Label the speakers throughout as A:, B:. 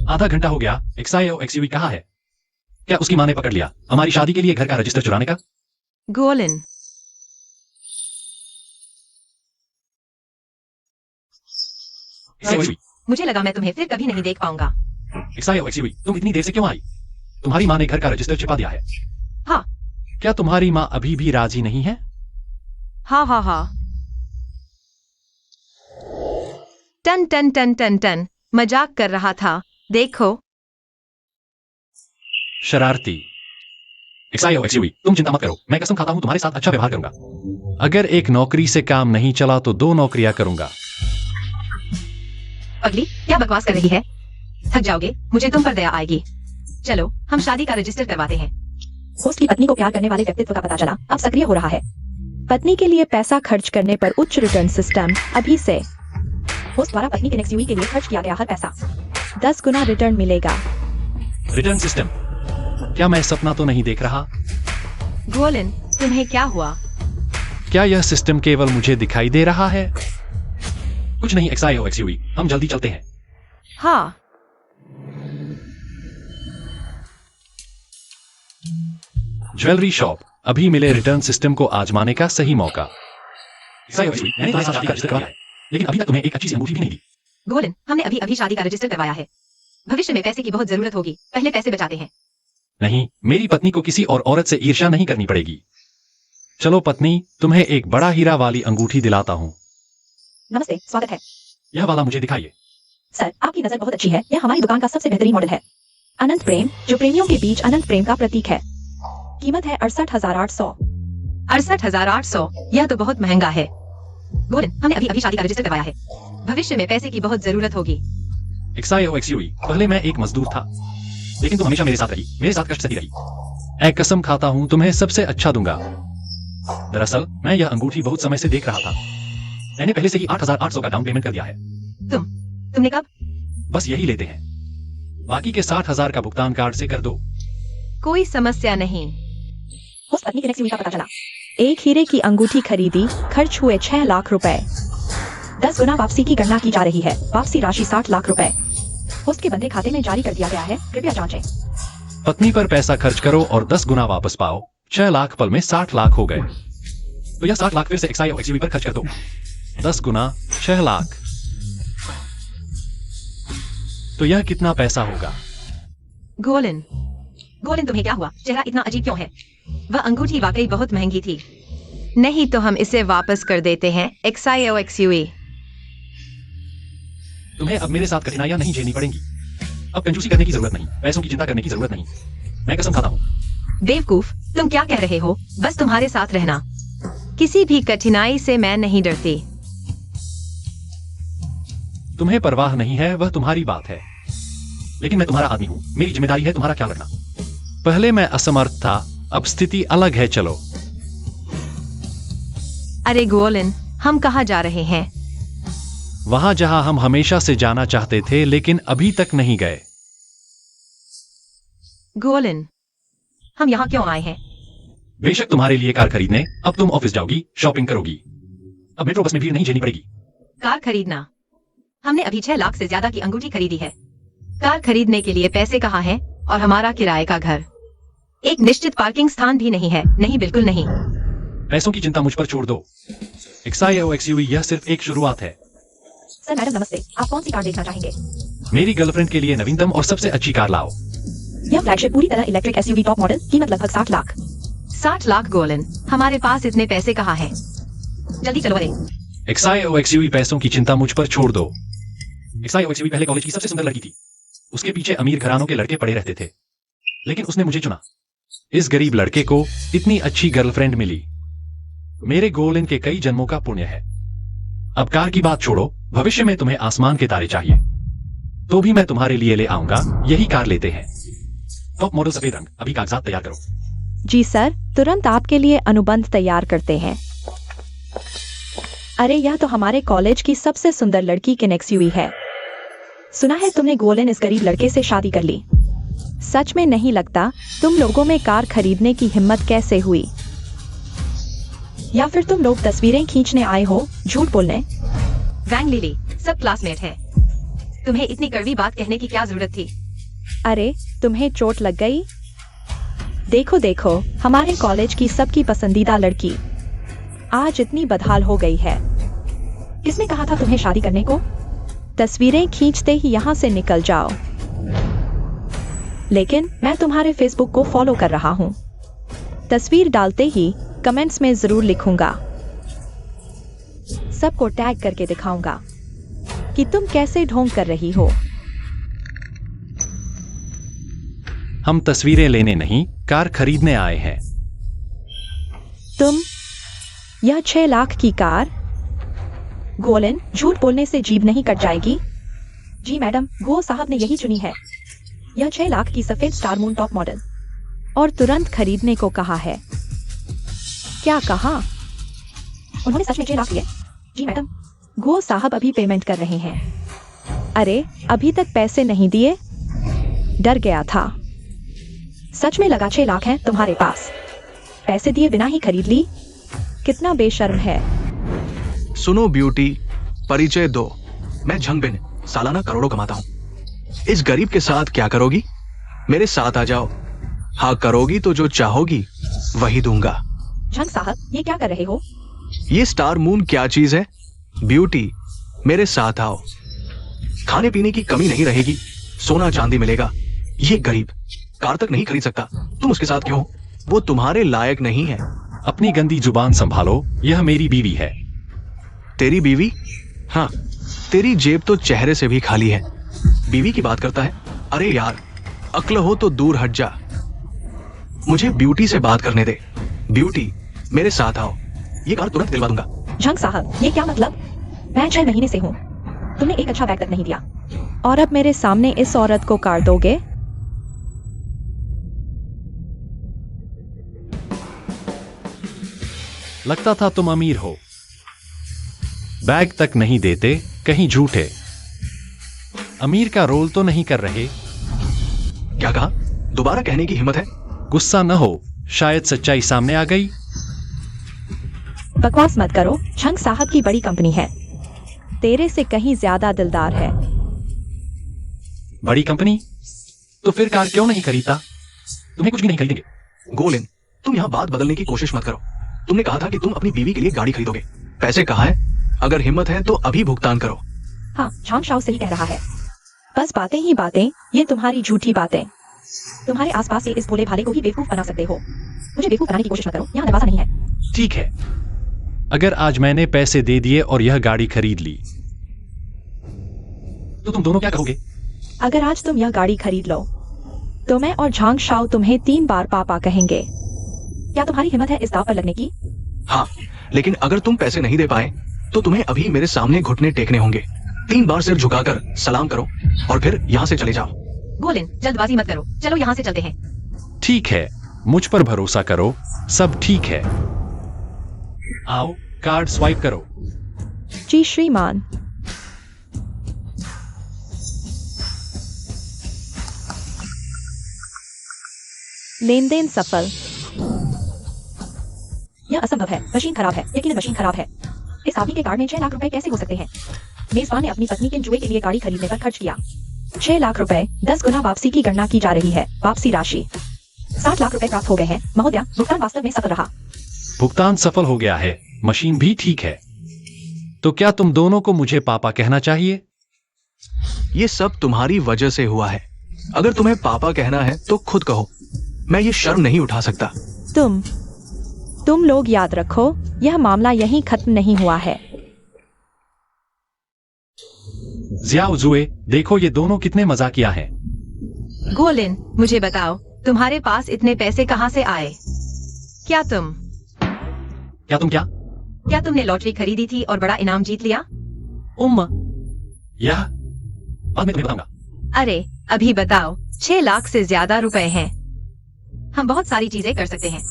A: आधा घंटा हो गया। XIO XUV कहाँ है? क्या उसकी माँ ने पकड़ लिया हमारी शादी के लिए घर का रजिस्टर चुराने का?
B: गोलन,
A: XIO
B: मुझे लगा मैं तुम्हें फिर कभी नहीं देख पाऊंगा।
A: XUV तुम इतनी देर से क्यों आई? तुम्हारी माँ ने घर का रजिस्टर छिपा दिया है।
B: हाँ।
A: क्या तुम्हारी माँ अभी भी राजी नहीं है?
B: हाँ हाँ हाँ। टन टन टन टन टन, मजाक कर रहा था, देखो।
A: शरारती। XIO XUV तुम चिंता मत करो, मैं कसम खाता हूं तुम्हारे साथ अच्छा व्यवहार करूंगा। अगर एक नौकरी से काम नहीं चला तो 2 नौकरियां करूंगा।
B: अगली क्या बकवास कर रही है? थक जाओगे, मुझे तुम पर दया आएगी। चलो हम शादी का रजिस्टर करवाते हैं।
C: होस्ट की पत्नी को प्यार करने वाले व्यक्तित्व का पता चला, अब सक्रिय हो रहा है। पत्नी के लिए पैसा खर्च करने पर उच्च रिटर्न सिस्टम अभी से। होस्ट द्वारा पत्नी के XUV के लिए खर्च किया गया हर पैसा 10 गुना रिटर्न मिलेगा।
A: Return system? क्या मैं सपना तो नहीं देख रहा?
B: गोलन, तुम्हें क्या हुआ?
A: क्या यह सिस्टम केवल मुझे दिखाई दे रहा है? कुछ नहीं XIO XUV, हम जल्दी चलते हैं।
B: हाँ।
A: ज्वेलरी शॉप, अभी मिले रिटर्न सिस्टम को आजमाने का सही मौका। XIO XUV मैंने तुम्हारे साथ शादी का रजिस्टर करवाया है, लेकिन अभी तक तुम्हें एक अच्छी सी अंगूठी भी नहीं दी।
B: गोलन, हमने अभी अभी शादी का रजिस्टर करवाया है। भविष्य में पैसे की बहुत जरूरत होगी, पहले पैसे बचाते हैं।
A: नहीं, मेरी पत्नी को किसी और औरत से ईर्ष्या नहीं करनी पड़ेगी। चलो पत्नी, तुम्हें एक बड़ा हीरा वाली अंगूठी दिलाता हूँ।
C: नमस्ते, स्वागत है।
A: यह वाला मुझे दिखाइए।
C: सर, आपकी नजर बहुत अच्छी है, यह हमारी दुकान का सबसे बेहतरीन मॉडल है। अनंत प्रेम, जो प्रेमियों के बीच अनंत प्रेम का प्रतीक है। कीमत है 68,800।
B: 68,800, यह तो बहुत महंगा है। गोलन, हमने अभी अभी शादी का रजिस्टर करवाया है। भविष्य में पैसे की बहुत जरूरत होगी।
A: XIO XUV, पहले मैं एक मजदूर था, लेकिन तुम हमेशा मेरे साथ रही, मेरे साथ कष्ट सहती रही। मैं कसम खाता हूँ तुम्हें सबसे अच्छा दूंगा। दरअसल मैं यह अंगूठी बहुत समय से देख रहा था। मैंने पहले से ही 8,800 का डाउन पेमेंट कर दिया है।
B: तुमने कब?
A: बस यही लेते हैं, बाकी के 60,000 का भुगतान कार्ड से कर दो।
B: कोई समस्या नहीं।
C: होस्ट पत्नी के XUV का पता चला। एक हीरे की अंगूठी खरीदी, खर्च हुए 6 लाख रुपए। 10 गुना वापसी की गणना की जा रही है, वापसी राशि 60 लाख रुपए होस्ट के बंदे खाते में जारी कर दिया गया है, कृपया जांचें।
A: पत्नी पर पैसा खर्च करो और 10 गुना वापस पाओ। 6 लाख पल में 60 लाख हो गए। तो यह 60 लाख फिर से XIO XUV पर खर्च कर दो। 10 गुना 6 लाख, तो यह कितना पैसा होगा?
B: गोलन, गोलन तुम्हें क्या हुआ? चेहरा इतना अजीब क्यों है? वह अंगूठी वाकई बहुत महंगी थी। नहीं तो हम इसे वापस कर देते हैं। XIO XUV।
A: तुम्हें अब मेरे साथ कठिनाइयां नहीं झेलनी पड़ेंगी। अब कंजूसी करने की जरूरत नहीं, पैसों की चिंता करने की जरूरत नहीं। मैं कसम खाता हूँ।
B: बेवकूफ, तुम क्या कह रहे हो? बस तुम्हारे साथ रहना। किसी भी कठिनाई से मैं नहीं डरती।
A: तुम्हें परवाह नहीं है, वह तुम्हारी बात है, लेकिन मैं तुम्हारा आदमी हूँ, मेरी जिम्मेदारी है तुम्हारा ख्याल रखना। पहले मैं असमर्थ था, अब स्थिति अलग है। चलो।
B: अरे गोलन, हम कहाँ जा रहे हैं?
A: वहां जहां हम हमेशा से जाना चाहते थे, लेकिन अभी तक नहीं गए।
B: गोलन, हम यहाँ क्यों आए हैं?
A: बेशक तुम्हारे लिए कार खरीदने। अब तुम ऑफिस जाओगी, शॉपिंग करोगी, अब मेट्रो बस में भीड़ नहीं झेलनी पड़ेगी।
B: कार खरीदना? हमने अभी 6 लाख से ज्यादा की अंगूठी खरीदी है। कार खरीदने के लिए पैसे कहाँ हैं? और हमारा किराए का घर, एक निश्चित पार्किंग स्थान भी नहीं है। नहीं, बिल्कुल नहीं।
A: पैसों की चिंता मुझ पर छोड़ दो। XIO XUV यह सिर्फ एक शुरुआत है।
C: सर मैडम नमस्ते, आप कौन सी कार देखना चाहेंगे?
A: मेरी गर्लफ्रेंड के लिए नवीनतम और सबसे अच्छी कार लाओ।
C: यह फ्लैगशिप पूरी तरह इलेक्ट्रिक SUV टॉप मॉडल, कीमत लगभग 60 लाख।
B: 60 लाख गोलन, हमारे पास इतने पैसे कहाँ हैं? जल्दी चलो। अरे
A: XIO XUV पैसों की चिंता मुझ पर छोड़ दो। XIO XUV पहले कॉलेज की सबसे सुंदर लड़की थी। उसके पीछे अमीर घरानों के लड़के पड़े रहते थे, लेकिन उसने मुझे चुना। इस गरीब लड़के को इतनी अच्छी गर्लफ्रेंड मिली। मेरे गोलन के कई जन्मों का पुण्य है। अब कार की बात छोड़ो, भविष्य में तुम्हें आसमान के तारे चाहिए तो भी मैं तुम्हारे लिए ले आऊंगा। यही कार लेते हैं, टॉप मॉडल, सफेद रंग। अभी कागजात तैयार करो।
C: जी सर, तुरंत आपके लिए अनुबंध तैयार करते हैं। अरे यह तो हमारे कॉलेज की सबसे सुंदर लड़की की XUV है। सुना है तुमने गोलन इस गरीब लड़के से शादी कर ली। सच में नहीं लगता। तुम लोगों में कार खरीदने की हिम्मत कैसे हुई? या फिर तुम लोग तस्वीरें खींचने आए हो, झूठ बोलने?
B: वैंग लिली, सब क्लासमेट है। तुम्हें इतनी कड़वी बात कहने की क्या जरूरत थी?
C: अरे तुम्हें चोट लग गई? देखो देखो, हमारे कॉलेज की सबकी पसंदीदा लड़की आज इतनी बदहाल हो गई है।
B: किसने कहा था तुम्हें शादी करने को?
C: तस्वीरें खींचते ही यहाँ से निकल जाओ। लेकिन मैं तुम्हारे फेसबुक को फॉलो कर रहा हूँ। तस्वीर डालते ही कमेंट्स में जरूर लिखूंगा। सबको टैग करके दिखाऊंगा कि तुम कैसे ढोंग कर रही हो।
A: हम तस्वीरें लेने नहीं, कार खरीदने आए हैं।
C: तुम, यह 6 लाख की कार? गोलन, झूठ बोलने से जीभ नहीं कट जाएगी?
B: जी मैडम, गो साहब ने यही चुनी है। यह 6 लाख की सफेद स्टार मून टॉप मॉडल।
C: और तुरंत खरीदने को कहा है। क्या कहा?
B: उन्होंने सच में 6 लाख लिए? जी मैडम।
C: गो साहब अभी पेमेंट कर रहे हैं। अरे अभी तक पैसे नहीं दिए? डर गया था।
B: सच में लगा 6 लाख हैं तुम्हारे पास? पैसे दिए बिना ही खरीद ली?
C: कितना बेशर्म है।
D: सुनो ब्यूटी, परिचय दो। मैं झंगबिन, सालाना करोड़ों कमाता हूँ। इस गरीब के साथ क्या करोगी? मेरे साथ आ जाओ। हाँ करोगी तो जो चाहोगी वही दूंगा।
B: झंग साहब, ये क्या कर रहे हो?
D: ये स्टार मून क्या चीज है? ब्यूटी, मेरे साथ आओ। खाने पीने की कमी नहीं रहेगी, सोना चांदी मिलेगा। ये गरीब कार तक नहीं खरीद सकता, तुम उसके साथ क्यों? वो तुम्हारे लायक नहीं है।
A: अपनी गंदी जुबान संभालो, यह मेरी बीवी है।
D: तेरी बीवी? हाँ, तेरी जेब तो चेहरे से भी खाली है। बीवी की बात करता है? अरे यार, अक्ल हो तो दूर हट जा। मुझे ब्यूटी से बात करने दे। ब्यूटी, मेरे साथ आओ। ये कार तुरंत दिलवा दूंगा।
B: झंग साहब, ये क्या मतलब? मैं 6 महीने से हूँ, तुमने एक अच्छा बैग तक नहीं दिया।
C: और अब मेरे सामने इस औरत को कार दोगे?
A: लगता था तुम अमीर हो। बैग तक नहीं देते, कहीं झूठे। अमीर का रोल तो नहीं कर रहे।
D: क्या कहा? दोबारा कहने की हिम्मत है?
A: गुस्सा न हो, शायद सच्चाई सामने आ गई।
B: बकवास मत करो, झंग साहब की बड़ी कंपनी है।
C: तेरे से कहीं ज्यादा दिलदार है।
A: बड़ी कंपनी? तो फिर कार क्यों नहीं खरीदता? तुम्हें कुछ भी नहीं खरीदेंगे।
D: गोलिन, तुम यहाँ बात बदलने की कोशिश मत करो। तुमने कहा था कि तुम अपनी बीवी के लिए गाड़ी खरीदोगे। पैसे कहाँ है? अगर हिम्मत है तो अभी भुगतान करो।
B: हाँ, झांग शाओ सही कह रहा है। बस बातें ही बातें, ये तुम्हारी झूठी बातें। तुम्हारे आसपास के इस भोले भाले को ही बेवकूफ बना सकते हो। मुझे बेवकूफ बनाने की कोशिश मत करो, यहाँ दरवाजा नहीं है।
A: ठीक है, अगर आज मैंने पैसे दे दिए और यह गाड़ी खरीद ली तो तुम दोनों क्या कहोगे?
C: अगर आज तुम यह गाड़ी खरीद लो तो मैं और झांग शाओ तुम्हें 3 बार पापा कहेंगे।
B: क्या तुम्हारी हिम्मत है इस दाव पर लगने की?
D: हाँ, लेकिन अगर तुम पैसे नहीं दे पाए तो तुम्हें अभी मेरे सामने घुटने टेकने होंगे। 3 बार सिर झुकाकर सलाम करो और फिर यहाँ से चले जाओ।
B: गोलिन, जल्दबाजी मत करो, चलो यहाँ से चलते हैं।
A: ठीक है, मुझ पर भरोसा करो, सब ठीक है। आओ, कार्ड स्वाइप करो।
C: जी श्रीमान। लेन देन सफल।
B: यह असंभव है, मशीन खराब है, यकीनन मशीन खराब है। इस आदमी के कार्ड में 6 लाख रुपए कैसे हो सकते हैं? मेजबान ने अपनी पत्नी के जुए के लिए गाड़ी खरीदने पर खर्च किया 6 लाख रुपए। 10 गुना वापसी की गणना की जा रही है। वापसी राशि 60 लाख रुपए प्राप्त हो गए हैं। महोदया, भुगतान वास्तव में सफल रहा।
A: भुगतान सफल हो गया है, मशीन भी ठीक है। तो क्या तुम दोनों को मुझे पापा कहना चाहिए?
D: ये सब तुम्हारी वजह से हुआ है। अगर तुम्हें पापा कहना है तो खुद कहो। मैं ये शर्म नहीं उठा सकता।
C: तुम लोग याद रखो, यह मामला यहीं खत्म नहीं हुआ है।
A: ज़ियाओ जुए, देखो ये दोनों कितने मजाकिया हैं।
B: गोलिन, मुझे बताओ, तुम्हारे पास इतने पैसे कहाँ से आए? क्या तुमने लॉटरी खरीदी थी और बड़ा इनाम जीत लिया?
A: यह बाद में तुम्हें बताऊंगा।
B: अरे अभी बताओ, 6 लाख से ज्यादा रुपए हैं। हम बहुत सारी चीजें कर सकते हैं।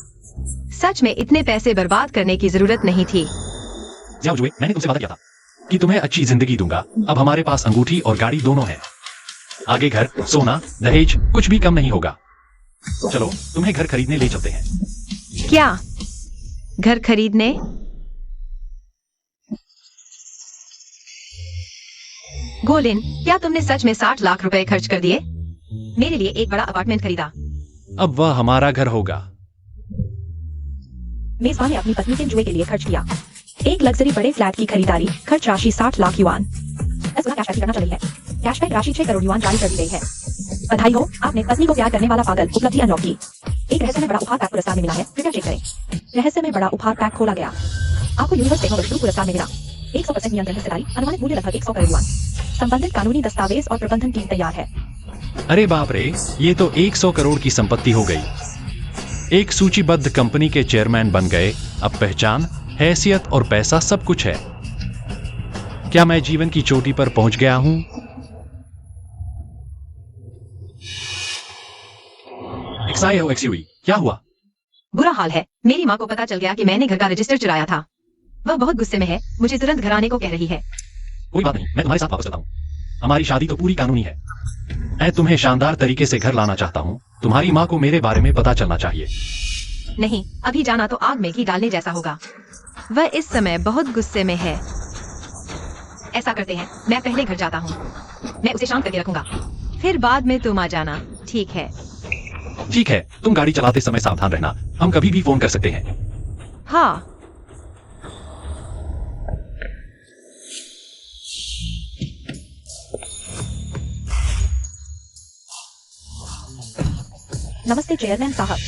B: सच में इतने पैसे बर्बाद करने की जरूरत नहीं थी।
A: ज़ियाओ जुए, मैंने तुमसे वादा किया था कि तुम्हें अच्छी जिंदगी दूंगा। अब हमारे पास अंगूठी और गाड़ी दोनों हैं। आगे घर, सोना, दहेज कुछ भी कम नहीं होगा। चलो, तुम्हें घर खरीदने ले चलते हैं।
B: क्या घर खरीदने? गोलिन, क्या तुमने सच में 60 लाख रुपए खर्च कर दिए? मेरे लिए एक बड़ा अपार्टमेंट खरीदा।
A: अब वह हमारा घर होगा।
B: मेजबान ने अपनी पत्नी के जुए के लिए खर्च किया। एक लग्जरी बड़े फ्लैट की खरीदारी, खर्च राशि 60 लाख युआन। 10 गुना कैशबैक करना चल रही है। कैशबैक राशि 6 करोड़ युआन जारी कर दी गई है। बधाई हो, आपने पत्नी को प्यार करने वाला पागल उपलब्धि अनलॉक की। एक रहस्य में बड़ा उपहार पैक पुरस्कार में मिला है, कृपया चेक करें। रहस्य में बड़ा उपहार पैक खोला गया। आपको यूनिवर्स टेक्नोलॉजी ग्रुप पुरस्कार में मिला 100% नियंत्रण हिस्सेदारी, अनुमानित मूल्य लगभग 100 करोड़ युआन। संबंधित कानूनी दस्तावेज और प्रबंधन टीम तैयार है।
A: अरे बाप रे, ये तो 100 करोड़ की संपत्ति हो गई। एक सूचीबद्ध कंपनी के चेयरमैन बन गए। अब पहचान, हैसियत और पैसा सब कुछ है। क्या मैं जीवन की चोटी पर पहुंच गया हूं? XIO XUE, क्या हुआ?
B: बुरा हाल है। मेरी माँ को पता चल गया कि मैंने घर का रजिस्टर चुराया था। वह बहुत गुस्से में है, मुझे तुरंत घर आने को कह रही है।
A: कोई बात नहीं, मैं तुम्हारे साथ वापस चलता हूँ। हमारी शादी तो पूरी कानूनी है। मैं तुम्हें शानदार तरीके से घर लाना चाहता हूँ। तुम्हारी माँ को मेरे बारे में पता चलना चाहिए।
B: नहीं, अभी जाना तो आग में घी डालने जैसा होगा।
C: वह इस समय बहुत गुस्से में है।
B: ऐसा करते हैं, मैं पहले घर जाता हूँ। मैं उसे शांत करके रखूंगा।
C: फिर बाद में तुम आ जाना, ठीक है?
A: ठीक है, तुम गाड़ी चलाते समय सावधान रहना। हम कभी भी फोन कर सकते हैं।
C: हाँ।
B: नमस्ते चेयरमैन साहब,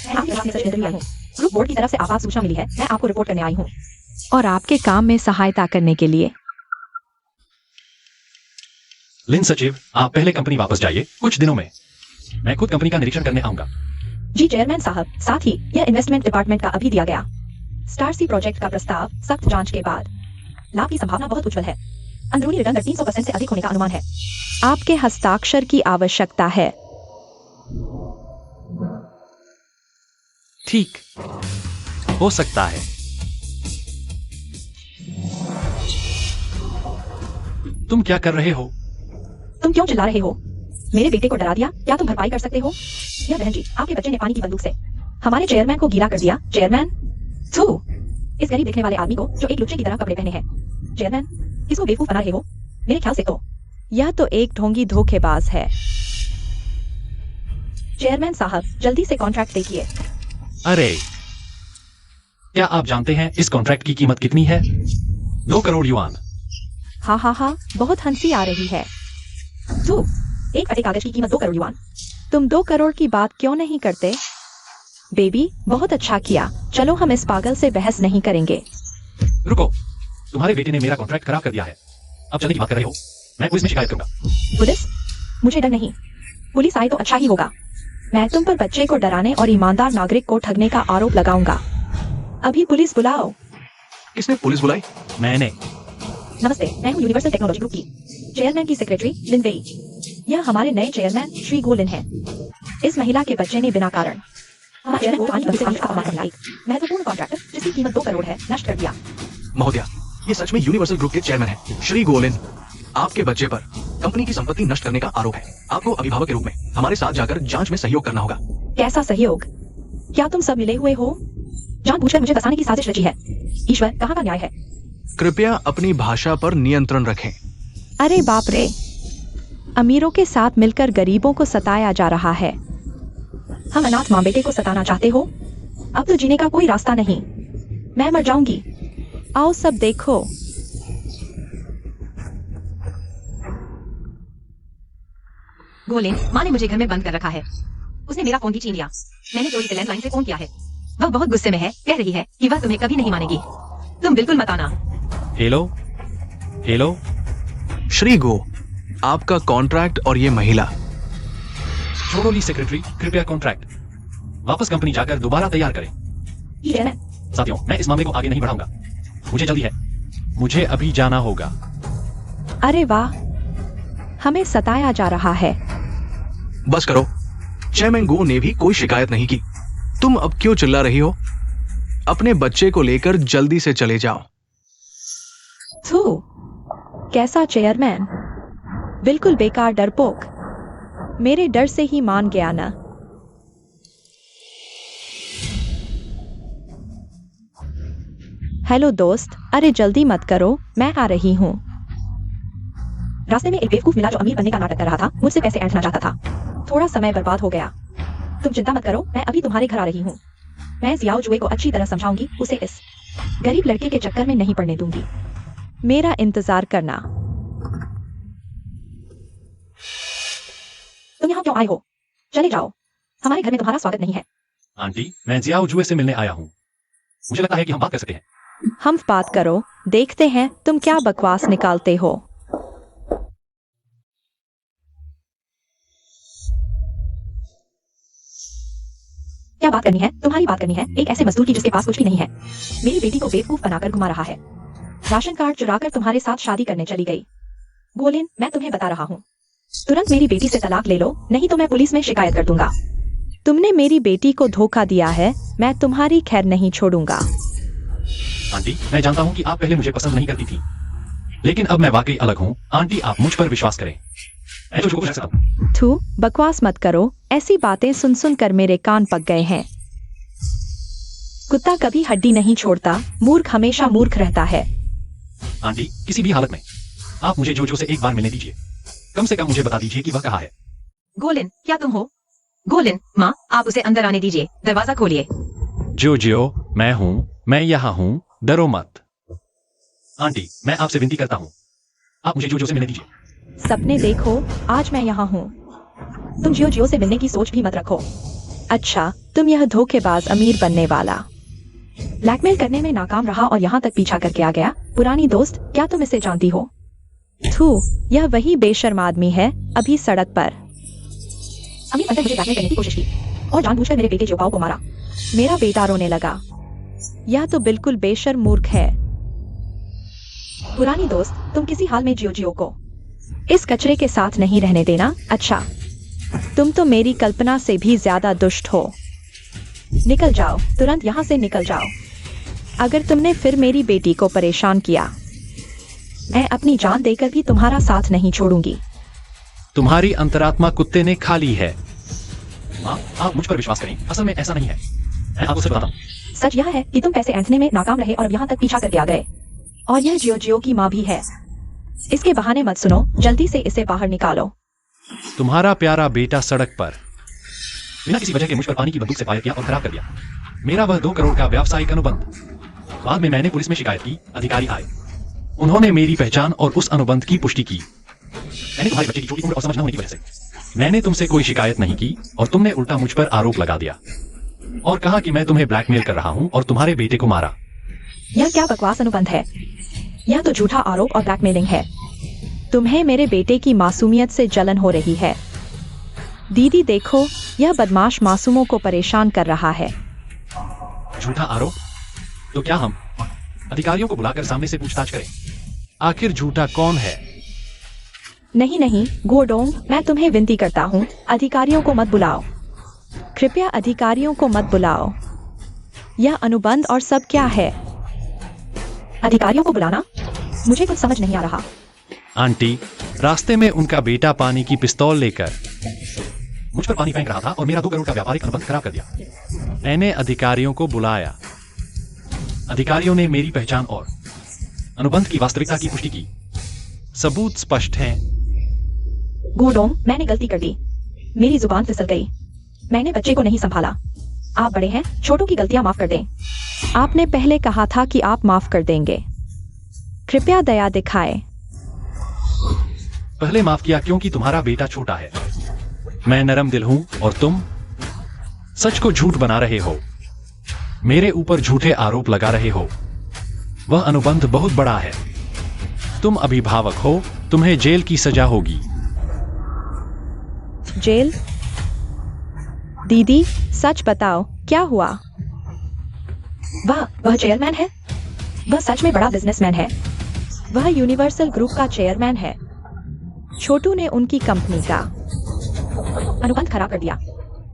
B: मैं आपके पास मैसेज देकर आई हूँ। ग्रुप बोर्ड की तरफ से आपात सूचना मिली है। मैं आपको रिपोर्ट करने आई हूँ।
C: और आपके काम में सहायता करने के लिए।
A: लिन सचिव, आप पहले कंपनी वापस जाइए। कुछ दिनों में मैं खुद कंपनी का निरीक्षण करने आऊंगा।
B: जी चेयरमैन साहब, साथ ही यह इन्वेस्टमेंट डिपार्टमेंट का अभी दिया गया स्टार सी प्रोजेक्ट का प्रस्ताव सख्त जांच के बाद लाभ की संभावना बहुत उज्जवल है। अंदरूनी रिटर्न 300% से अधिक होने का अनुमान है।
C: आपके हस्ताक्षर की आवश्यकता है।
A: ठीक हो सकता है। तुम क्या कर रहे हो?
B: तुम क्यों चिल्ला रहे हो? मेरे बेटे को डरा दिया। क्या तुम भरपाई कर सकते हो? या बहन जी, आपके बच्चे ने पानी की बंदूक से हमारे चेयरमैन को गीला कर दिया। चेयरमैन, थू, इस गरीब दिखने वाले आदमी को जो एक लुच्चे की तरह कपड़े पहने हैं। चेयरमैन, किसको बेवकूफ बना रहे हो? मेरे ख्याल से तो
C: यह तो एक ढोंगी धोखेबाज है।
B: चेयरमैन साहब, जल्दी से कॉन्ट्रैक्ट देखिए।
A: अरे, क्या आप जानते हैं इस कॉन्ट्रैक्ट की कीमत कितनी है? 2 करोड़ युआन।
C: हाँ हाँ हाँ, बहुत हंसी आ रही है।
B: थू, एक फटे कागज की कीमत 2 करोड़ युआन।
C: तुम 2 करोड़ की बात क्यों नहीं करते? बेबी, बहुत अच्छा किया। चलो हम इस पागल से बहस नहीं करेंगे।
A: रुको, तुम्हारे बेटे ने मेरा कॉन्ट्रैक्ट खराब कर दिया है। अब चलने की बात कर रहे हो? मैं पुलिस में शिकायत करूंगा।
B: पुलिस? मुझे डर नहीं। पुलिस आए तो अच्छा ही होगा।
C: मैं तुम पर बच्चे को डराने और ईमानदार नागरिक को ठगने का आरोप लगाऊंगा। अभी पुलिस बुलाओ।
D: किसने पुलिस बुलाई?
A: मैंने।
B: नमस्ते, मैं हूँ यूनिवर्सल टेक्नोलॉजी ग्रुप की चेयरमैन की सेक्रेटरी लिन वेई। यह हमारे नए चेयरमैन श्री गोलिन हैं। इस महिला के बच्चे ने बिना कारण हमारे चेयरमैन को 5 का अपमान करने आई महत्वपूर्ण कॉन्ट्रैक्ट जिसकी कीमत 2 करोड़ है नष्ट कर दिया।
D: महोदया, ये सच में यूनिवर्सल ग्रुप के चेयरमैन हैं, श्री गोलिन। आपके बच्चे पर कंपनी की संपत्ति नष्ट करने का आरोप है। आपको अभिभावक के रूप में हमारे साथ जाकर जांच में सहयोग करना होगा।
B: कैसा सहयोग? क्या तुम सब मिले हुए हो? जानबूझकर मुझे फंसाने की साजिश रची है। ईश्वर, कहाँ का न्याय है?
D: कृपया अपनी भाषा पर नियंत्रण रखें।
C: अरे बाप रे, अमीरों के साथ मिलकर गरीबों को सताया जा रहा है।
B: हम अनाथ माँ बेटे को सताना चाहते हो? अब तो जीने का कोई रास्ता नहीं। मैं मर जाऊंगी।
C: आओ सब देखो।
B: गोलिन, माँ ने मुझे घर में बंद कर रखा है। उसने मेरा फोन भी छीन लिया। मैंने चोरी से लैंडलाइन से फोन किया है। वह बहुत गुस्से में है, कह रही है कि वह तुम्हें कभी नहीं मानेगी। तुम बिल्कुल मत आना।
A: हेलो हेलो,
D: श्री गो, आपका कॉन्ट्रैक्ट और ये महिला।
A: छोड़ो ली सेक्रेटरी, कृपया कॉन्ट्रैक्ट वापस कंपनी जाकर दोबारा तैयार करें। साथियों, मैं इस मामले को आगे नहीं बढ़ाऊंगा। मुझे जल्दी है, मुझे अभी जाना होगा।
C: अरे वाह, हमें सताया जा रहा है।
D: बस करो, चेयरमैन गो ने भी कोई शिकायत नहीं की। तुम अब क्यों चिल्ला रही हो? अपने बच्चे को लेकर जल्दी से चले जाओ।
C: थू, कैसा चेयरमैन, बिल्कुल बेकार डरपोक। मेरे डर से ही मान गया ना। हेलो दोस्त, अरे जल्दी मत करो, मैं आ रही हूँ।
B: रास्ते में एक बेवकूफ मिला जो अमीर बनने का नाटक कर रहा था, मुझसे पैसे ऐंठना चाहता था। थोड़ा समय बर्बाद हो गया। तुम चिंता मत करो, मैं अभी तुम्हारे घर आ रही हूँ। मैं जियाओ जुए को अच्छी तरह समझाऊंगी, उसे इस गरीब लड़के के चक्कर में नहीं पड़ने दूंगी।
C: मेरा इंतजार करना।
B: तुम यहाँ क्यों आए हो? चले जाओ, हमारे घर में तुम्हारा स्वागत नहीं है।
A: आंटी, मैं जियाओ जुए से मिलने आया हूँ। मुझे लगता है कि हम बात कर सकते हैं।
C: हम बात करो, देखते हैं तुम क्या बकवास निकालते हो।
B: क्या बात करनी है? तुम्हारी बात करनी है, एक ऐसे मजदूर की जिसके पास कुछ भी नहीं है। मेरी बेटी को बेवकूफ बनाकर घुमा रहा है। राशन कार्ड चुराकर तुम्हारे साथ शादी करने चली गई। गोलिन, मैं तुम्हें बता रहा हूँ, तुरंत मेरी बेटी से तलाक ले लो, नहीं तो मैं पुलिस में शिकायत कर दूंगा।
C: तुमने मेरी बेटी को धोखा दिया है, मैं तुम्हारी खैर नहीं छोड़ूंगा।
A: आंटी, मैं जानता हूँ कि आप पहले मुझे पसंद नहीं करती थी, लेकिन अब मैं वाकई अलग हूँ। आंटी, आप मुझ पर विश्वास करें। मैं जो कुछ कर सकता हूँ।
C: थू, बकवास मत करो, ऐसी बातें सुन सुन कर मेरे कान पक गए हैं। कुत्ता कभी हड्डी नहीं छोड़ता, मूर्ख हमेशा मूर्ख रहता है।
A: आंटी, किसी भी हालत में आप मुझे जोजो से एक बार मिलने दीजिए। कम से कम मुझे बता दीजिए कि वह कहाँ है।
B: गोलिन, क्या तुम हो? गोलिन, माँ, आप उसे अंदर आने दीजिए, दरवाजा खोलिए।
A: जोजो, मैं हूँ, मैं यहाँ हूँ, डरो मत। आंटी, मैं आपसे विनती करता हूँ, आप मुझे जोजो से मिलने दीजिए।
C: सपने देखो, आज मैं यहाँ हूँ।
B: तुम जियो जियो से मिलने की सोच भी मत रखो।
C: अच्छा, तुम यह धोखेबाज अमीर बनने वाला
B: ब्लैकमेल करने में नाकाम रहा और यहाँ तक पीछा करके आ गया। पुरानी दोस्त, क्या तुम इसे जानती हो?
C: थू, यह वही बेशर्म आदमी है, अभी सड़क पर।
B: अमीर बनकर मुझे ब्लैकमेल करने की कोशिश की और जानबूझकर मेरे बेटे जोपाओ को मारा।
C: मेरा बेटा रोने लगा। यह तो बिल्कुल बेशर्म मूर्ख है।
B: पुरानी दोस्त, तुम किसी हाल में जियो जियो को
C: इस कचरे के साथ नहीं रहने देना। अच्छा, तुम तो मेरी कल्पना से भी ज्यादा दुष्ट हो।
B: निकल जाओ, तुरंत यहाँ से निकल जाओ।
C: अगर तुमने फिर मेरी बेटी को परेशान किया,
B: मैं अपनी जान देकर भी तुम्हारा साथ नहीं छोड़ूंगी।
A: तुम्हारी अंतरात्मा कुत्ते ने खा ली है। माँ, आप मुझ पर विश्वास करें, असल में ऐसा नहीं है। मैं आपको सच बताता हूँ।
B: सच यह है कि तुम पैसे ऐंठने में नाकाम रहे और अब यहाँ तक पीछा करके आ गए। और यह जियो जियो की माँ भी है। इसके बहाने मत सुनो, जल्दी से इसे बाहर निकालो।
A: तुम्हारा प्यारा बेटा सड़क पर बिना किसी वजह के मुझ पर पानी की बंदूक से फायर किया और खराब कर दिया मेरा वह 2 करोड़ का व्यावसायिक अनुबंध। बाद में मैंने पुलिस में शिकायत की, अधिकारी आए, उन्होंने मेरी पहचान और उस अनुबंध की पुष्टि की। मैंने तुम्हारे बच्चे की छोटी उम्र और समझ न होने की वजह से मैंने तुमसे कोई शिकायत नहीं की और तुमने उल्टा मुझ पर आरोप लगा दिया और कहा कि मैं तुम्हें ब्लैकमेल कर रहा हूं और तुम्हारे बेटे को मारा।
B: यह क्या बकवास अनुबंध है? यह तो झूठा आरोप और ब्लैकमेलिंग है।
C: तुम्हें मेरे बेटे की मासूमियत से जलन हो रही है। दीदी देखो, यह बदमाश मासूमों को परेशान कर रहा है।
A: झूठा आरोप? तो क्या हम अधिकारियों को बुलाकर सामने से पूछताछ करें? आखिर झूठा कौन है?
C: नहीं नहीं गोडोंग, मैं तुम्हें विनती करता हूँ, अधिकारियों को मत बुलाओ। कृपया अधिकारियों को मत बुलाओ। यह अनुबंध और सब क्या है?
B: अधिकारियों को बुलाना? मुझे कुछ समझ नहीं आ रहा।
A: आंटी, रास्ते में उनका बेटा पानी की पिस्तौल लेकर मुझ पर पानी फेंक रहा था और मेरा 2 करोड़ का व्यापारिक अनुबंध खराब कर दिया। मैंने अधिकारियों को बुलाया। अधिकारियों ने मेरी पहचान और अनुबंध की वास्तविकता की पुष्टि की। सबूत स्पष्ट हैं।
B: गोडोंग, मैंने गलती कर दी, मेरी जुबान फिसल गई। मैंने बच्चे को नहीं संभाला। आप बड़े हैं, छोटों की गलतियां माफ कर दें।
C: आपने पहले कहा था कि आप माफ कर देंगे। कृपया दया दिखाएं।
A: पहले माफ किया क्योंकि तुम्हारा बेटा छोटा है। मैं नरम दिल हूं और तुम सच को झूठ बना रहे हो, मेरे ऊपर झूठे आरोप लगा रहे हो। वह अनुबंध बहुत बड़ा है। तुम अभिभावक हो, तुम्हें जेल की सजा होगी।
C: जेल? दीदी सच बताओ, क्या हुआ?
B: वह चेयरमैन है। वह सच में बड़ा बिजनेसमैन है।
C: वह यूनिवर्सल ग्रुप का चेयरमैन है। छोटू ने उनकी कंपनी का
B: अनुबंध खराब कर दिया।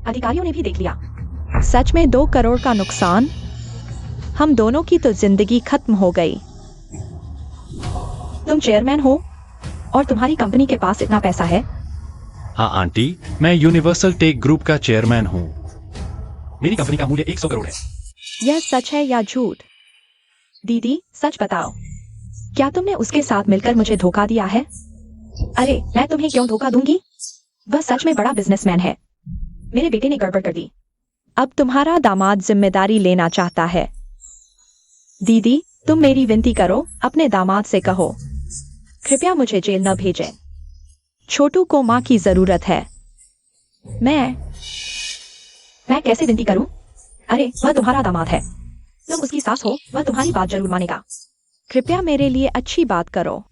B: अधिकारियों ने भी देख लिया।
C: सच में 2 करोड़ का नुकसान। हम दोनों की तो जिंदगी खत्म हो गई।
B: तुम चेयरमैन हो और तुम्हारी कंपनी के पास इतना पैसा है?
A: हाँ आंटी, मैं यूनिवर्सल टेक ग्रुप का चेयरमैन हूँ। मेरी कंपनी का मूल्य 100 करोड़ है।
C: यह सच है या झूठ?
B: दीदी सच बताओ, क्या तुमने उसके साथ मिलकर मुझे धोखा दिया है? अरे मैं तुम्हें क्यों धोखा दूंगी? वह सच में बड़ा बिजनेसमैन है। मेरे बेटे ने गड़बड़ कर दी।
C: अब तुम्हारा दामाद जिम्मेदारी लेना चाहता है। दीदी, तुम मेरी विनती करो, अपने दामाद से कहो, कृपया मुझे जेल न भेजें। छोटू को माँ की जरूरत है।
B: मैं कैसे विनती करूं? अरे वह तुम्हारा दामाद है, तुम उसकी सास हो, वह तुम्हारी बात जरूर मानेगा।
C: कृपया मेरे लिए अच्छी बात करो।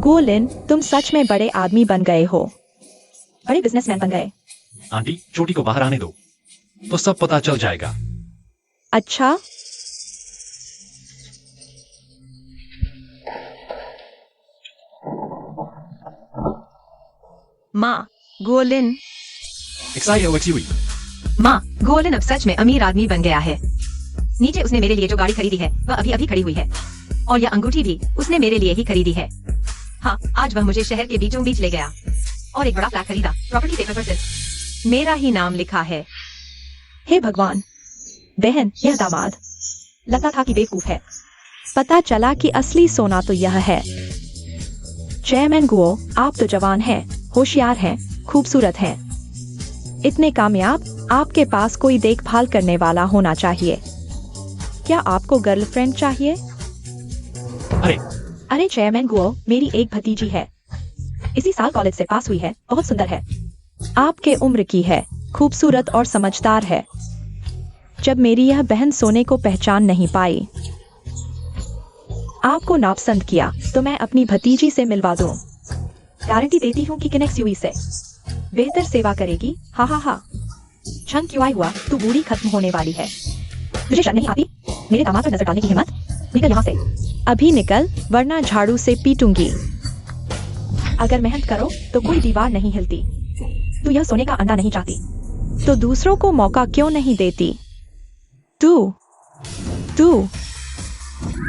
C: गोलिन, तुम सच में बड़े आदमी बन गए हो।
B: बड़े बिजनेसमैन बन गए।
A: आंटी, छोटी को बाहर आने दो, तो सब पता चल जाएगा।
C: अच्छा,
B: माँ, गोलिन।
A: XIOXUE।
B: माँ, गोलिन अब सच में अमीर आदमी बन गया है। नीचे उसने मेरे लिए जो गाड़ी खरीदी है वह अभी अभी खड़ी हुई है, और यह अंगूठी भी उसने मेरे लिए ही खरीदी है। हाँ, आज वह मुझे शहर के बीचों बीच ले गया और एक बड़ा फ्लैट खरीदा। प्रॉपर्टी पेपर पर सिर्फ
C: मेरा ही नाम लिखा है।
B: हे भगवान, बहन, यह दामाद लगता था कि बेवकूफ है।
C: पता चला कि असली सोना तो यह है। चेयरमैन गुओ, आप तो जवान हैं, होशियार हैं, खूबसूरत हैं, इतने कामयाब। आपके पास कोई देखभाल करने वाला होना चाहिए। क्या आपको गर्लफ्रेंड चाहिए?
B: अरे चेयरमैन गुओ, मेरी एक भतीजी है, इसी साल कॉलेज से पास हुई है, बहुत सुंदर है।
C: आपके उम्र की है, खूबसूरत और समझदार है। जब मेरी यह बहन सोने को पहचान नहीं पाई, आपको नापसंद किया, तो मैं अपनी भतीजी से मिलवा दूं।
B: गारंटी देती हूँ कि किनेक्स यूई से बेहतर सेवा करेगी। हा हा हा। क्षण क्यों हुआ, तू बूढ़ी खत्म होने वाली है। तुझे शर्म नहीं आती मेरे दामाद पर नजर डालने की हिम्मत? निकल यहाँ से।
C: अभी निकल, वरना झाड़ू से पीटूंगी।
B: अगर मेहनत करो तो कोई दीवार नहीं हिलती। तू यह सोने का अंडा नहीं चाहती
C: तो दूसरों को मौका क्यों नहीं देती? तू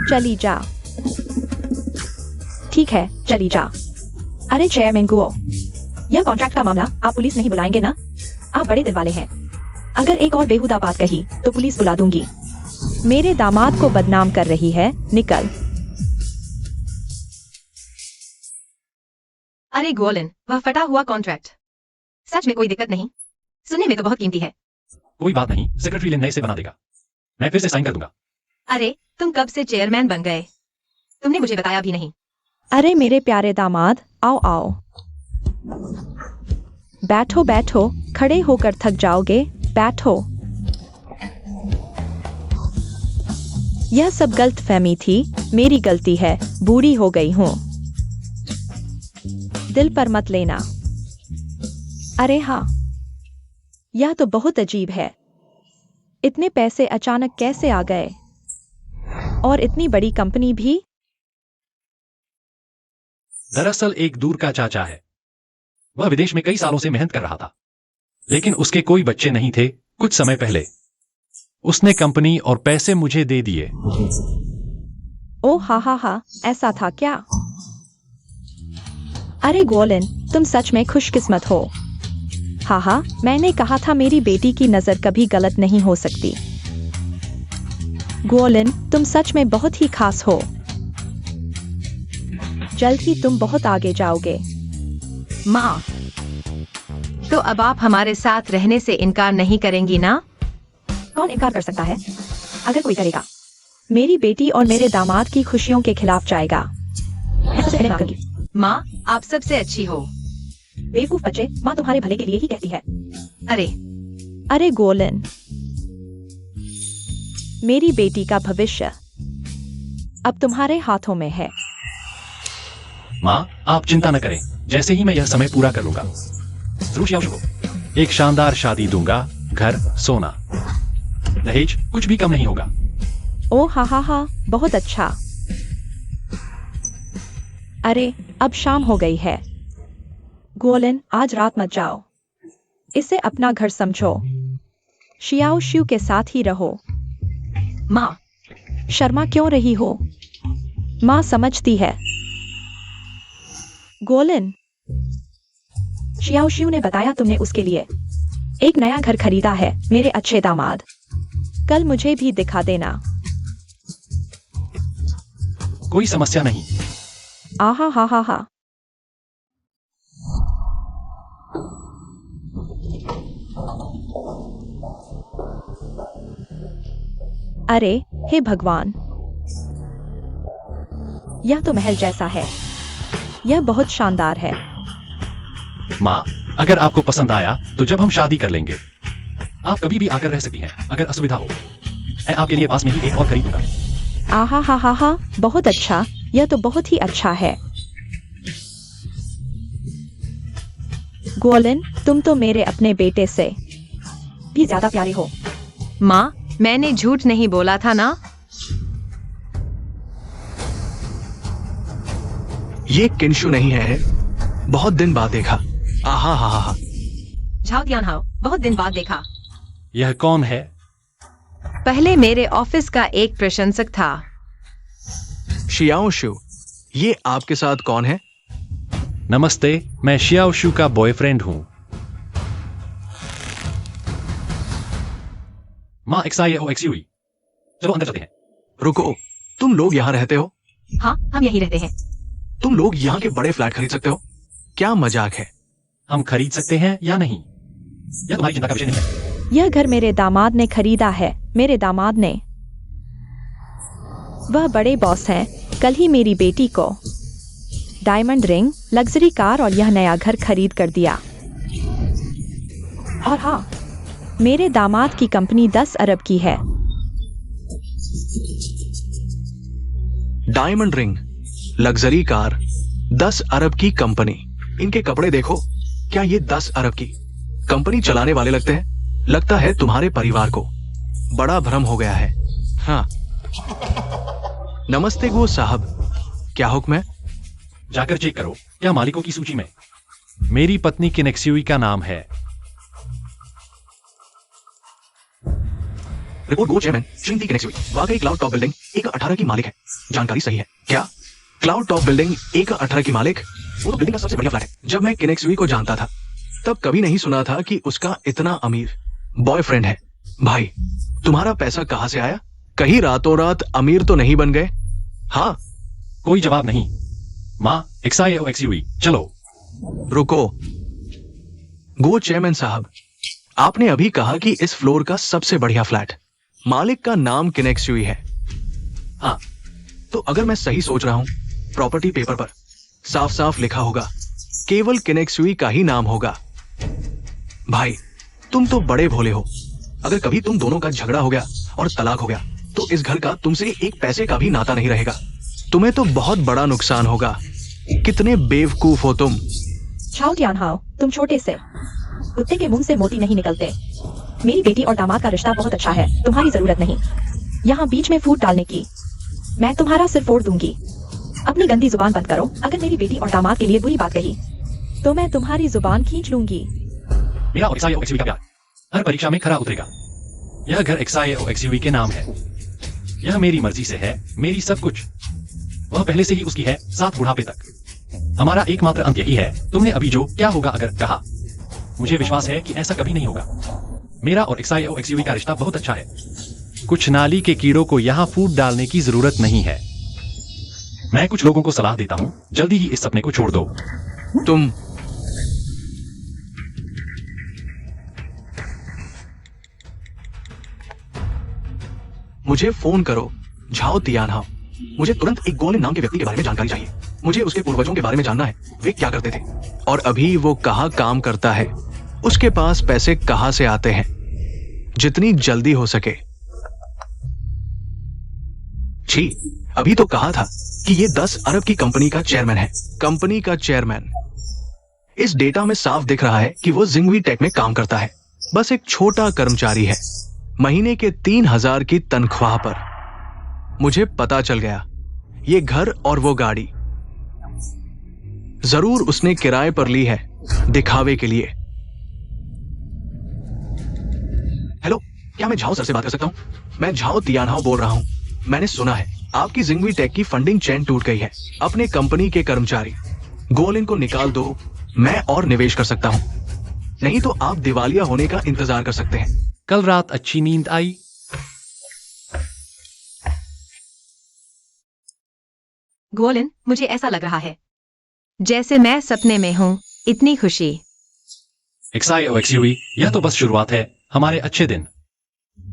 C: चली जा।
B: ठीक है, चली जा। अरे चेयरमैन गुओ, यह कॉन्ट्रैक्ट का मामला आप पुलिस नहीं बुलाएंगे ना? आप बड़े दिल वाले हैं। अगर एक और बेहुदा बात कही तो पुलिस बुला दूंगी।
C: मेरे दामाद को बदनाम कर रही है, निकल।
B: अरे गोलिन, वह फटा हुआ कॉन्ट्रैक्ट सच में कोई दिक्कत नहीं, सुनने में तो बहुत कीमती है।
A: कोई बात नहीं, सेक्रेटरी लिन नए से बना देगा, मैं फिर से साइन कर दूंगा।
B: अरे तुम कब से चेयरमैन बन गए? तुमने मुझे बताया भी नहीं।
C: अरे मेरे प्यारे दामाद, आओ आओ, बैठो बैठो, खड़े होकर थक जाओगे, बैठो। यह सब गलतफहमी थी, मेरी गलती है, बूढ़ी हो गई हूँ, दिल पर मत लेना। अरे हाँ, यह तो बहुत अजीब है, इतने पैसे अचानक कैसे आ गए, और इतनी बड़ी कंपनी भी?
A: दरअसल एक दूर का चाचा है, वह विदेश में कई सालों से मेहनत कर रहा था, लेकिन उसके कोई बच्चे नहीं थे। कुछ समय पहले उसने कंपनी और पैसे मुझे दे दिए।
C: ओ हा, ऐसा था क्या? अरे गोलिन, तुम सच में खुशकिस्मत हो। हा, मैंने कहा था मेरी बेटी की नजर कभी गलत नहीं हो सकती। गोलिन, तुम सच में बहुत ही खास हो, जल्द ही तुम बहुत आगे जाओगे।
B: माँ, तो अब आप हमारे साथ रहने से इनकार नहीं करेंगी ना? कौन इनकार कर सकता है? अगर कोई करेगा,
C: मेरी बेटी और मेरे दामाद की खुशियों के खिलाफ जाएगा।
B: माँ, आप सबसे अच्छी हो। बेवकूफ बच्चे, माँ तुम्हारे भले के लिए ही कहती है।
C: अरे गोलिन, मेरी बेटी का भविष्य अब तुम्हारे हाथों में है।
A: माँ, आप चिंता न करें, जैसे ही मैं यह समय पूरा कर लूंगा, जरूर शियाओ को एक शानदार शादी दूंगा, घर, सोना, दहेज, कुछ भी कम नहीं होगा।
C: ओ हा, बहुत अच्छा। अरे अब शाम हो गई है, गोलिन, आज रात मत जाओ, इसे अपना घर समझो, शियाओ शिव के साथ ही रहो।
B: माँ,
C: शर्मा क्यों रही हो? माँ समझती है। गोलिन,
B: शियाओ शिव ने बताया तुमने उसके लिए एक नया घर खरीदा है, मेरे अच्छे दामाद।
C: कल मुझे भी दिखा देना।
A: कोई समस्या नहीं,
C: आहा हा हा हा। अरे हे भगवान, यह तो महल जैसा है। यह बहुत शानदार है।
A: माँ, अगर आपको पसंद आया तो जब हम शादी कर लेंगे आप कभी भी आकर रह सकती हैं। अगर असुविधा हो मैं आपके लिए पास में ही एक और खरीदूंगा।
C: आहा हा हा हा, बहुत अच्छा। यह तो बहुत ही अच्छा है। गोलन, तुम तो मेरे अपने बेटे से
B: भी ज्यादा प्यारे हो।
E: माँ, मैंने झूठ नहीं बोला था ना।
D: ये किंशु नहीं है, बहुत दिन बाद देखा। आहा हा हा हा।
B: झाओ तियानहाओ, बहुत दिन बाद देखा।
A: यह कौन है?
E: पहले मेरे ऑफिस का एक प्रशंसक था।
D: शियाओ शु, ये आपके साथ कौन है?
A: नमस्ते, मैं शियाओ शू का बॉयफ्रेंड हूं। माँ, XIAOXUE, चलो अंदर चलते हैं।
D: रुको, तुम लोग यहाँ रहते हो?
B: हाँ, हम यहीं रहते हैं।
D: तुम लोग यहाँ के बड़े फ्लैट खरीद सकते हो? क्या मजाक है?
A: हम खरीद सकते हैं या नहीं यह तुम्हारी चिंता का विषय नहीं है।
C: यह घर मेरे दामाद ने खरीदा है। मेरे दामाद ने। वह बड़े बॉस हैं। कल ही मेरी बेटी को डायमंड रिंग, लग्जरी कार और यह नया घर खरीद कर दिया। और हाँ, मेरे दामाद की कंपनी 10 अरब की है।
D: डायमंड रिंग, लग्जरी कार, 10 अरब की कंपनी। इनके कपड़े देखो, क्या ये 10 अरब की कंपनी चलाने वाले लगते हैं? लगता है तुम्हारे परिवार को बड़ा भ्रम हो गया है। हाँ, नमस्ते गो साहब, क्या हुक्म है?
A: जाकर चेक करो क्या मालिकों की सूची में मेरी पत्नी किनेक्स्यूई का नाम है।
D: रिपोर्ट गो चेयरमैन श्रीमती किनेक्स्यूई, वाकई क्लाउड टॉप बिल्डिंग 1/18 की मालिक है। जानकारी सही है क्या? क्लाउड टॉप बिल्डिंग 1/18 की मालिक? वो तो बिल्डिंग का सबसे बढ़िया फ्लैट है। जब मैं किनेक्स्यूई को जानता था तब कभी नहीं सुना था कि उसका इतना अमीर बॉयफ्रेंड है। भाई, तुम्हारा पैसा कहां से आया? कहीं रातों रात अमीर तो नहीं बन गए? हाँ,
A: कोई जवाब नहीं। माँ, XIAOXUE, चलो।
D: रुको, गो चेयरमैन साहब, आपने अभी कहा कि इस फ्लोर का सबसे बढ़िया फ्लैट मालिक का नाम किनेक्स्यूई है। हाँ, तो अगर मैं सही सोच रहा हूं, प्रॉपर्टी पेपर पर साफ साफ लिखा होगा केवल किनेक्स्यूई का ही नाम होगा। भाई, तुम तो बड़े भोले हो। अगर कभी तुम दोनों का झगड़ा हो गया और तलाक हो गया तो इस घर का तुमसे एक पैसे का भी नाता नहीं रहेगा। तुम्हें तो बहुत बड़ा नुकसान होगा। कितने बेवकूफ हो तुम।
B: झाओ तियानहाओ, तुम छोटे से कुत्ते के मुंह से मोती नहीं निकलते। मेरी बेटी और दामाद का रिश्ता बहुत अच्छा है, तुम्हारी जरूरत नहीं यहाँ बीच में फूट डालने की। मैं तुम्हारा सिर फोड़ दूंगी। अपनी गंदी जुबान बंद करो। अगर मेरी बेटी और दामाद के लिए बुरी बात कही
C: तो मैं तुम्हारी जुबान खींच लूंगी।
A: मेरा और XIAOXUE का प्यार हर परीक्षा में खरा उतरेगा। यह घर XIAOXUE के नाम है। यह मेरी मर्जी से है, मेरी सब कुछ। वह पहले से ही उसकी है, साथ बुढ़ापे तक। हमारा एकमात्र अंत यही है। तुमने अभी जो क्या होगा अगर कहा, मुझे विश्वास है कि ऐसा कभी नहीं होगा। मेरा और XIAOXUE का रिश्ता बहुत अच्छा है। कुछ नाली के कीड़ों को यहाँ फूट डालने की जरूरत नहीं है। मैं कुछ लोगों को सलाह देता हूँ, जल्दी ही इस सपने को छोड़ दो।
D: तुम मुझे फोन करो, झाओ तियानहाओ। मुझे तुरंत एक गोलेन नाम के व्यक्ति के बारे में जानकारी चाहिए। मुझे उसके पूर्वजों के बारे में जानना है, वे क्या करते थे और अभी वो कहाँ काम करता है। उसके पास पैसे कहाँ से आते हैं। जितनी जल्दी हो सके। छी, अभी तो कहा था कि ये 10 अरब की कंपनी का चेयरमैन है। कंपनी का चेयरमैन। इस डेटा में साफ दिख रहा है कि वो जिंगवी टेक में काम करता है। बस एक छोटा कर्मचारी है, महीने के 3000 की तनख्वाह पर। मुझे पता चल गया, ये घर और वो गाड़ी जरूर उसने किराए पर ली है, दिखावे के लिए। हेलो, क्या मैं झाओ सर से बात कर सकता हूं? मैं झाओ तियानहाओ बोल रहा हूं। मैंने सुना है आपकी जिंगवी टेक की फंडिंग चेन टूट गई है। अपने कंपनी के कर्मचारी गोलिन को निकाल दो, मैं और निवेश कर सकता हूं। नहीं तो आप दिवालिया होने का इंतजार कर सकते हैं।
A: कल रात अच्छी नींद आई?
B: गोलिन, मुझे ऐसा लग रहा है
E: जैसे मैं सपने में हूँ। इतनी खुशी।
A: XIOXUE, यह तो बस शुरुआत है। हमारे अच्छे दिन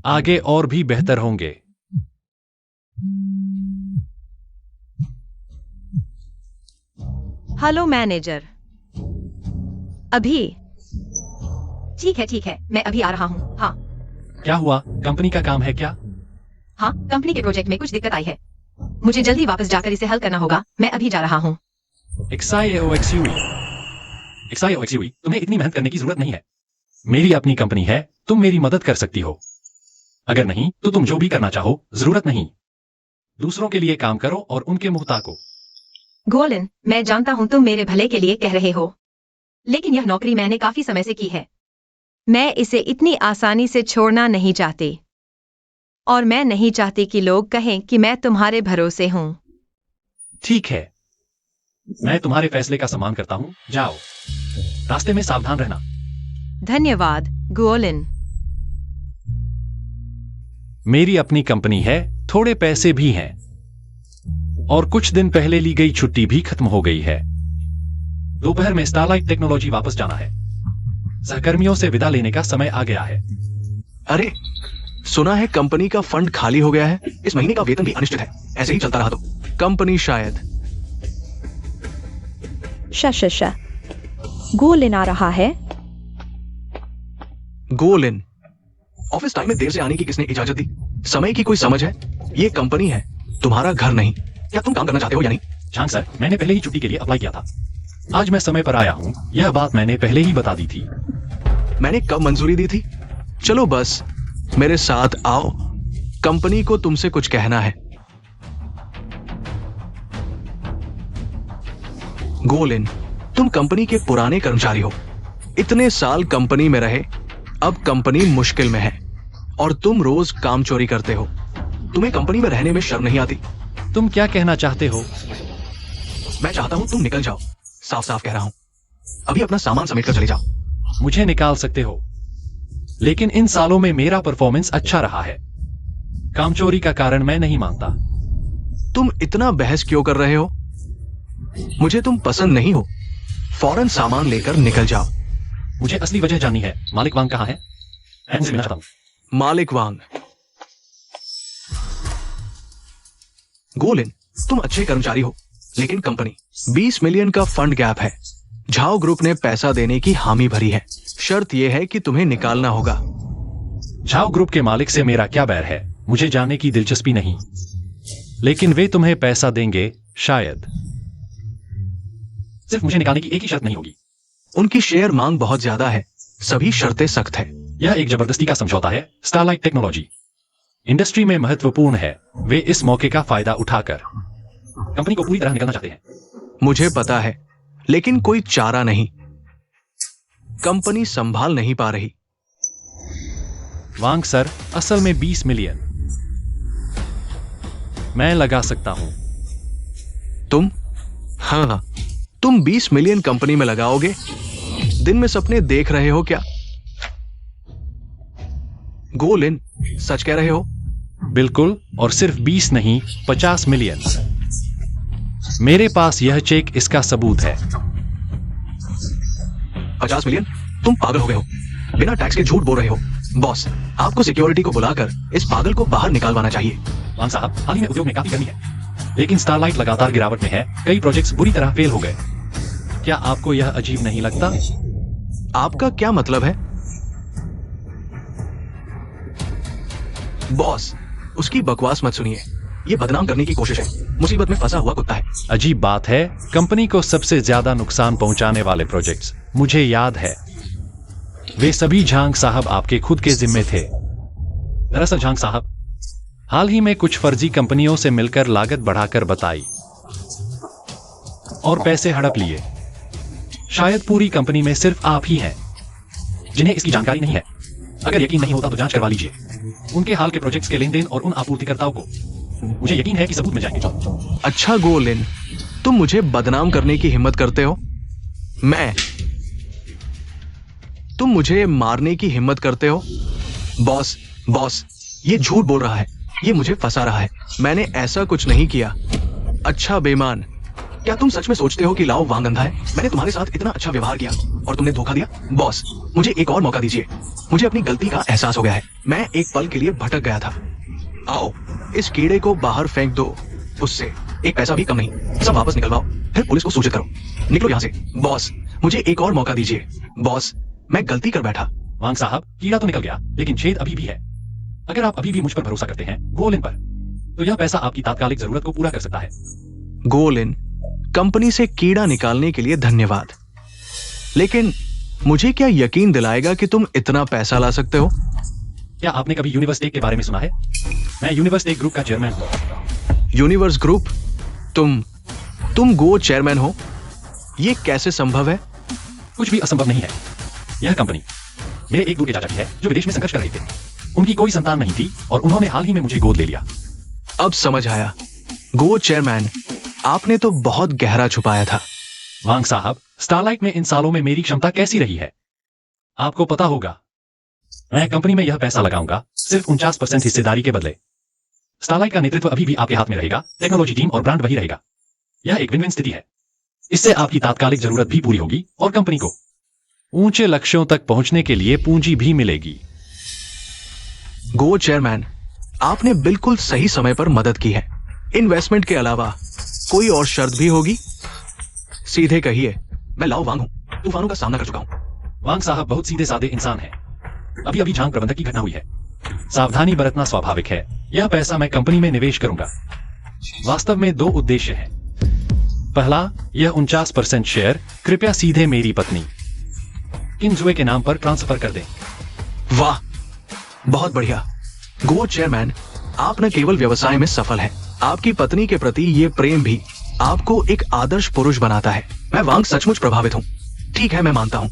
A: आगे और भी बेहतर होंगे।
E: Hello manager. अभी
B: ठीक है, मैं अभी आ रहा हूँ। हाँ
A: क्या हुआ? कंपनी का काम है क्या?
B: हाँ, कंपनी के प्रोजेक्ट में कुछ दिक्कत आई है। मुझे जल्दी वापस जाकर इसे हल करना होगा। मैं अभी जा रहा हूँ।
A: XIOXUE, तुम्हें इतनी मेहनत करने की जरूरत नहीं है। मेरी अपनी कंपनी है, तुम मेरी मदद कर सकती हो। अगर नहीं तो तुम जो भी करना चाहो, जरूरत नहीं। दूसरों के लिए काम करो और उनके मुंह ताको।
B: गोलिन, मैं जानता हूँ तुम मेरे भले के लिए कह रहे हो, लेकिन यह नौकरी मैंने काफी समय से की है।
E: मैं इसे इतनी आसानी से छोड़ना नहीं चाहती, और मैं नहीं चाहती कि लोग कहें कि मैं तुम्हारे भरोसे हूँ।
A: ठीक है, मैं तुम्हारे फैसले का सम्मान करता हूँ। जाओ, रास्ते में सावधान रहना।
E: धन्यवाद गोलिन।
A: मेरी अपनी कंपनी है, थोड़े पैसे भी हैं, और कुछ दिन पहले ली गई छुट्टी भी खत्म हो गई है। दोपहर में स्टारलाइट टेक्नोलॉजी वापस जाना है। सहकर्मियों से विदा लेने का समय आ गया है।
D: अरे, सुना है कंपनी का फंड खाली हो गया है। इस महीने का वेतन भी अनिश्चित है। ऐसे ही चलता रहा तो कंपनी शायद।
C: श गोलिन आ रहा है।
D: गोलिन, ऑफिस टाइम में देर से आने की किसने इजाजत दी? समय की कोई समझ है? ये कंपनी है, तुम्हारा घर नहीं। क्या तुम काम करना चाहते हो या नहीं?
A: झांग सर, मैंने पहले ही छुट्टी के लिए अप्लाई किया था। आज मैं समय पर आया हूँ। यह बात मैंने पहले ही बता दी थी।
D: मैंने कब मंजूरी दी थी? चलो बस मेरे साथ आओ, कंपनी को तुमसे कुछ कहना है। गोलिन, तुम कंपनी के पुराने कर्मचारी हो। इतने साल कंपनी में रहे, अब कंपनी मुश्किल में है और तुम रोज काम चोरी करते हो। तुम्हें कंपनी में रहने में शर्म नहीं आती?
A: तुम क्या कहना चाहते हो?
D: मैं चाहता हूं तुम निकल जाओ। साफ साफ कह रहा हूं। अभी अपना सामान समेट कर चले जाओ।
A: मुझे निकाल सकते हो, लेकिन इन सालों में मेरा परफॉर्मेंस अच्छा रहा है। कामचोरी का कारण मैं नहीं मानता।
D: तुम इतना बहस क्यों कर रहे हो? मुझे तुम पसंद नहीं हो। फौरन सामान लेकर निकल जाओ।
A: मुझे असली वजह जाननी है। मालिक वांग कहाँ है? मैं उनसे मिलना चाहता हूं।
D: मालिक वांग। गोलिन, तुम अच्छे कर्मचारी हो, लेकिन कंपनी 20 मिलियन का फंड गैप है। झाओ ग्रुप ने पैसा देने की हामी भरी है। शर्त यह है कि तुम्हें निकालना होगा।
A: झाओ ग्रुप के मालिक से मेरा क्या बैर है? मुझे जानने की दिलचस्पी नहीं, लेकिन वे तुम्हें पैसा देंगे शायद। सिर्फ मुझे निकालने की एक ही शर्त नहीं होगी।
D: उनकी शेयर मांग बहुत ज्यादा है। सभी शर्तें सख्त है।
A: यह एक जबरदस्ती का समझौता है। स्टारलाइट टेक्नोलॉजी इंडस्ट्री में महत्वपूर्ण है। वे इस मौके का फायदा उठाकर कंपनी को पूरी तरह निकालना चाहते हैं।
D: मुझे पता है, लेकिन कोई चारा नहीं। कंपनी संभाल नहीं पा रही।
A: वांग सर, असल में 20 मिलियन मैं लगा सकता हूं।
D: तुम? हाँ, तुम 20 मिलियन कंपनी में लगाओगे? दिन में सपने देख रहे हो क्या? गोलिन, सच कह रहे हो?
A: बिल्कुल, और सिर्फ 20 नहीं, 50 मिलियन। मेरे पास यह चेक इसका सबूत है।
D: 50 मिलियन? तुम पागल हो गए हो। बिना टैक्स के झूठ बोल रहे हो। बॉस, आपको सिक्योरिटी को बुलाकर इस पागल को बाहर निकालवाना चाहिए।
A: वांग साहब, हाल ही में उद्योग में काफी कमी है, लेकिन स्टारलाइट लगातार गिरावट में है। कई प्रोजेक्ट्स बुरी तरह फेल हो गए। क्या आपको यह अजीब नहीं लगता?
D: आपका क्या मतलब है? बॉस, उसकी बकवास मत सुनिए। ये बदनाम करने की कोशिश है। मुसीबत में फंसा हुआ कुत्ता है।
A: अजीब बात है, कंपनी को सबसे ज्यादा नुकसान पहुंचाने वाले प्रोजेक्ट्स मुझे याद है। वे सभी झांग साहब आपके खुद के जिम्मे थे। दरअसल झांग साहब हाल ही में कुछ फर्जी कंपनियों से मिलकर लागत बढ़ाकर बताई और पैसे हड़प लिए। शायद पूरी कंपनी में सिर्फ आप ही हैं जिन्हें इसकी जानकारी नहीं है। अगर यकीन नहीं होता तो जांच करवा लीजिए उनके हाल के प्रोजेक्ट्स के लेन देन और उन आपूर्तिकर्ताओं को। मुझे यकीन है कि सबूत मिल जाएंगे।
D: अच्छा गोलिन, तुम मुझे बदनाम करने की हिम्मत करते हो? तुम मुझे मारने की हिम्मत करते हो? बॉस, ये झूठ बोल रहा है। ये मुझे फंसा रहा है। मैंने ऐसा कुछ नहीं किया। अच्छा बेईमान, क्या तुम सच में सोचते हो कि लाओ वांग अंधा है? मैंने तुम्हारे साथ इतना अच्छा व्यवहार किया और तुमने धोखा दिया। बॉस, मुझे एक और मौका दीजिए। मुझे अपनी गलती का एहसास हो गया है। मैं एक पल के लिए भटक गया था। आओ, इस कीड़े को बाहर फेंक दो। उससे एक पैसा भी कम नहीं। सब वापस निकलवाओ, फिर पुलिस को सूचित करो। निकलो यहाँ से। बॉस, मुझे एक और मौका दीजिए। बॉस, मैं गलती कर बैठा।
A: वांग साहब, कीड़ा तो निकल गया, लेकिन छेद अभी भी है। अगर आप अभी भी मुझ पर भरोसा करते हैं, गोलिन पर, तो यह पैसा आपकी तात्कालिक जरूरत को पूरा कर सकता है।
D: गोलिन, कंपनी से कीड़ा निकालने के लिए धन्यवाद, लेकिन मुझे क्या यकीन दिलाएगा कि तुम इतना पैसा ला सकते हो?
A: क्या आपने कभी यूनिवर्स टेक के बारे में सुना है? मैं यूनिवर्स टेक ग्रुप का चेयरमैन हूँ।
D: Universe group? तुम गो चेयरमैन हो? ये कैसे संभव है?
A: कुछ भी असंभव नहीं है। यह कंपनी मेरे एक दूर के चाचा की है, जो विदेश में संघर्ष कर रहे थे। उनकी कोई संतान नहीं थी और उन्होंने हाल ही में मुझे गोद ले लिया।
D: अब समझ आया। गो चेयरमैन, आपने तो बहुत गहरा छुपाया था।
A: वांग साहब, स्टारलाइट में इन सालों में मेरी क्षमता कैसी रही है आपको पता होगा। मैं कंपनी में यह पैसा लगाऊंगा सिर्फ 49% हिस्सेदारी के बदले। स्टारलाइट का नेतृत्व अभी भी आपके हाथ में रहेगा, टेक्नोलॉजी टीम और ब्रांड वही रहेगा। यह एक विन विन स्थिति है। इससे आपकी तात्कालिक जरूरत भी पूरी होगी और कंपनी को ऊंचे लक्ष्यों तक पहुंचने के लिए पूंजी भी मिलेगी।
D: गो चेयरमैन, आपने बिल्कुल सही समय पर मदद की है। इन्वेस्टमेंट के अलावा कोई और शर्त भी होगी? सीधे कहिए। मैं लाओ वांग हूं, तूफानों का सामना कर चुका हूं।
A: वांग साहब बहुत सीधे साधे इंसान हैं। अभी अभी झांग प्रबंधक की घटना हुई है। सावधानी बरतना स्वाभाविक है। यह पैसा मैं कंपनी में निवेश करूंगा। वास्तव में 2 उद्देश्य हैं। पहला, यह 49% शेयर कृपया सीधे मेरी पत्नी किनजुए के नाम पर ट्रांसफर कर दें।
D: वाह, बहुत बढ़िया। गो चेयरमैन, आप न केवल व्यवसाय में सफल हैं, आपकी पत्नी के प्रति ये प्रेम भी आपको एक आदर्श पुरुष बनाता है। मैं वांग सचमुच प्रभावित हूँ। ठीक है, मैं मानता हूँ।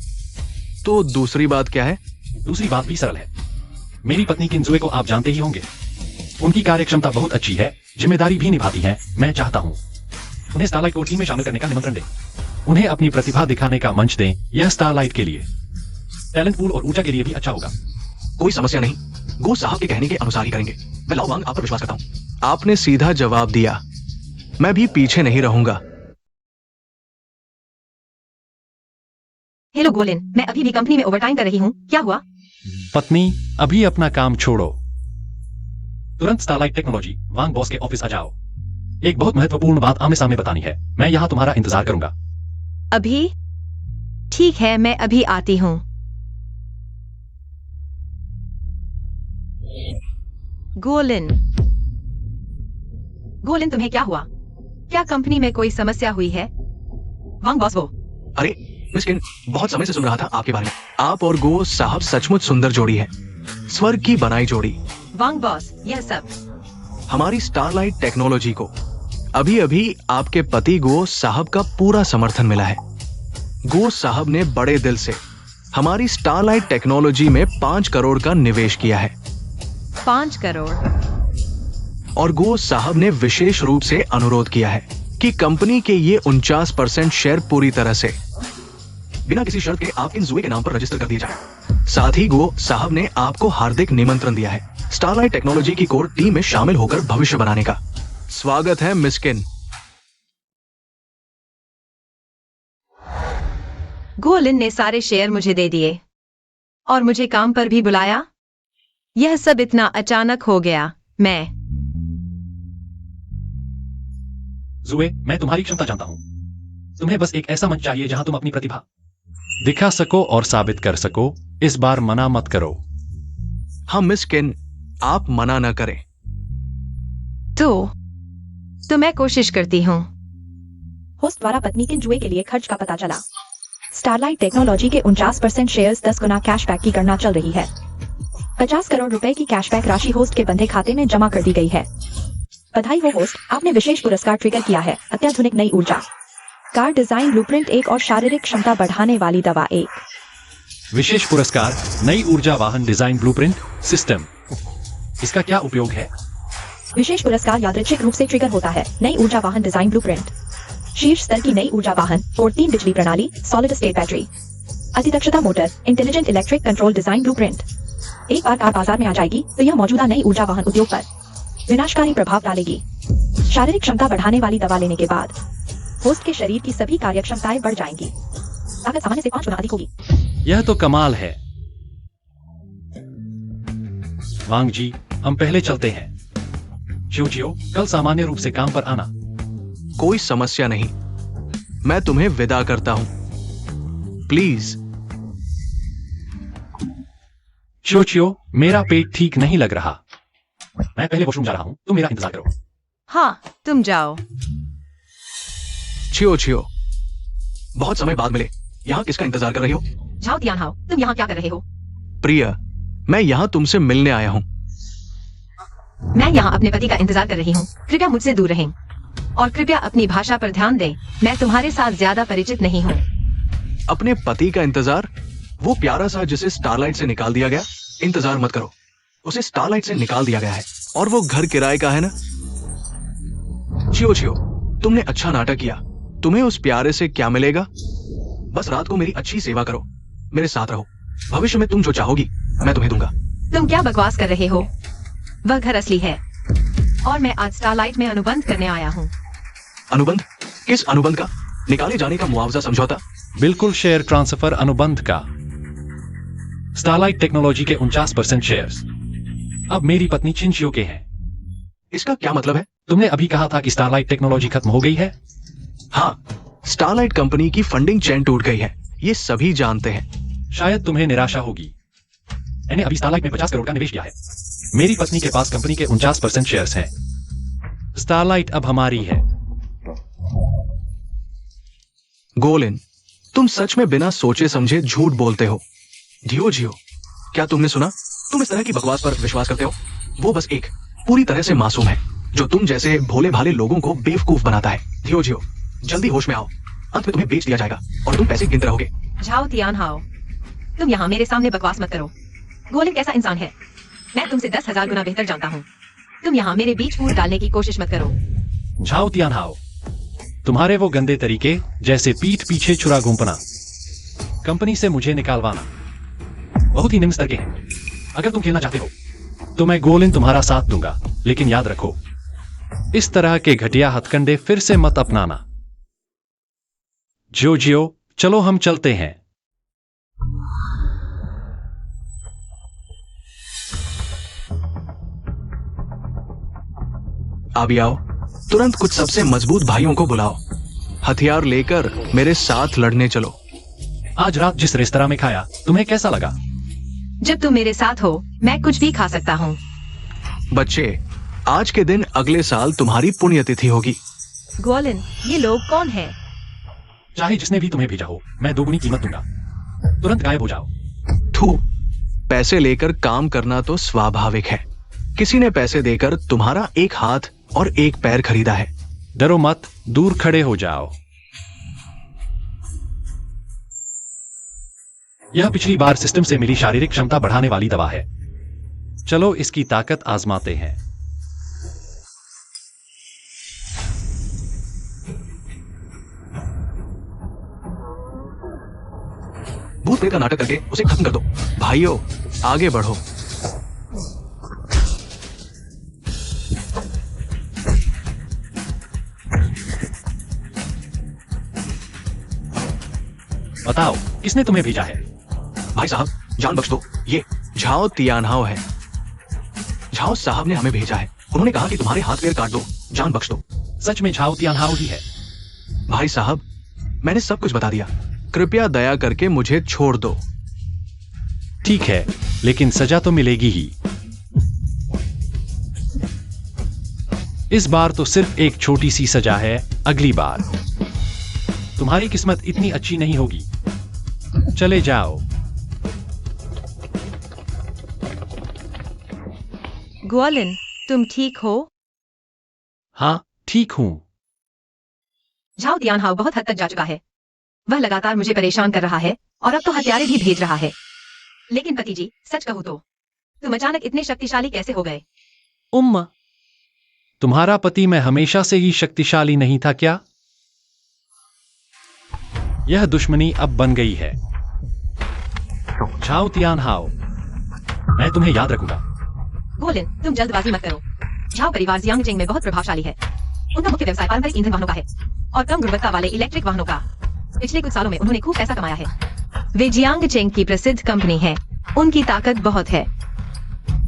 D: तो दूसरी बात क्या है?
A: दूसरी बात भी सरल है। मेरी पत्नी किनजुए को आप जानते ही होंगे। उनकी कार्यक्षमता बहुत अच्छी है, जिम्मेदारी भी निभाती है। मैं चाहता हूँ उन्हें स्टारलाइट को टीम में शामिल करने का निमंत्रण दें। उन्हें अपनी प्रतिभा दिखाने का मंच दें। यह स्टारलाइट के लिए, टैलेंट पूल और ऊर्जा के लिए भी अच्छा होगा।
D: कोई समस्या नहीं। गो साहब के कहने के अनुसार ही करेंगे। मैं लाओ वांग, आप पर विश्वास करता हूँ। आपने सीधा जवाब दिया। मैं भी पीछे नहीं रहूंगा।
E: हेलो गोलिन, मैं अभी भी कंपनी में ओवरटाइम कर रही हूँ। क्या हुआ?
A: पत्नी, अभी अपना काम छोड़ो। तुरंत स्टारलाइट टेक्नोलॉजी वांग बॉस के ऑफिस आ जाओ। एक बहुत महत्वपूर्ण बात आमने सामने बतानी है। मैं यहाँ तुम्हारा इंतजार करूंगा।
E: अभी? ठीक है, मैं अभी आती हूँ। गोलिन, तुम्हें क्या हुआ? क्या कंपनी में कोई समस्या हुई है? वांग बॉस वो।
D: अरे मिस्किन, बहुत समय से सुन रहा था आपके बारे में। आप और गो साहब सचमुच सुंदर जोड़ी है, स्वर्ग की बनाई जोड़ी।
E: वांग बॉस, यह सब
D: हमारी स्टारलाइट टेक्नोलॉजी को अभी अभी आपके पति गो साहब का पूरा समर्थन मिला है। गो साहब ने बड़े दिल से हमारी स्टारलाइट टेक्नोलॉजी में 5 करोड़ का निवेश किया है।
E: 5 करोड़?
D: और गो साहब ने विशेष रूप से अनुरोध किया है कि कंपनी के ये 49% शेयर पूरी तरह से बिना किसी शर्त के आप किनजुए के नाम पर रजिस्टर कर दिए जाए। साथ ही गो साहब ने आपको हार्दिक निमंत्रण दिया है स्टारलाइट टेक्नोलॉजी की कोर टीम में शामिल होकर भविष्य बनाने का। स्वागत है मिस्किन।
E: गोलिन ने सारे शेयर मुझे दे दिए और मुझे काम पर भी बुलाया। यह सब इतना अचानक हो गया।
A: जुए, मैं तुम्हारी क्षमता जानता हूं। तुम्हें बस एक ऐसा मंच चाहिए जहां तुम अपनी प्रतिभा दिखा सको और साबित कर सको। इस बार मना मत करो।
D: हाँ मिस्किन, आप मना न करें।
E: तो मैं कोशिश करती हूँ।
B: होस्ट द्वारा पत्नी के जुए के लिए खर्च का पता चला। स्टारलाइट टेक्नोलॉजी के 49% शेयर्स 10 गुना कैशबैक की गणना चल रही है। 50 करोड़ रुपए की कैशबैक राशि होस्ट के बंधे खाते में जमा कर दी गई है। बधाई हो होस्ट, आपने विशेष पुरस्कार ट्रिगर किया है। अत्याधुनिक नई ऊर्जा कार डिजाइन ब्लूप्रिंट 1 और शारीरिक क्षमता बढ़ाने वाली दवा 1।
A: विशेष पुरस्कार नई ऊर्जा वाहन डिजाइन ब्लूप्रिंट सिस्टम। इसका क्या उपयोग है?
B: विशेष पुरस्कार यादृच्छिक रूप से ट्रिगर होता है। नई ऊर्जा वाहन डिजाइन ब्लूप्रिंट, शीर्ष स्तर की नई ऊर्जा वाहन और 3 बिजली प्रणाली, सॉलिड स्टेट बैटरी, अतिदक्षता मोटर, intelligent electric control design blueprint. एक बार कार बाजार में आ जाएगी तो यह मौजूदा नई ऊर्जा वाहन उद्योग पर विनाशकारी प्रभाव डालेगी। शारीरिक क्षमता बढ़ाने वाली दवा लेने के बाद होस्ट के शरीर की सभी कार्यक्षमताएं बढ़ जाएंगी। ताकत सामान्य से 5 गुना अधिक होगी।
A: यह तो कमाल है। वांग जी, हम पहले चलते हैं। चियो, कल सामान्य रूप से काम पर आना।
D: कोई समस्या नहीं, मैं तुम्हें विदा करता हूं। प्लीज।
A: चियो, मेरा पेट ठीक नहीं लग रहा। मैं पहले वॉशरूम जा रहा हूं, तुम मेरा इंतजार करो।
E: हाँ, तुम जाओ।
D: छियो, बहुत समय बाद मिले। यहाँ किसका इंतजार कर रही हो?
B: झाओ तियानहाओ, तुम यहाँ क्या कर रहे हो?
D: प्रिया, मैं यहाँ तुमसे मिलने आया हूँ।
B: मैं यहाँ अपने पति का इंतजार कर रही हूँ। कृपया मुझसे दूर रहें।
E: और कृपया अपनी भाषा पर ध्यान दें। मैं तुम्हारे साथ ज्यादा परिचित नहीं हूँ।
D: अपने पति का इंतजार? वो प्यारा सा जिसे स्टारलाइट से निकाल दिया गया? इंतजार मत करो, उसे स्टारलाइट से निकाल दिया गया है और वो घर किराए का है ना। छियो, तुमने अच्छा नाटक किया। तुम्हें उस प्यारे से क्या मिलेगा? बस रात को मेरी अच्छी सेवा करो, मेरे साथ रहो। भविष्य में तुम जो चाहोगी मैं तुम्हें दूंगा।
E: तुम क्या बकवास कर रहे हो? वह घर असली है और मैं आज स्टारलाइट में अनुबंध करने आया हूँ।
D: अनुबंध? किस अनुबंध का? निकाले जाने का मुआवजा समझौता?
A: बिल्कुल, शेयर ट्रांसफर अनुबंध का। स्टारलाइट टेक्नोलॉजी के 49% शेयर्स अब मेरी पत्नी चिंचियो के हैं।
D: इसका क्या मतलब है?
A: तुमने अभी कहा था कि स्टारलाइट टेक्नोलॉजी खत्म हो गई है।
D: हाँ, स्टारलाइट कंपनी की फंडिंग चेन टूट गई है, ये सभी जानते हैं।
A: शायद तुम्हें निराशा होगी। मैंने अभी स्टारलाइट में 50 करोड़ का निवेश किया है। मेरी पत्नी के पास कंपनी के 49% शेयर्स हैं। स्टारलाइट अब हमारी है।
D: गोलिन, तुम सच में बिना सोचे समझे झूठ बोलते हो। जियो, क्या तुमने सुना? तुम इस तरह की बकवास पर विश्वास करते हो? वो बस एक पूरी तरह से मासूम है जो तुम जैसे भोले भाले लोगों को बेवकूफ बनाता है। जियो, जल्दी होश में आओ, अंत में तुम्हें बेच दिया जाएगा और तुम पैसे गिनते रहोगे।
E: झाओ तियानहाओ, तुम यहाँ मेरे सामने बकवास मत करो। गोलिन कैसा इंसान है, मैं तुमसे 10,000 गुना बेहतर जानता हूँ। तुम यहाँ मेरे बीच फूट डालने की कोशिश मत करो।
A: झाओ तियानहाओ, तुम्हारे वो गंदे तरीके जैसे पीठ पीछे छुरा घूमना, कंपनी से मुझे निकालवाना बहुत ही निम्न स्तर के हैं। अगर तुम खेलना चाहते हो तो मैं गोलिन तुम्हारा साथ दूंगा, लेकिन याद रखो इस तरह के घटिया हथकंडे फिर से मत अपनाना। जियो, चलो हम चलते हैं।
D: अभी आओ, तुरंत कुछ सबसे मजबूत भाइयों को बुलाओ। हथियार लेकर मेरे साथ लड़ने चलो।
A: आज रात जिस रेस्तरां में खाया तुम्हें कैसा लगा?
E: जब तुम मेरे साथ हो मैं कुछ भी खा सकता हूँ।
D: बच्चे, आज के दिन अगले साल तुम्हारी पुण्यतिथि होगी।
E: गोलिन, ये लोग कौन हैं?
A: चाहे जिसने भी तुम्हें भेजा हो, मैं 2 गुनी कीमत दूंगा। तुरंत गायब हो जाओ।
D: थू, पैसे लेकर काम करना तो स्वाभाविक है। किसी ने पैसे देकर तुम्हारा एक हाथ और एक पैर खरीदा है।
A: डरो मत, दूर खड़े हो जाओ। यह पिछली बार सिस्टम से मिली शारीरिक क्षमता बढ़ाने वाली दवा है। चलो इसकी ताकत आजमाते हैं।
D: भूत प्रेत का नाटक करके उसे खत्म कर दो। भाइयों, आगे बढ़ो।
A: बताओ, किसने तुम्हें भेजा है?
D: भाई साहब, जान बख्श दो, ये झाओ तियानहाओ है। झाओ साहब ने हमें भेजा है। उन्होंने कहा कि तुम्हारे हाथ पैर काट दो, जान बख्श दो।
A: सच में झाओ तियानहाओ ही है?
D: भाई साहब, मैंने सब कुछ बता दिया। कृपया दया करके मुझे छोड़ दो।
A: ठीक है, लेकिन सजा तो मिलेगी ही। इस बार तो सिर्फ एक छोटी सी सजा है, अगली बार तुम्हारी किस्मत इतनी अच्छी नहीं होगी। चले जाओ।
E: गोलिन, तुम ठीक हो?
A: हाँ, ठीक हूं।
E: झाओ तियानहाओ बहुत हद तक जा चुका है। वह लगातार मुझे परेशान कर रहा है और अब तो हत्यारे भी भेज रहा है। लेकिन पति जी, सच कहूं तो तुम अचानक इतने शक्तिशाली कैसे हो गए?
A: तुम्हारा पति मैं हमेशा से ही शक्तिशाली नहीं था क्या? यह दुश्मनी अब बन गई है। झाओ तियानहाओ, मैं तुम्हें याद रखूंगा।
E: गोलिन, तुम जल्दबाजी मत करो। झाओ परिवार जियांगजेंग में बहुत प्रभावशाली है। उनका मुख्य व्यवसाय पारंपरिक ईंधन वाहनों का है और कम गुणवत्ता वाले इलेक्ट्रिक वाहनों का। पिछले कुछ सालों में उन्होंने खूब पैसा कमाया है। वे जियांग चेंग की प्रसिद्ध कंपनी है। उनकी ताकत बहुत है।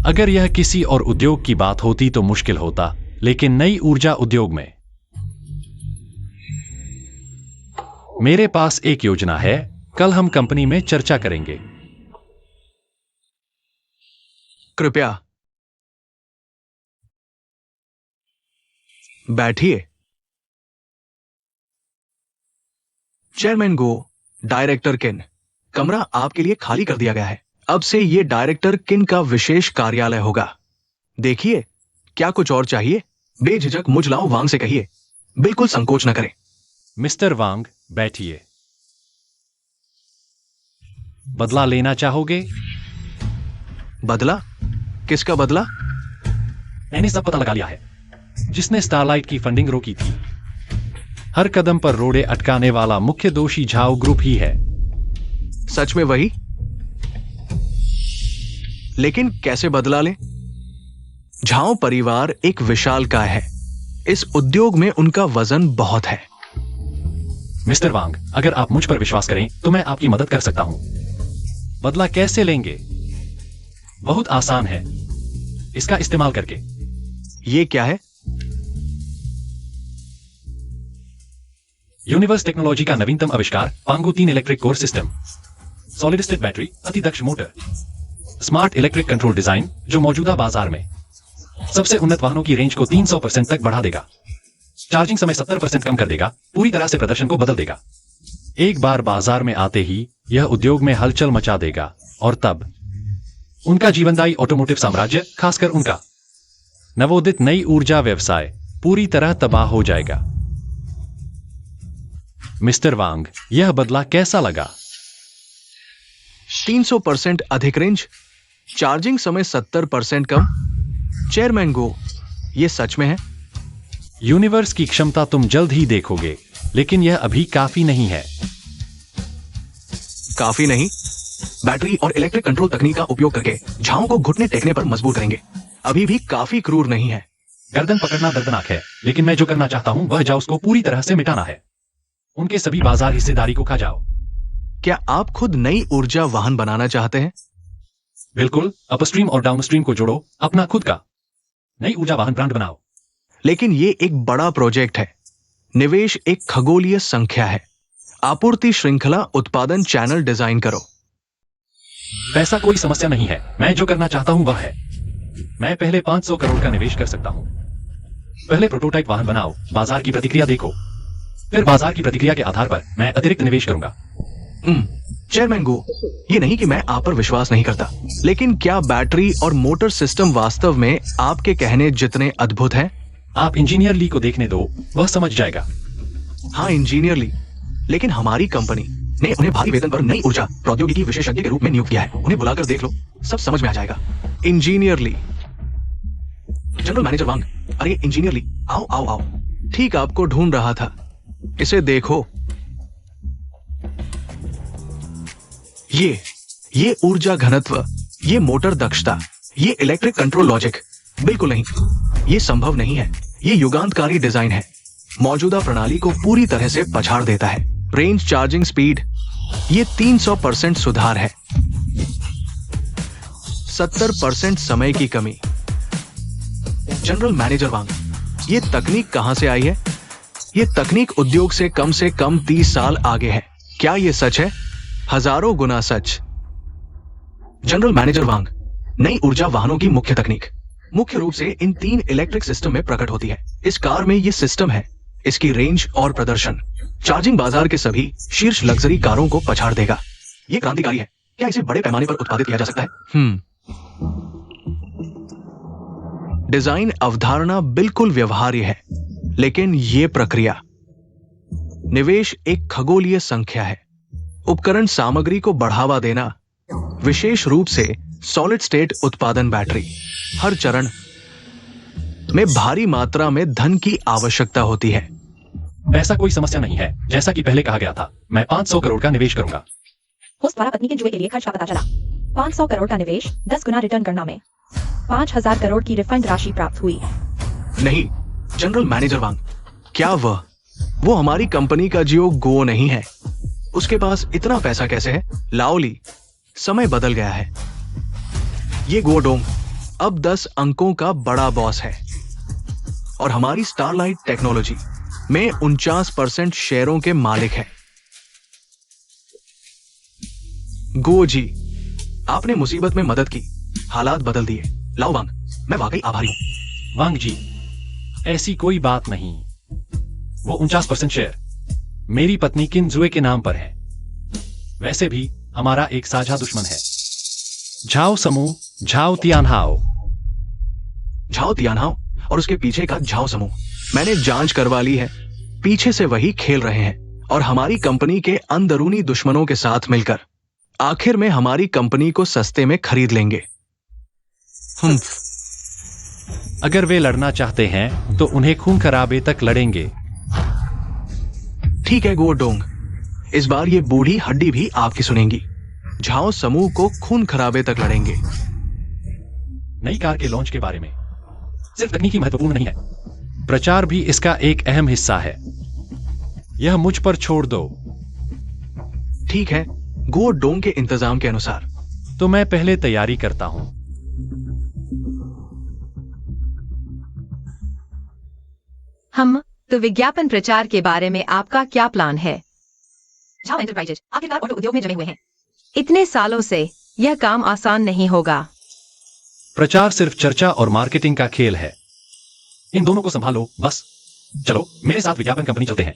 A: अगर यह किसी और उद्योग की बात होती तो मुश्किल होता, लेकिन नई ऊर्जा उद्योग में मेरे पास एक योजना है। कल हम कंपनी में चर्चा करेंगे।
D: कृपया बैठिए। चेयरमैन गो, डायरेक्टर किन, कमरा आपके लिए खाली कर दिया गया है। अब से ये डायरेक्टर किन का विशेष कार्यालय होगा। देखिए, क्या कुछ और चाहिए? बेझिझक मुझ लाओ वांग से कहिए, बिल्कुल संकोच न करें।
A: मिस्टर वांग, बैठिए। बदला लेना चाहोगे?
D: बदला? किसका बदला?
A: मैंने सब पता लगा लिया है। जिसने स्टारलाइट की फंडिंग रोकी थी। हर कदम पर रोड़े अटकाने वाला मुख्य दोषी झाओ ग्रुप ही है।
D: सच में वही? लेकिन कैसे बदला लें? झाओ परिवार एक विशालकाय है। इस उद्योग में उनका वजन बहुत है।
A: मिस्टर वांग, अगर आप मुझ पर विश्वास करें तो मैं आपकी मदद कर सकता हूं। बदला कैसे लेंगे? बहुत आसान है, इसका इस्तेमाल करके।
D: ये क्या है?
A: यूनिवर्स टेक्नोलॉजी का नवीनतम आविष्कार पांगो 3 electric core system, solid state battery, अति दक्ष मोटर, स्मार्ट इलेक्ट्रिक कंट्रोल डिजाइन जो मौजूदा बाजार में सबसे उन्नत वाहनों की रेंज को 300% तक बढ़ा देगा, चार्जिंग समय 70% कम कर देगा, पूरी तरह से प्रदर्शन को बदल देगा। एक बार बाजार में आते ही यह उद्योग में हलचल मचा देगा और तब उनका जीवनदायी ऑटोमोटिव साम्राज्य, खासकर उनका नवोदित नई ऊर्जा व्यवसाय पूरी तरह तबाह हो जाएगा। मिस्टर वांग, यह बदला कैसा लगा?
D: 300% अधिक रेंज, चार्जिंग समय 70% कम। चेयरमैन गो, ये सच में है?
A: यूनिवर्स की क्षमता तुम जल्द ही देखोगे, लेकिन यह अभी काफी नहीं है।
D: काफी नहीं? बैटरी और इलेक्ट्रिक कंट्रोल तकनीक का उपयोग करके झाओं को घुटने टेकने पर मजबूर करेंगे। अभी भी काफी क्रूर नहीं है।
A: गर्दन पकड़ना दर्दनाक है, लेकिन मैं जो करना चाहता हूं वह जाओस को पूरी तरह से मिटाना है। उनके सभी बाजार हिस्सेदारी को खा जाओ।
D: क्या आप खुद नई ऊर्जा वाहन बनाना चाहते हैं?
A: बिल्कुल, अपस्ट्रीम और डाउनस्ट्रीम को जोड़ो, अपना खुद का नई ऊर्जा वाहन ब्रांड बनाओ।
D: लेकिन ये एक बड़ा प्रोजेक्ट है। निवेश एक खगोलीय संख्या है। आपूर्ति श्रृंखला उत्पादन चैनल डिजाइन करो।
A: पैसा कोई समस्या नहीं है। मैं जो करना चाहता हूं वह है, मैं पहले 500 करोड़ का निवेश कर सकता हूं। पहले प्रोटोटाइप वाहन बनाओ, बाजार की प्रतिक्रिया देखो, फिर बाजार की प्रतिक्रिया के आधार पर मैं अतिरिक्त निवेश करूंगा।
D: चेयरमैन गो, ये नहीं कि मैं आप पर विश्वास नहीं करता, लेकिन क्या बैटरी और मोटर सिस्टम वास्तव में आपके कहने जितने अद्भुत हैं?
A: आप इंजीनियर ली को देखने दो, वह समझ जाएगा।
D: हाँ, इंजीनियर ली, लेकिन हमारी कंपनी ने उन्हें भारी वेतन पर नई ऊर्जा प्रौद्योगिकी विशेषज्ञ के रूप में नियुक्त किया है। उन्हें बुलाकर देख लो, सब समझ में आ जाएगा। इंजीनियर ली, जनरल मैनेजर वांग, अरे इंजीनियर ली, आओ आओ आओ। ठीक आपको ढूंढ रहा था। इसे देखो, ये ऊर्जा घनत्व, ये मोटर दक्षता, ये इलेक्ट्रिक कंट्रोल लॉजिक। बिल्कुल नहीं, ये संभव नहीं है। ये युगांतकारी डिजाइन है, मौजूदा प्रणाली को पूरी तरह से पछाड़ देता है। रेंज, चार्जिंग स्पीड, ये 300% सुधार है। 70% समय की कमी। जनरल मैनेजर वांग, ये तकनीक कहां से आई है? ये तकनीक उद्योग से कम 30 साल आगे है। क्या ये सच है? हजारों गुना सच। जनरल मैनेजर वांग, नई ऊर्जा वाहनों की मुख्य तकनीक मुख्य रूप से इन 3 इलेक्ट्रिक सिस्टम में प्रकट होती है। इस कार में ये सिस्टम है, इसकी रेंज और प्रदर्शन, चार्जिंग बाजार के सभी शीर्ष लग्जरी कारों को पछाड़ देगा। ये क्रांतिकारी है। क्या इसे बड़े पैमाने पर उत्पादित किया जा सकता है? डिजाइन अवधारणा बिल्कुल व्यवहार्य है, लेकिन ये प्रक्रिया, निवेश एक खगोलीय संख्या है। उपकरण सामग्री को बढ़ावा देना, विशेष रूप से सॉलिड स्टेट उत्पादन बैटरी। हर चरण में भारी मात्रा में धन की आवश्यकता होती है।
A: पैसा कोई समस्या नहीं है। जैसा कि पहले कहा गया था, मैं 500 करोड़ का निवेश करूंगा।
B: होस्ट द्वारा पत्नी के जुए के लिए खर्च का पता चला। 500 करोड़ का निवेश 10 गुना रिटर्न गणना में 5000 करोड़ की रिफंड राशि प्राप्त हुई।
D: नहीं, जनरल मैनेजर वांग, क्या वो हमारी कंपनी का जियो गो नहीं है? उसके पास इतना पैसा कैसे है? लाओली, समय बदल गया है। ये गोडोंग अब 10 अंकों का बड़ा बॉस है और हमारी स्टारलाइट टेक्नोलॉजी में 49% शेयरों के मालिक है। गो जी, आपने मुसीबत में मदद की, हालात बदल दिए। लाओ वांग, मैं वाकई आभारी हूं।
A: वांग जी, ऐसी कोई बात नहीं। वो 49% शेयर मेरी पत्नी किनजुए के नाम पर है। वैसे भी हमारा एक साझा दुश्मन है, झाओ समूह, झाओ तियानहाओ।
D: झाओ तियानहाओ और उसके पीछे का झाओ समूह। मैंने जांच करवा ली है, पीछे से वही खेल रहे हैं और हमारी कंपनी के अंदरूनी दुश्मनों के साथ मिलकर आखिर में हमारी कंपनी को सस्ते में खरीद लेंगे।
A: अगर वे लड़ना चाहते हैं तो उन्हें खून खराबे तक लड़ेंगे।
D: ठीक है गोडोंग, इस बार ये बूढ़ी हड्डी भी आपकी सुनेंगी। झाओ समूह को खून खराबे तक लड़ेंगे।
A: नई कार के लॉन्च के बारे में सिर्फ तकनीकी महत्वपूर्ण नहीं है, प्रचार भी इसका एक अहम हिस्सा है। यह मुझ पर छोड़ दो।
D: ठीक है, गोडोंग के इंतजाम के अनुसार।
A: तो मैं पहले तैयारी करता हूं।
E: तो विज्ञापन प्रचार के बारे में आपका क्या प्लान है? झाओ एंटरप्राइजेज आखिरकार ऑटो उद्योग में जमे हुए हैं। इतने सालों से यह काम आसान नहीं होगा।
A: प्रचार सिर्फ चर्चा और मार्केटिंग का खेल है। इन दोनों को संभालो बस। चलो मेरे साथ विज्ञापन कंपनी चलते हैं।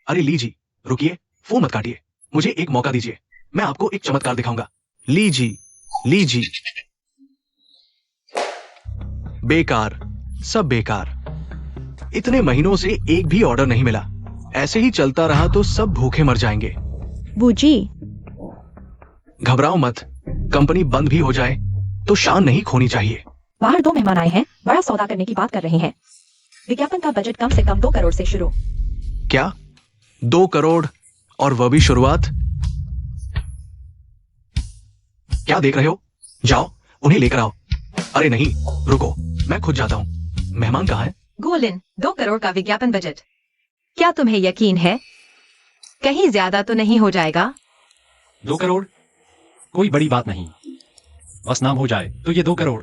D: अरे ली जी, रुकिए, फोन मत काटिए, मुझे एक मौका दीजिए, मैं आपको एक चमत्कार दिखाऊंगा। ली जी। बेकार, सब बेकार। इतने महीनों से एक भी ऑर्डर नहीं मिला। ऐसे ही चलता रहा तो सब भूखे मर जाएंगे।
C: बूजी,
D: घबराओ मत, कंपनी बंद भी हो जाए तो शान नहीं खोनी चाहिए।
B: बाहर 2 मेहमान आए हैं, बड़ा सौदा करने की बात कर रहे हैं। विज्ञापन का बजट कम से कम 2 करोड़ से शुरू।
D: क्या 2 करोड़, और वह भी शुरुआत? क्या देख रहे हो? जाओ उन्हें लेकर आओ। अरे नहीं, रुको, मैं खुद जाता हूं। मेहमान कहाँ है?
E: गोलिन, 2 करोड़ का विज्ञापन बजट। क्या तुम्हें यकीन है? कहीं ज्यादा तो नहीं हो जाएगा?
A: 2 करोड़ कोई बड़ी बात नहीं, बस नाम हो जाए तो ये 2 करोड़।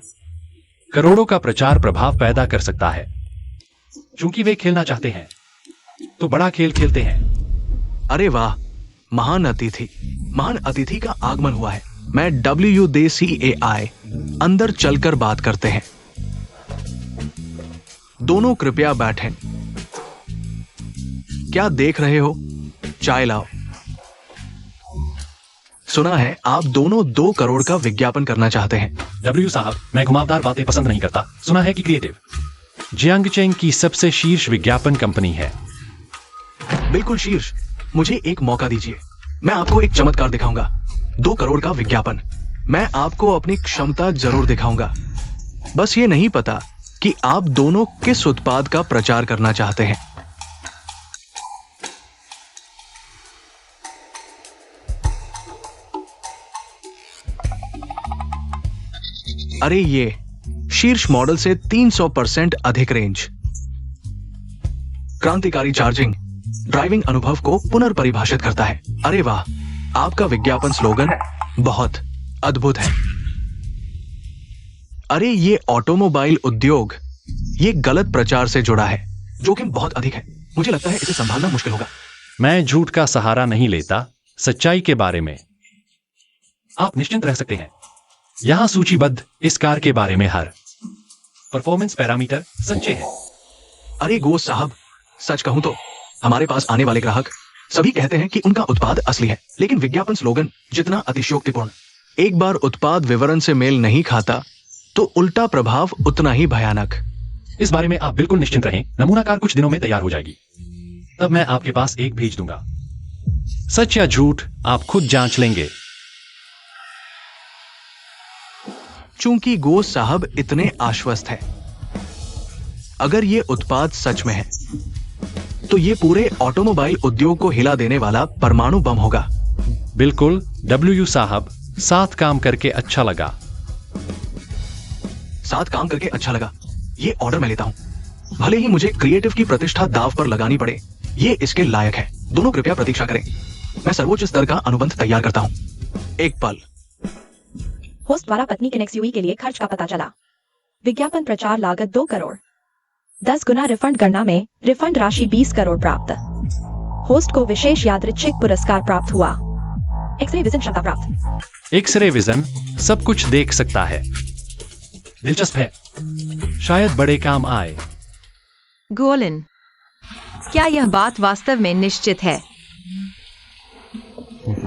A: करोड़ों का प्रचार प्रभाव पैदा कर सकता है। चूंकि वे खेलना चाहते हैं तो बड़ा खेल खेलते हैं।
D: अरे वाह, महान अतिथि का आगमन हुआ है। मैं WUDCAI अंदर चलकर बात करते हैं। दोनों कृपया बैठें। क्या देख रहे हो? चाय लाओ। सुना है आप दोनों 2 करोड़ का विज्ञापन करना चाहते हैं।
A: W साहब, मैं घुमावदार बातें पसंद नहीं करता। सुना है कि क्रिएटिव जियांगचेंग की सबसे शीर्ष विज्ञापन कंपनी है।
D: बिल्कुल शीर्ष। मुझे एक मौका दीजिए, मैं आपको एक चमत्कार दिखाऊंगा। 2 करोड़ का विज्ञापन। मैं आपको अपनी क्षमता जरूर दिखाऊंगा। बस ये नहीं पता कि आप दोनों किस उत्पाद का प्रचार करना चाहते हैं। अरे ये शीर्ष मॉडल से 300% अधिक रेंज, क्रांतिकारी चार्जिंग, ड्राइविंग अनुभव को पुनर्परिभाषित करता है। अरे वाह, आपका विज्ञापन स्लोगन बहुत अद्भुत है। अरे ये ऑटोमोबाइल उद्योग ये गलत प्रचार से जुड़ा है, जोखिम बहुत अधिक है। मुझे लगता है इसे संभालना मुश्किल होगा।
A: मैं झूठ का सहारा नहीं लेता, सच्चाई के बारे में। आप निश्चिंत रह सकते हैं, यहां सूचीबद्ध इस कार के बारे में हर परफॉर्मेंस पैरामीटर सच्चे हैं।
D: अरे गो साहब, सच कहूं तो हमारे पास आने वाले ग्राहक सभी कहते हैं कि उनका उत्पाद असली है, लेकिन विज्ञापन स्लोगन जितना अतिशयोक्तिपूर्ण, एक बार उत्पाद विवरण से मेल नहीं खाता तो उल्टा प्रभाव उतना ही भयानक।
A: इस बारे में आप बिल्कुल निश्चिंत रहें, नमूना कार कुछ दिनों में तैयार हो जाएगी। तब मैं आपके पास एक भेज दूंगा। सच या झूठ आप खुद जांच लेंगे।
D: चूंकि गो साहब इतने आश्वस्त हैं, अगर ये उत्पाद सच में है तो ये पूरे ऑटोमोबाइल उद्योग को हिला देने वाला परमाणु बम होगा।
A: बिल्कुल W साहब, साथ काम करके अच्छा लगा।
D: साथ काम करके अच्छा लगा। ये ऑर्डर मैं लेता हूँ, भले ही मुझे क्रिएटिव की प्रतिष्ठा दाव पर लगानी पड़े, ये इसके लायक है। दोनों कृपया प्रतीक्षा करें, मैं सर्वोच्च स्तर का अनुबंध तैयार करता हूँ। एक पल।
B: होस्ट द्वारा पत्नी के एक्सयूवी के लिए खर्च का पता चला। विज्ञापन प्रचार लागत 2 करोड़। 10 गुना रिफंड गणना में रिफंड राशि 20 करोड़ प्राप्त। होस्ट को विशेष यादृच्छिक पुरस्कार प्राप्त हुआ। एक्सरे विजन क्षमता प्राप्त।
A: एक्सरे विजन सब कुछ देख सकता है। दिलचस्प है, शायद बड़े काम आए।
E: गोलिन, क्या यह बात वास्तव में निश्चित है?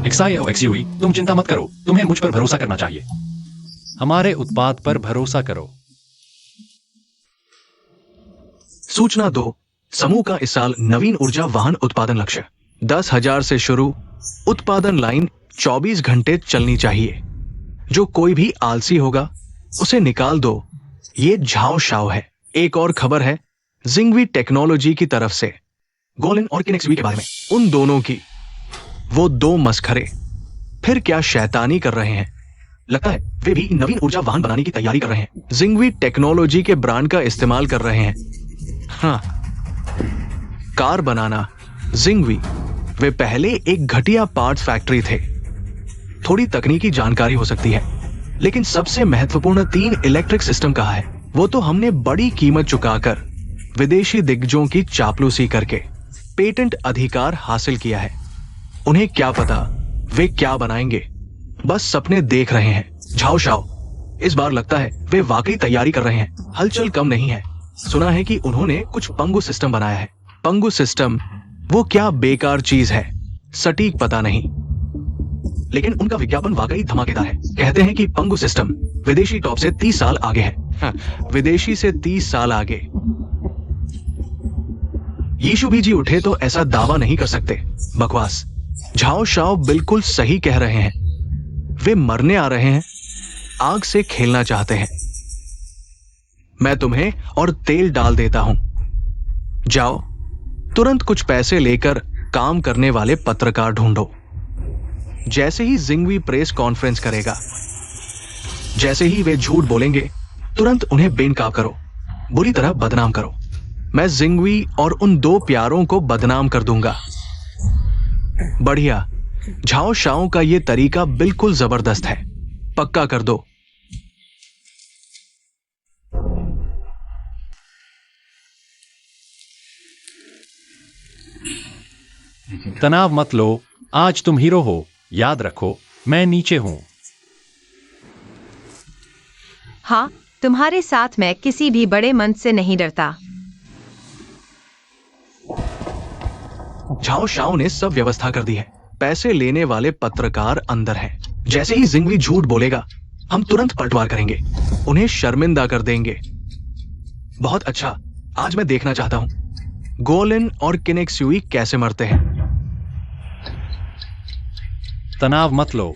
A: XIOXUV, तुम चिंता मत करो, तुम्हें मुझ पर भरोसा करना चाहिए। हमारे उत्पाद पर भरोसा करो।
D: सूचना 2, समूह का इस साल नवीन ऊर्जा वाहन उत्पादन लक्ष्य 10,000 से शुरू। उत्पादन लाइन 24 घंटे चलनी चाहिए। जो कोई भी आलसी होगा उसे निकाल दो। ये झाओ शाओ है। एक और खबर है जिंगवी टेक्नोलॉजी की तरफ से, गोलिन और किनेक्सवी के बारे में। उन दोनों की, वो 2 मस्खरे फिर क्या शैतानी कर रहे हैं। लगता है वे भी नवीन ऊर्जा वाहन बनाने की तैयारी कर रहे हैं। जिंगवी टेक्नोलॉजी के ब्रांड का इस्तेमाल कर रहे हैं। हाँ, कार बनाना जिंगवी। वे पहले एक घटिया पार्ट्स फैक्ट्री थे। थोड़ी तकनीकी जानकारी हो सकती है, लेकिन सबसे महत्वपूर्ण 3 इलेक्ट्रिक सिस्टम कहा है, वो तो हमने बड़ी कीमत चुकाकर विदेशी दिग्गजों की चापलूसी करके पेटेंट अधिकार हासिल किया है। उन्हें क्या पता वे क्या बनाएंगे, बस सपने देख रहे हैं। झाओ शाओ, इस बार लगता है वे वाकई तैयारी कर रहे हैं। हलचल कम नहीं है। सुना है कि उन्होंने कुछ पंगु सिस्टम बनाया है। पंगु सिस्टम, वो क्या बेकार चीज है, सटीक पता नहीं, लेकिन उनका विज्ञापन वाकई धमाकेदार है। कहते हैं कि पंगु सिस्टम विदेशी टॉप से 30 साल आगे है। हाँ, विदेशी से 30 साल आगे। यीशु भी जी उठे तो ऐसा दावा नहीं कर सकते। बकवास। झाओ शाओ बिल्कुल सही कह रहे हैं। वे मरने आ रहे हैं, आग से खेलना चाहते हैं। मैं तुम्हें और तेल डाल देता हूं। जाओ, तुरंत कुछ पैसे लेकर काम करने वाले पत्रकार ढूंढो। जैसे ही जिंगवी प्रेस कॉन्फ्रेंस करेगा, जैसे ही वे झूठ बोलेंगे, तुरंत उन्हें बेनकाब करो, बुरी तरह बदनाम करो। मैं जिंगवी और उन 2 प्यारों को बदनाम कर दूंगा। बढ़िया, झाओ शाओ का यह तरीका बिल्कुल जबरदस्त है। पक्का कर दो।
A: तनाव मत लो, आज तुम हीरो हो। याद रखो, मैं नीचे हूं।
E: हाँ, तुम्हारे साथ मैं किसी भी बड़े मंच से नहीं डरता।
D: झाओ शाओ ने सब व्यवस्था कर दी है। पैसे लेने वाले पत्रकार अंदर हैं। जैसे ही जिंगवी झूठ बोलेगा, हम तुरंत पलटवार करेंगे, उन्हें शर्मिंदा कर देंगे। बहुत अच्छा, आज मैं देखना चाहता हूं गोलिन और किनेक्सुई कैसे मरते हैं।
A: तनाव मत लो।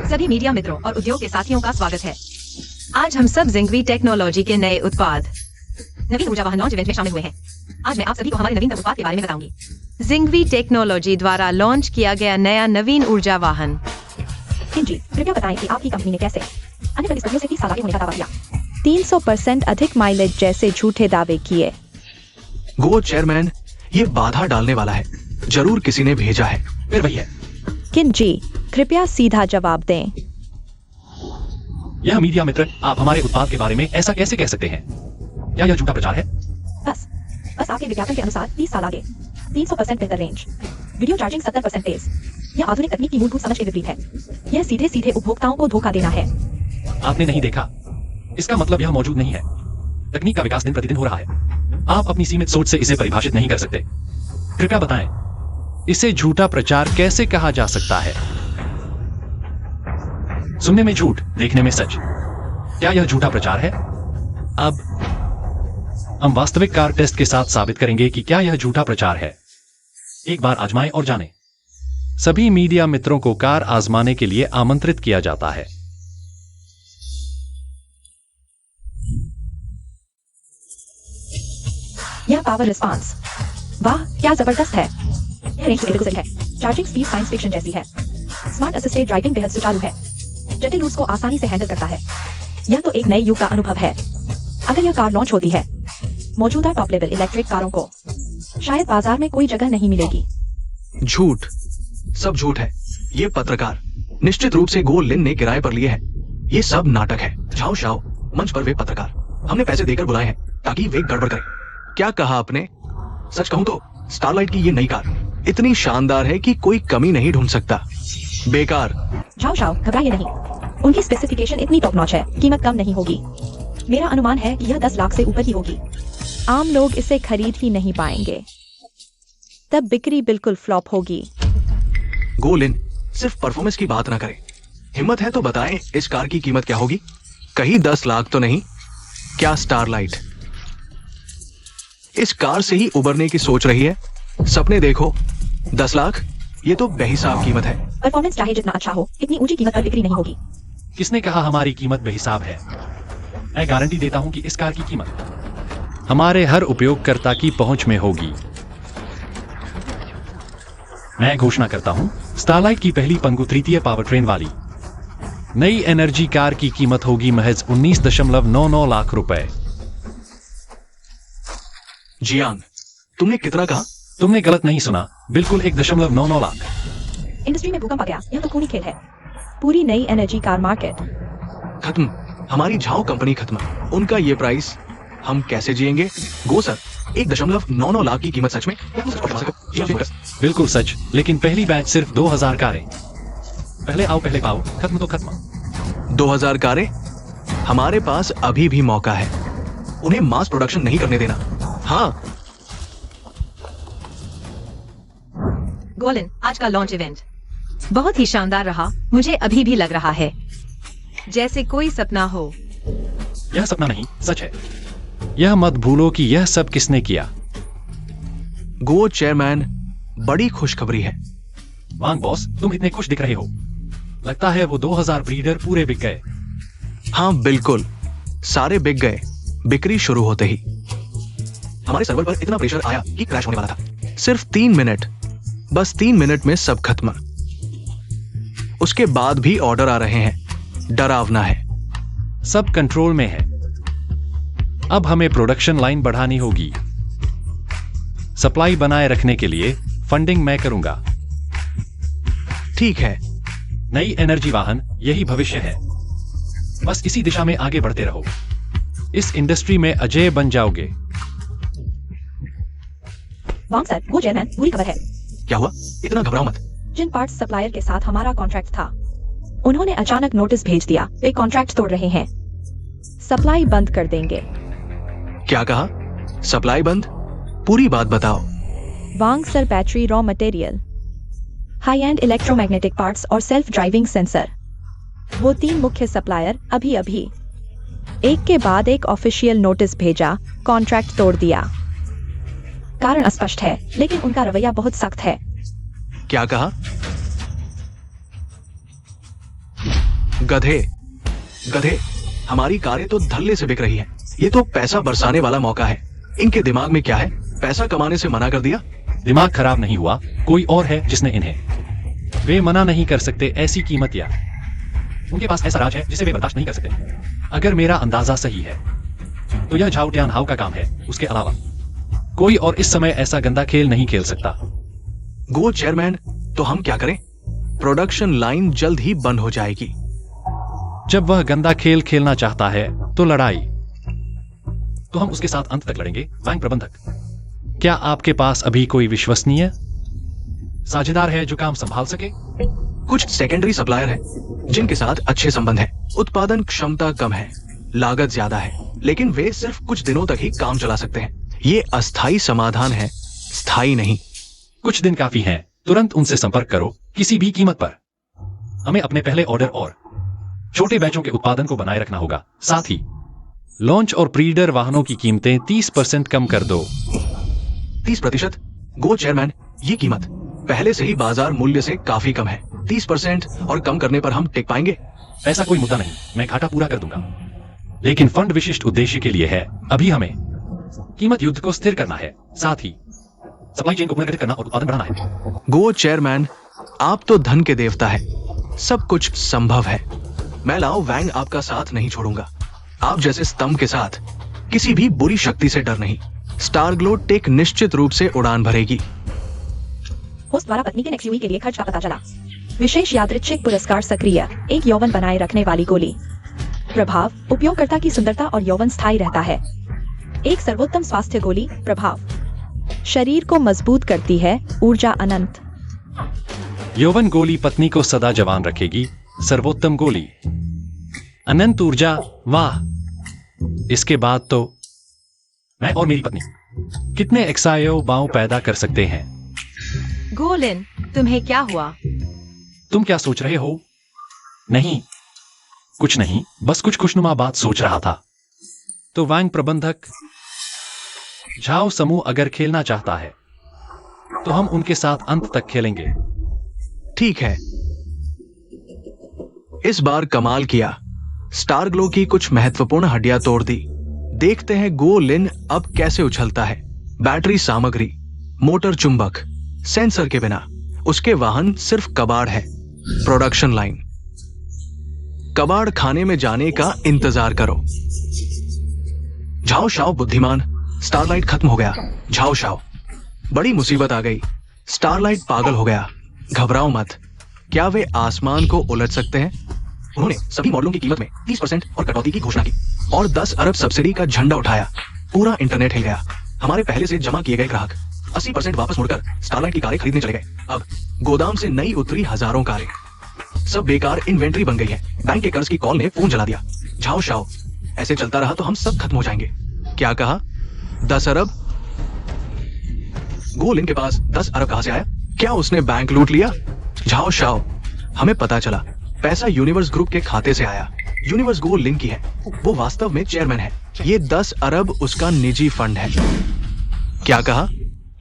E: सभी मीडिया मित्रों और उद्योग के साथियों का स्वागत है। आज हम सब जिंगवी टेक्नोलॉजी के नए उत्पाद नवीन ऊर्जा वाहन लॉन्च इवेंट में शामिल हुए हैं। आज मैं आप सभी को हमारे नवीनतम उत्पाद के बारे में बताऊंगी। जिंगवी टेक्नोलॉजी द्वारा लॉन्च किया गया नया नवीन ऊर्जा वाहन।
B: जी, कृपया बताएं कि आपकी कंपनी ने कैसे अन्य प्रतिस्पर्धियों से 30 साल आगे होने का दावा किया।
C: 300% अधिक माइलेज जैसे झूठे दावे किए।
D: गो चेयरमैन, ये बाधा डालने वाला है। जरूर किसी ने भेजा है।
A: फिर वही है।
C: किन जी, कृपया सीधा जवाब दें।
A: यह मीडिया मित्र, आप हमारे उत्पाद के बारे में ऐसा कैसे कह सकते हैं? क्या यह झूठा प्रचार है?
B: बस आपके विज्ञापन के अनुसार 30 साल आगे, 300% बेहतर रेंज, वीडियो चार्जिंग 70% तेज। यह आधुनिक तकनीक की मूलभूत समझ के विपरीत है। यह सीधे सीधे उपभोक्ताओं को धोखा देना है।
A: आपने नहीं देखा, इसका मतलब यह मौजूद नहीं है। तकनीक का विकास दिन प्रतिदिन हो रहा है। आप अपनी सीमित सोच से इसे परिभाषित नहीं कर सकते। कृपया बताएं, इसे झूठा प्रचार कैसे कहा जा सकता है? सुनने में झूठ, देखने में सच। क्या यह झूठा प्रचार है? अब हम वास्तविक कार टेस्ट के साथ साबित करेंगे कि क्या यह झूठा प्रचार है। एक बार आजमाएं और जानें। सभी मीडिया मित्रों को कार आजमाने के लिए आमंत्रित किया जाता है।
B: यह पावर रिस्पांस, वाह क्या जबरदस्त है। यह रेंज से बिल्कुल सही है। चार्जिंग स्पीड साइंस फिक्शन जैसी है। स्मार्ट असिस्टेड ड्राइविंग बेहद सुचारू है, जटिल रूट्स को आसानी से हैंडल करता है। यह तो एक नए युग का अनुभव है। अगर यह कार लॉन्च होती है, मौजूदा टॉप लेवल इलेक्ट्रिक कारों को शायद बाजार में कोई जगह नहीं मिलेगी।
D: झूठ, सब झूठ है। ये पत्रकार निश्चित रूप से गो लिन ने किराए पर लिए हैं। ये सब नाटक है। झाओ शाओ मंच पर वे पत्रकार हमने पैसे देकर बुलाए हैं ताकि वे गड़बड़ करें। क्या कहा आपने? सच कहूं तो स्टारलाइट की ये नई कार इतनी शानदार है कि कोई कमी नहीं ढूंढ सकता। बेकार।
B: झाओ शाओ घबराइए नहीं, उनकी स्पेसिफिकेशन इतनी टॉप नॉच है, कीमत कम नहीं होगी। मेरा अनुमान है कि यह 10 लाख से ऊपर ही होगी।
C: आम लोग इसे खरीद ही नहीं पाएंगे, तब बिक्री बिल्कुल फ्लॉप होगी।
D: गो लिन सिर्फ परफॉर्मेंस की बात ना करें। हिम्मत है तो बताएं इस कार की कीमत क्या होगी? कहीं 10 लाख तो नहीं? क्या स्टारलाइट इस कार से ही उबरने की सोच रही है? सपने देखो। 10 लाख ये तो बेहिसाब कीमत है।
B: परफॉर्मेंस चाहे जितना अच्छा हो, इतनी ऊंची कीमत पर बिक्री नहीं होगी।
A: किसने कहा हमारी कीमत बेहिसाब है? मैं गारंटी देता हूं कि इस कार की कीमत हमारे हर उपयोगकर्ता की पहुंच में होगी। मैं घोषणा करता हूं, स्टारलाइट की पहली पंगु तृतीय पावर ट्रेन वाली नई एनर्जी कार की कीमत होगी महज 19.99 लाख रुपए।
D: जियान, तुमने कितना कहा?
A: तुमने गलत नहीं सुना, बिल्कुल 1.99 लाख।
B: इंडस्ट्री में भूकंप आ गया। यह तो खूनी खेल है।
C: पूरी नई एनर्जी कार मार्केट
D: खत्म। हमारी झाओ कंपनी खत्म। उनका ये प्राइस हम कैसे जिएंगे? गो सर, 1.99 लाख की कीमत सच में?
A: बिल्कुल सच, लेकिन पहली बैच सिर्फ 2000 कारें। पहले आओ पहले पाओ, खत्म तो खत्म।
D: 2000 कारें? हमारे पास अभी भी मौका है। उन्हें मास प्रोडक्शन नहीं करने देना। हाँ,
E: गोलिन, आज का लॉन्च इवेंट बहुत ही शानदार रहा। मुझे अभी भी लग रहा है जैसे कोई सपना हो।
A: यह सपना नहीं, सच है। यह मत भूलो कि यह सब किसने किया।
D: गो चेयरमैन, बड़ी खुशखबरी है।
A: वांग बॉस, तुम इतने खुश दिख रहे हो। लगता है वो 2000 ब्रीडर पूरे बिक गए।
D: हाँ बिल्कुल, सारे बिक गए बिक्री शुरू होते ही। हमारे सर्वर पर इतना प्रेशर आया कि क्रैश होने वाला था। सिर्फ 3 मिनट, बस 3 मिनट में सब खत्म। उसके बाद भी ऑर्डर आ रहे हैं। डरावना है।
A: सब कंट्रोल में है। अब हमें प्रोडक्शन लाइन बढ़ानी होगी। सप्लाई बनाए रखने के लिए फंडिंग मैं करूंगा।
D: ठीक है।
A: नई एनर्जी वाहन यही भविष्य है। बस इसी दिशा में आगे बढ़ते रहो। इस इंडस्ट्री में अजय बन जाओगे।
B: वांग सर, वो चेयरमैन, बुरी खबर है।
D: क्या हुआ? इतना घबराओ मत।
B: जिन पार्ट्स सप्लायर के साथ हमारा कॉन्ट्रैक्ट था, उन्होंने अचानक नोटिस भेज दिया। वे कॉन्ट्रैक्ट तोड़ रहे हैं।
C: सप्लाई बंद कर देंगे।
D: क्या कहा? सप्लाई बंद? पूरी बात बताओ।
C: Wang sir, battery, raw material,
B: high end electromagnetic parts और सेल्फ ड्राइविंग सेंसर।
C: वो 3 मुख्य सप्लायर अभी एक के बाद एक ऑफिशियल नोटिस भेजा, कॉन्ट्रैक्ट तोड़ दिया।
B: कारण अस्पष्ट है, लेकिन उनका रवैया बहुत सख्त है।
D: क्या कहा? गधे गधे, हमारी कारें तो धल्ले से बिक रही हैं। ये तो पैसा बरसाने वाला मौका है। इनके दिमाग में क्या है? पैसा कमाने से मना कर दिया?
A: दिमाग खराब नहीं हुआ, कोई और है जिसने इन्हें। वे मना नहीं कर सकते ऐसी कीमत या उनके पास ऐसा राज है जिसे वे बर्दाश्त नहीं कर सकते। अगर मेरा अंदाजा सही है तो यह झाओ टियान हाउ का काम है। उसके अलावा कोई और इस समय ऐसा गंदा खेल नहीं खेल सकता।
D: गो चेयरमैन, तो हम क्या करें? प्रोडक्शन लाइन जल्द ही बंद हो जाएगी।
A: जब वह गंदा खेल खेलना चाहता है तो लड़ाई तो हम उसके साथ अंत तक लड़ेंगे। बैंक प्रबंधक, क्या आपके पास अभी कोई विश्वसनीय साझेदार है जो काम संभाल सके?
D: कुछ सेकेंडरी सप्लायर हैं जिनके साथ अच्छे संबंध हैं। उत्पादन क्षमता कम है, लागत ज्यादा है, लेकिन वे सिर्फ कुछ दिनों तक ही काम चला सकते हैं। ये अस्थायी समाधान है, स्थायी नहीं।
A: कुछ दिन काफी हैं। तुरंत उनसे संपर्क करो किसी भी कीमत पर। हमें अपने पहले ऑर्डर और छोटे बैचों के उत्पादन को बनाए रखना होगा। साथ ही लॉन्च और प्रीडर वाहनों की कीमतें 30% कम कर दो।
D: 30%? गो चेयरमैन, ये कीमत पहले से ही बाजार मूल्य से काफी कम है। 30% और कम करने पर हम टिक पाएंगे?
A: ऐसा कोई मुद्दा नहीं, मैं घाटा पूरा कर दूंगा। लेकिन फंड विशिष्ट उद्देश्य के लिए है। अभी हमें कीमत युद्ध को स्थिर करना है। साथ ही सप्लाई चेन को पुनर्गठित करना और उत्पादन बढ़ाना है।
D: गो चेयरमैन, आप तो धन के देवता है, सब कुछ संभव है। मैं लाओ वैंग आपका साथ नहीं छोड़ूंगा। आप जैसे स्तंभ के साथ किसी भी बुरी शक्ति से डर नहीं। स्टारग्लो टेक निश्चित रूप से उड़ान भरेगी।
B: होस्ट द्वारा पत्नी के नेक्स्ट के लिए खर्च का पता चला। विशेष यादृच्छिक पुरस्कार सक्रिय, एक यौवन बनाए रखने वाली गोली। प्रभाव, उपयोगकर्ता की सुंदरता और यौवन स्थायी रहता है। एक सर्वोत्तम स्वास्थ्य गोली। प्रभाव,
C: शरीर को मजबूत करती है, ऊर्जा अनंत।
A: यौवन गोली पत्नी को सदा जवान रखेगी। सर्वोत्तम गोली, अनंत ऊर्जा। वाह, इसके बाद तो मैं और मेरी पत्नी कितने एक्सायो बाव पैदा कर सकते हैं।
E: गोलिन, तुम्हें क्या हुआ?
A: तुम क्या सोच रहे हो? नहीं, कुछ नहीं, बस कुछ खुशनुमा बात सोच रहा था। तो वैंग प्रबंधक झाओ समूह अगर खेलना चाहता है तो हम उनके साथ अंत तक खेलेंगे।
D: ठीक है। इस बार कमाल किया। स्टारग्लो की कुछ महत्वपूर्ण हड्डियां तोड़ दी। देखते हैं गो लिन अब कैसे उछलता है। बैटरी सामग्री, मोटर चुंबक, सेंसर के बिना उसके वाहन सिर्फ कबाड़ है। प्रोडक्शन लाइन, कबाड़ खाने में जाने का इंतजार करो। झाओ शाओ बुद्धिमान, स्टारलाइट खत्म हो गया। झाओ शाओ, बड़ी मुसीबत आ गई। स्टारलाइट पागल हो गया। घबराओ मत, क्या वे आसमान को उलट सकते हैं? उन्होंने सभी मॉडलों की कीमत में 30% और कटौती की घोषणा की और 10 अरब सब्सिडी का झंडा उठाया। पूरा इंटरनेट हिल गया। हमारे पहले से जमा किए गए ग्राहक 80% वापस मुड़कर स्टारलाइट की कारें खरीदने चले गए। अब गोदाम से नई उतरी हजारों कारें, सब बेकार इन्वेंट्री बन गई है। बैंक के कर्ज की कॉल ने फोन जला दिया। झाओ शाओ, ऐसे चलता रहा तो हम सब खत्म हो जाएंगे। क्या कहा? 10 अरब? गोलिन के पास 10 अरब कहां से आया? क्या उसने बैंक लूट लिया? झाओ शाओ, हमें पता चला पैसा यूनिवर्स ग्रुप के खाते से आया। यूनिवर्स गो लिन की है, वो वास्तव में चेयरमैन है। ये 10 अरब उसका निजी फंड है। क्या कहा?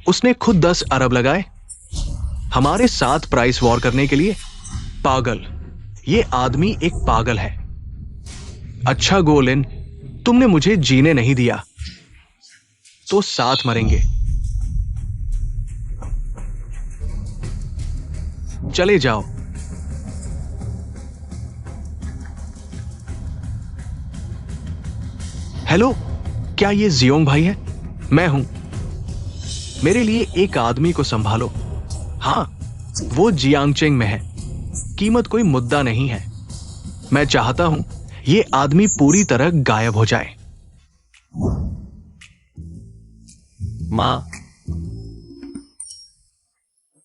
D: उसने खुद 10 अरब लगाए हमारे साथ प्राइस वॉर करने के लिए? पागल, ये आदमी एक पागल है। अच्छा गोलिन, तुमने मुझे जीने नहीं दिया तो साथ मरेंगे। चले जाओ। हेलो, क्या ये जियोंग भाई है? मैं हूं। मेरे लिए एक आदमी को संभालो। हाँ, वो जियांगचेंग में है। कीमत कोई मुद्दा नहीं है। मैं चाहता हूं ये आदमी पूरी तरह गायब हो जाए।
A: मां,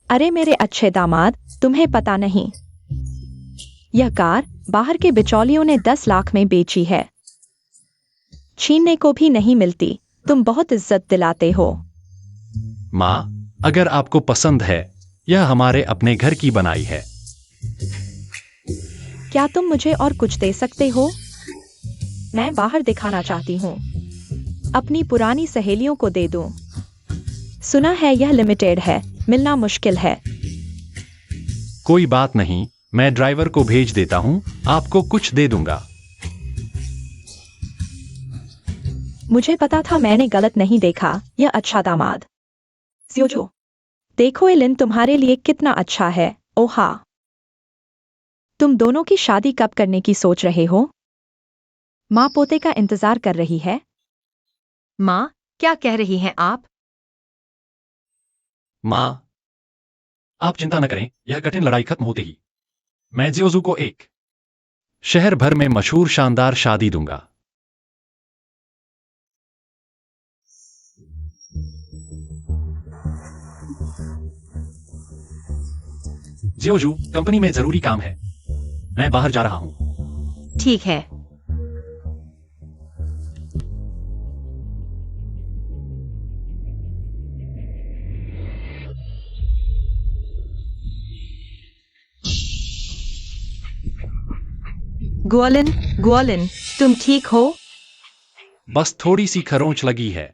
C: अरे मेरे अच्छे दामाद, तुम्हें पता नहीं, यह कार बाहर के बिचौलियों ने 10 लाख में बेची है। छीनने को भी नहीं मिलती। तुम बहुत इज्जत दिलाते हो।
A: मां, अगर आपको पसंद है, यह हमारे अपने घर की बनाई है।
C: क्या तुम मुझे और कुछ दे सकते हो? मैं बाहर दिखाना चाहती हूँ। अपनी पुरानी सहेलियों को दे दूं। सुना है यह लिमिटेड है, मिलना मुश्किल है।
A: कोई बात नहीं, मैं ड्राइवर को भेज देता हूं, आपको कुछ दे दूंगा।
C: मुझे पता था मैंने गलत नहीं देखा। यह अच्छा दामाद।
B: स्योजो,
C: देखो एलिन तुम्हारे लिए कितना अच्छा है। ओहा, तुम दोनों की शादी कब करने की सोच रहे हो? माँ पोते का इंतजार कर रही है।
E: माँ, क्या कह रही हैं आप?
A: मां, आप चिंता न करें, यह कठिन लड़ाई खत्म होते ही मैं जियोजू को एक शहर भर में मशहूर शानदार शादी दूंगा। जियोजू, कंपनी में जरूरी काम है, मैं बाहर जा रहा हूं।
E: ठीक है। गोलिन, गोलिन, तुम ठीक हो?
A: बस थोड़ी सी खरोंच लगी है।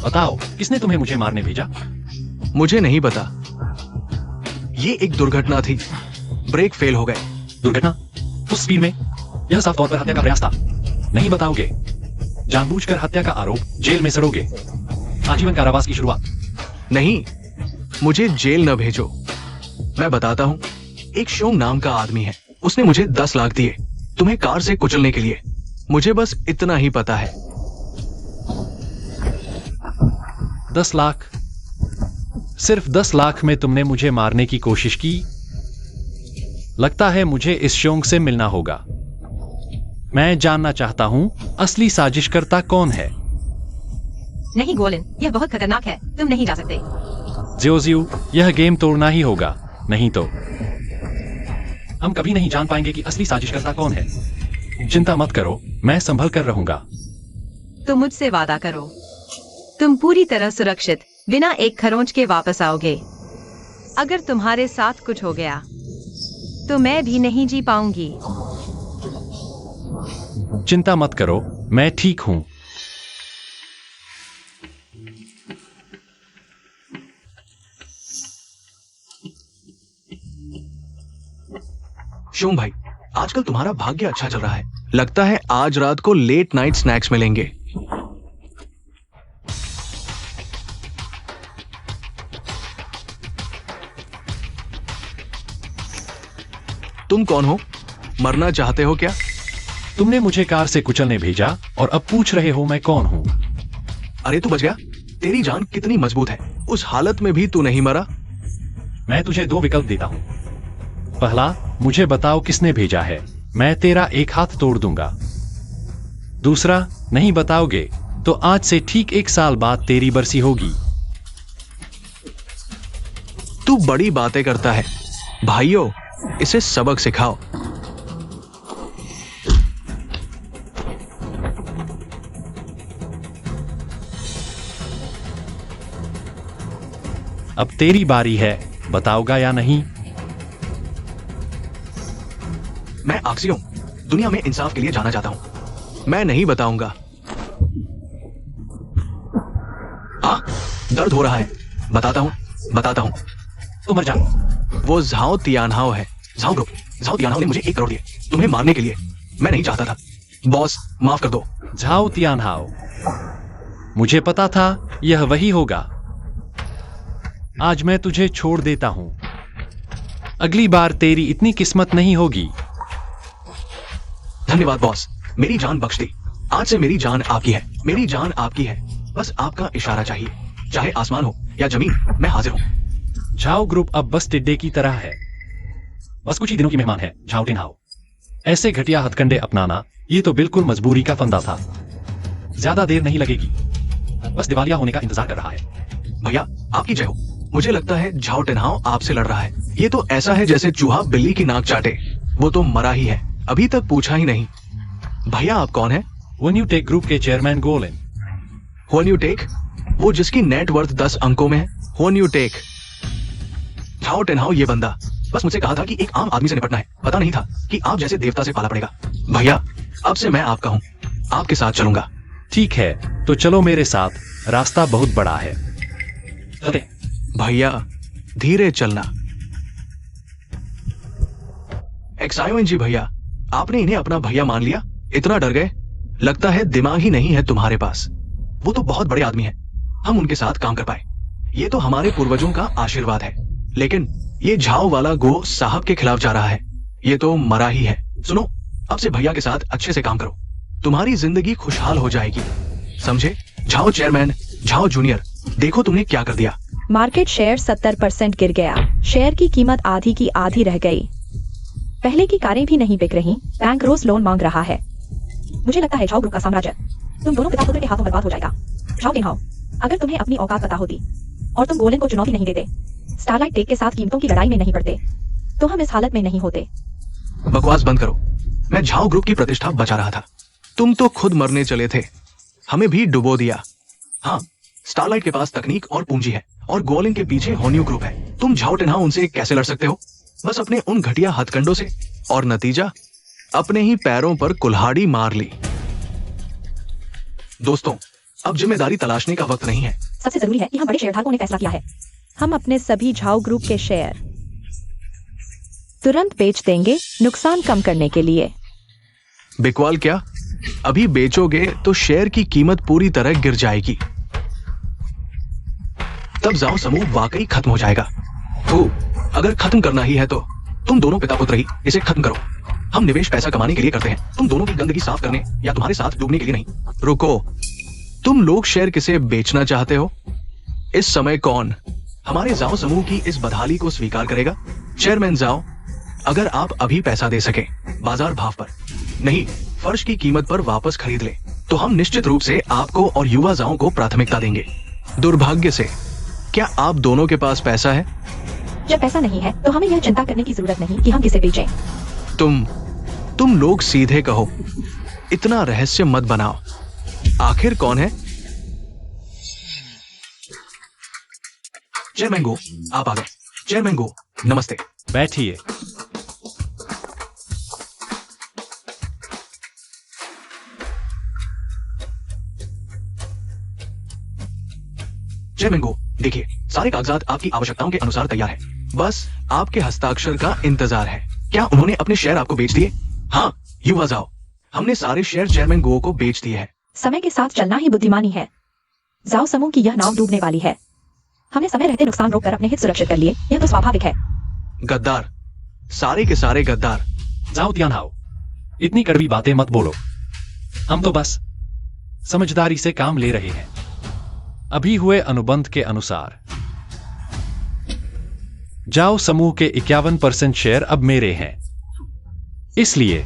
A: बताओ, किसने तुम्हें मुझे मारने भेजा?
D: मुझे नहीं पता। ये एक दुर्घटना थी। ब्रेक फेल हो गए।
A: दुर्घटना? उस स्पीड में? यह साफ तौर पर हत्या का प्रयास था। नहीं बताओगे? जानबूझकर हत्या का आरोप, जेल में सड़ोगे, आजीवन कारावास की शुरुआत।
D: नहीं, मुझे जेल न भेजो। मैं बताता हूं, एक शोंग नाम का आदमी है, उसने मुझे 10 लाख दिए तुम्हें कार से कुचलने के लिए। मुझे बस इतना ही पता है।
A: 10 लाख? सिर्फ 10 लाख में तुमने मुझे मारने की कोशिश की? लगता है मुझे इस शोंग से मिलना होगा। मैं जानना चाहता हूं, असली साजिशकर्ता कौन है?
E: नहीं गोलिन, यह बहुत खतरनाक है, तुम नहीं जा सकते।
A: ज्योजियो, यह गेम तोड़ना ही होगा, नहीं तो हम कभी नहीं जान पाएंगे कि असली साजिशकर्ता कौन है। चिंता मत करो, मैं संभल कर रहूंगा।
E: तुम मुझसे वादा करो, तुम पूरी तरह सुरक्षित, बिना एक खरोंच के वापस आओगे। अगर तुम्हारे साथ कुछ हो गया, तो मैं भी नहीं जी पाऊंगी।
A: चिंता मत करो, मैं ठीक हूं।
D: शोंग भाई, आजकल तुम्हारा भाग्य अच्छा चल रहा है। लगता है आज रात को लेट नाइट स्नैक्स मिलेंगे। तुम कौन हो? मरना चाहते हो क्या?
A: तुमने मुझे कार से कुचलने भेजा और अब पूछ रहे हो मैं कौन हूं?
D: अरे तू बच गया। तेरी जान कितनी मजबूत है, उस हालत में भी तू नहीं मरा।
A: मैं तुझे 2 विकल्प देता हूं। पहला, मुझे बताओ किसने भेजा है, मैं तेरा एक हाथ तोड़ दूंगा। दूसरा, नहीं बताओगे तो आज से ठीक 1 साल बाद तेरी बरसी होगी।
D: तू बड़ी बातें करता है। भाइयों, इसे सबक सिखाओ।
A: अब तेरी बारी है, बताओगा या नहीं?
D: मैं आक्सियोम, दुनिया में इंसाफ के लिए जाना चाहता हूं। मैं नहीं बताऊंगा। दर्द हो रहा है। बताता हूं।
A: तो मर जा।
D: वो झाओ तियानहाओ है। झाओ तियानहाओ ने मुझे 1 करोड़ दिए तुम्हें मारने के लिए। मैं नहीं चाहता था। बॉस, माफ कर दो।
A: झाओ तियानहाओ, मुझे पता था यह वही होगा। आज मैं तुझे छोड़ देता हूं। अगली बार तेरी इतनी किस्मत नहीं होगी।
D: धन्यवाद बॉस, मेरी जान बख्श दी। आज से मेरी जान आपकी है। मेरी जान आपकी है। बस आपका इशारा चाहिए, चाहे आसमान हो या जमीन, मैं हाजिर हूं।
A: झाओ ग्रुप अब बस टिड्डे की तरह है, बस कुछ ही दिनों की मेहमान है। झाओ टिनहाओ, ऐसे घटिया हथकंडे अपनाना, ये तो बिल्कुल मजबूरी का फंदा था। ज्यादा देर नहीं लगेगी, बस दिवालिया होने का इंतजार कर रहा है।
D: भैया, आपकी जय हो। मुझे लगता है झाओ टिनहाओ आपसे लड़ रहा है। ये तो ऐसा है जैसे चूहा बिल्ली की नाक चाटे। वो तो मरा ही है, अभी तक पूछा ही नहीं। भैया, आप कौन है?
A: वन यू टेक ग्रुप के chairman Golin.
D: One you tech, वो जिसकी नेटवर्थ 10 अंकों में है। One you tech. Zhao Tinhao ये बंदा बस मुझसे कहा था कि एक आम आदमी से निपटना है। पता नहीं था कि आप जैसे देवता से पाला पड़ेगा। भैया, अब से मैं आपका हूं, आपके साथ चलूंगा।
A: ठीक है, तो चलो मेरे साथ, रास्ता बहुत बड़ा है। चलते।
D: भैया, धीरे चलना। एक्सायोन जी भैया, आपने इन्हें अपना भैया मान लिया? इतना डर गए? लगता है दिमाग ही नहीं है तुम्हारे पास। वो तो बहुत बड़े आदमी हैं, हम उनके साथ काम कर पाए। ये तो हमारे पूर्वजों का आशीर्वाद है। लेकिन ये झाओ वाला गो साहब के खिलाफ जा रहा है। ये तो मरा ही है। सुनो, अब से भैया के साथ अच्छे से काम करो, तुम्हारी जिंदगी खुशहाल हो जाएगी। समझे? झाओ चेयरमैन, झाओ जूनियर, देखो तुमने क्या कर दिया।
C: मार्केट शेयर 70% गिर गया। शेयर की कीमत आधी की आधी रह गई। पहले की कारें भी नहीं बिक रही। बैंक रोज लोन मांग रहा है। मुझे लगता है झाओ ग्रुप का साम्राज्य तुम दोनों पिता पुत्र के हाथों बर्बाद हो जाएगा। झाओ टिनहाओ, अगर तुम्हें अपनी औकात पता होती और तुम गोलिन को चुनौती नहीं देते, स्टारलाइट टेक के साथ कीमतों की लड़ाई में नहीं पड़ते, तो हम इस हालत में नहीं होते।
D: बकवास बंद करो। मैं झाओ ग्रुप की प्रतिष्ठा बचा रहा था। तुम तो खुद मरने चले थे, हमें भी डुबो दिया। हाँ, स्टारलाइट के पास तकनीक और पूंजी है और गोलिन के पीछे होन्यू ग्रुप है। तुम झाओ टिनहाओ उनसे कैसे लड़ सकते हो? बस अपने उन घटिया हथकंडों से। और नतीजा, अपने ही पैरों पर कुल्हाड़ी मार ली। दोस्तों, अब जिम्मेदारी तलाशने का वक्त नहीं है।
B: सबसे जरूरी है कि हम बड़े शेयरधारकों ने फैसला किया है।
C: हम अपने सभी झाओ ग्रुप के शेयर तुरंत बेच देंगे, नुकसान कम करने के लिए।
D: बिकवाल क्या? अभी बेचोगे तो शेयर की कीमत पूरी तरह गिर जाएगी। तब जाओ समूह वाकई खत्म हो जाएगा। तो अगर खत्म करना ही है तो तुम दोनों पिता पुत्र ही इसे खत्म करो। हम निवेश पैसा कमाने के लिए करते हैं, तुम दोनों की गंदगी साफ करने या तुम्हारे साथ डूबने के लिए नहीं। रुको, तुम लोग शेयर किसे बेचना चाहते हो? इस समय कौन हमारे जाओ समूह की इस बदहाली को स्वीकार करेगा? चेयरमैन जाओ, अगर आप अभी पैसा दे सके बाजार भाव पर, नहीं फर्श की कीमत पर वापस खरीद ले, तो हम निश्चित रूप से आपको और युवा जाओ को प्राथमिकता देंगे। दुर्भाग्य से क्या आप दोनों के पास पैसा है?
B: जब पैसा नहीं है तो हमें यह चिंता करने की जरूरत नहीं कि हम किसे बेचें।
D: तुम लोग सीधे कहो, इतना रहस्य मत बनाओ। आखिर कौन है? चेयरमैन गो, आप आ गए। चेयरमैन गो, नमस्ते।
A: बैठिए।
D: चेयरमैन गो, देखिए सारे कागजात आपकी आवश्यकताओं के अनुसार तैयार है, बस आपके हस्ताक्षर का इंतजार है। क्या उन्होंने अपने शेयर आपको बेच दिए? हाँ युवा जाओ, हमने सारे शेयर चेयरमैन गो को बेच दिए हैं।
B: समय के साथ चलना ही बुद्धिमानी है। जाओ समूह की यह नाव डूबने वाली है। हमने समय रहते नुकसान रोककर अपने हित सुरक्षित कर लिए, यह तो स्वाभाविक है।
D: गद्दार, सारे के सारे गद्दार।
A: जाओ तियानहाओ, इतनी कड़वी बातें मत बोलो। हम तो बस समझदारी से काम ले रहे हैं। अभी हुए अनुबंध के अनुसार जाओ समूह के 51% शेयर अब मेरे हैं, इसलिए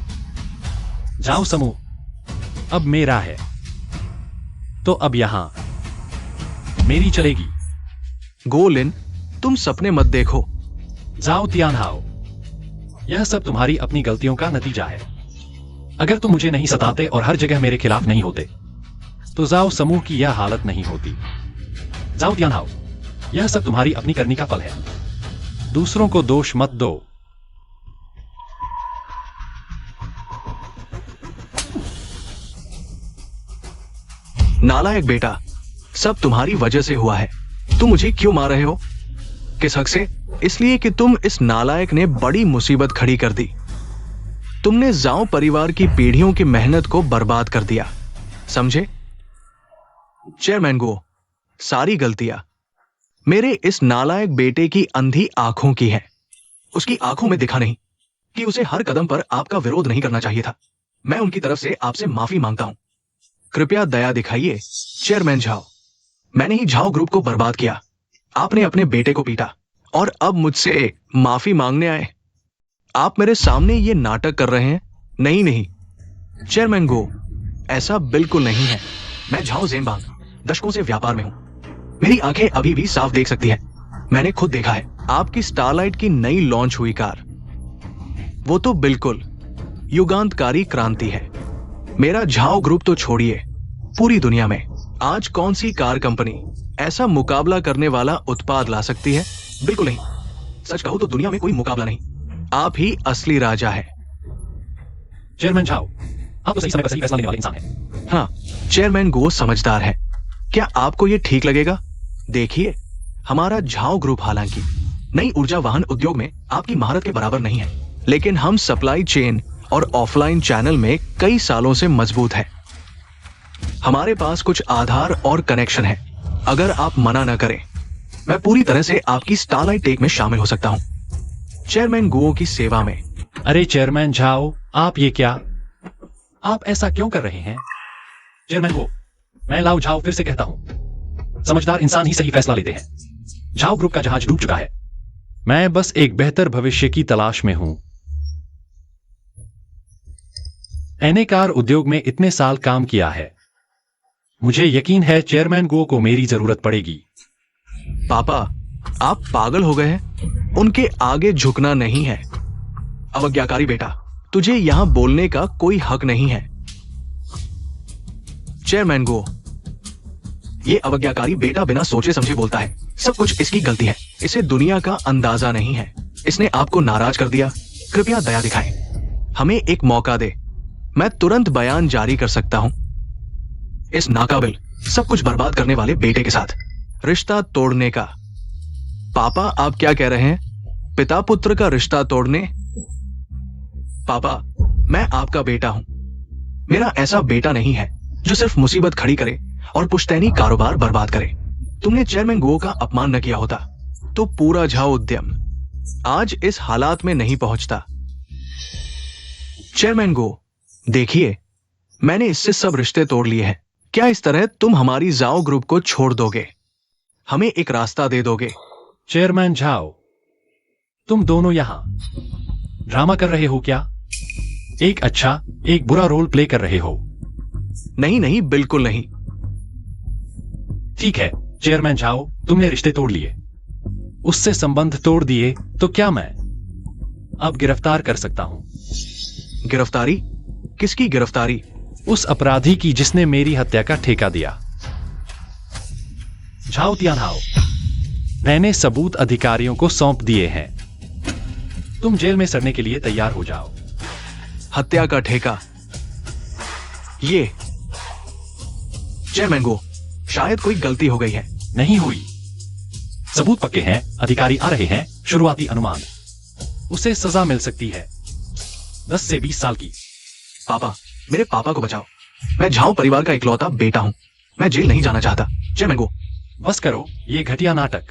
A: जाओ समूह अब मेरा है। तो अब यहां मेरी चलेगी।
D: गोलिन, तुम सपने मत देखो।
A: जाओ तियानहाओ, यह सब तुम्हारी अपनी गलतियों का नतीजा है। अगर तुम मुझे नहीं सताते और हर जगह मेरे खिलाफ नहीं होते तो जाओ समूह की यह हालत नहीं होती। जाओ तियानहाओ, यह सब तुम्हारी अपनी करनी का फल है। दूसरों को दोष मत दो।
D: नालायक बेटा, सब तुम्हारी वजह से हुआ है। तुम मुझे क्यों मार रहे हो? किस हक से? इसलिए कि तुम इस नालायक ने बड़ी मुसीबत खड़ी कर दी। तुमने जाओ परिवार की पीढ़ियों की मेहनत को बर्बाद कर दिया, समझे? चेयरमैन गो, सारी गलतियां मेरे इस नालायक बेटे की अंधी आंखों की है। उसकी आंखों में दिखा नहीं कि उसे हर कदम पर आपका विरोध नहीं करना चाहिए था। मैं उनकी तरफ से आपसे माफी मांगता हूं। कृपया दया दिखाइए चेयरमैन झाओ। मैंने ही झाओ ग्रुप को बर्बाद किया। आपने अपने बेटे को पीटा और अब मुझसे माफी मांगने आए। आप मेरे सामने ये नाटक कर रहे हैं? नहीं नहीं चेयरमैन गो, ऐसा बिल्कुल नहीं है। मैं झाओ ज़ेनबांग दशकों से व्यापार में हूं। मेरी आंखें अभी भी साफ देख सकती हैं। मैंने खुद देखा है आपकी स्टारलाइट की नई लॉन्च हुई कार। वो तो बिल्कुल युगांतकारी क्रांति है। मेरा झाओ ग्रुप तो छोड़िए, पूरी दुनिया में आज कौन सी कार कंपनी ऐसा मुकाबला करने वाला उत्पाद ला सकती है? बिल्कुल नहीं। सच कहूं तो दुनिया में कोई मुकाबला नहीं। आप ही असली राजा है।
A: चेयरमैन झाओ, आप तो सही समय पर सही फैसला लेने वाले इंसान हैं।
D: हाँ, चेयरमैन गो समझदार है। क्या आपको यह ठीक लगेगा? देखिए, हमारा झाओ ग्रुप हालांकि नई ऊर्जा वाहन उद्योग में आपकी महारत के बराबर नहीं है, लेकिन हम सप्लाई चेन और ऑफलाइन चैनल में कई सालों से मजबूत है। हमारे पास कुछ आधार और कनेक्शन है। अगर आप मना न करें, मैं पूरी तरह से आपकी स्टारलाइट टेक में शामिल हो सकता हूं, चेयरमैन गुओ की सेवा में।
A: अरे चेयरमैन झाओ, आप ये क्या? आप ऐसा क्यों कर रहे हैं? चेयरमैन गो, मैं लाओ झाओ फिर से कहता हूं, समझदार इंसान ही सही फैसला लेते हैं। झाओ ग्रुप का जहाज डूब चुका है। मैं बस एक बेहतर भविष्य की तलाश में हूं। मैंने कार उद्योग में इतने साल काम किया है। मुझे यकीन है चेयरमैन गो को मेरी जरूरत पड़ेगी।
D: पापा, आप पागल हो गए हैं। उनके आगे झुकना नहीं है। अवज्ञाकारी बेटा, तुझे यहां बोलने का कोई हक नहीं है। चेयरमैन गो, ये अवज्ञाकारी बेटा बिना सोचे समझे बोलता है। सब कुछ इसकी गलती है। इसे दुनिया का अंदाजा नहीं है। इसने आपको नाराज कर दिया। कृपया दया दिखाएं, हमें एक मौका दे। मैं तुरंत बयान जारी कर सकता हूं। इस नाकाबिल, सब कुछ बर्बाद करने वाले बेटे के साथ रिश्ता तोड़ने का। पापा, आप क्या कह रहे हैं? पिता पुत्र का रिश्ता तोड़ने? पापा, मैं आपका बेटा हूं। मेरा ऐसा बेटा नहीं है जो सिर्फ मुसीबत खड़ी करे और पुश्तैनी कारोबार बर्बाद करे। तुमने चेयरमैन गो का अपमान न किया होता तो पूरा झाओ उद्यम आज इस हालात में नहीं पहुंचता। चेयरमैन गो, देखिए, मैंने इससे सब रिश्ते तोड़ लिए हैं। क्या इस तरह तुम हमारी जाओ ग्रुप को छोड़ दोगे? हमें एक रास्ता दे दोगे?
A: चेयरमैन झाओ, तुम दोनों यहां ड्रामा कर रहे हो क्या? एक अच्छा एक बुरा रोल प्ले कर रहे हो?
D: नहीं नहीं, बिल्कुल नहीं।
A: ठीक है चेयरमैन झाओ, तुमने रिश्ते तोड़ लिए, उससे संबंध तोड़ दिए, तो क्या मैं अब गिरफ्तार कर सकता हूं?
D: गिरफ्तारी? किसकी गिरफ्तारी?
A: उस अपराधी की जिसने मेरी हत्या का ठेका दिया। झाओ तियानहाओ, मैंने सबूत अधिकारियों को सौंप दिए हैं। तुम जेल में सड़ने के लिए तैयार हो जाओ।
D: हत्या का ठेका? ये चेयरमैन गो, शायद कोई गलती हो गई है।
A: नहीं हुई, सबूत पक्के हैं, अधिकारी आ रहे हैं। शुरुआती अनुमान, उसे सजा मिल सकती है 10 से 20 साल की।
D: पापा, मेरे पापा को बचाओ। मैं झाओ परिवार का इकलौता बेटा हूं। मैं जेल नहीं जाना चाहता। चेयरमैन गो,
A: बस करो ये घटिया नाटक,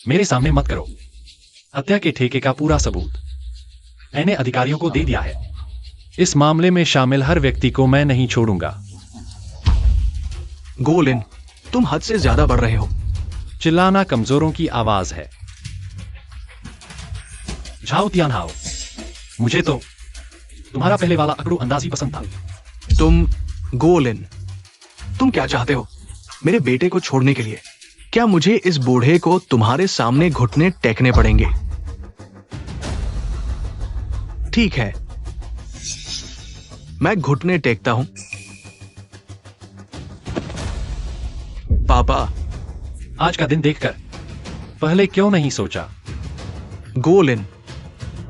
A: मेरे सामने मत करो। हत्या के ठेके का पूरा सबूत मैंने अधिकारियों को दे दिया है। इस मामले में शामिल हर व्यक्ति को मैं नहीं छोड़ूंगा।
D: गोलिन, तुम हद से ज्यादा बढ़ रहे हो।
A: चिल्लाना कमजोरों की आवाज है। झाओ तियानहाओ, मुझे तो तुम्हारा पहले वाला अकड़ू अंदाज ही पसंद था।
D: तुम गोलिन, तुम क्या चाहते हो? मेरे बेटे को छोड़ने के लिए क्या मुझे इस बूढ़े को तुम्हारे सामने घुटने टेकने पड़ेंगे? ठीक है, मैं घुटने टेकता हूं। पापा,
A: आज का दिन देखकर पहले क्यों नहीं सोचा?
D: गोलिन,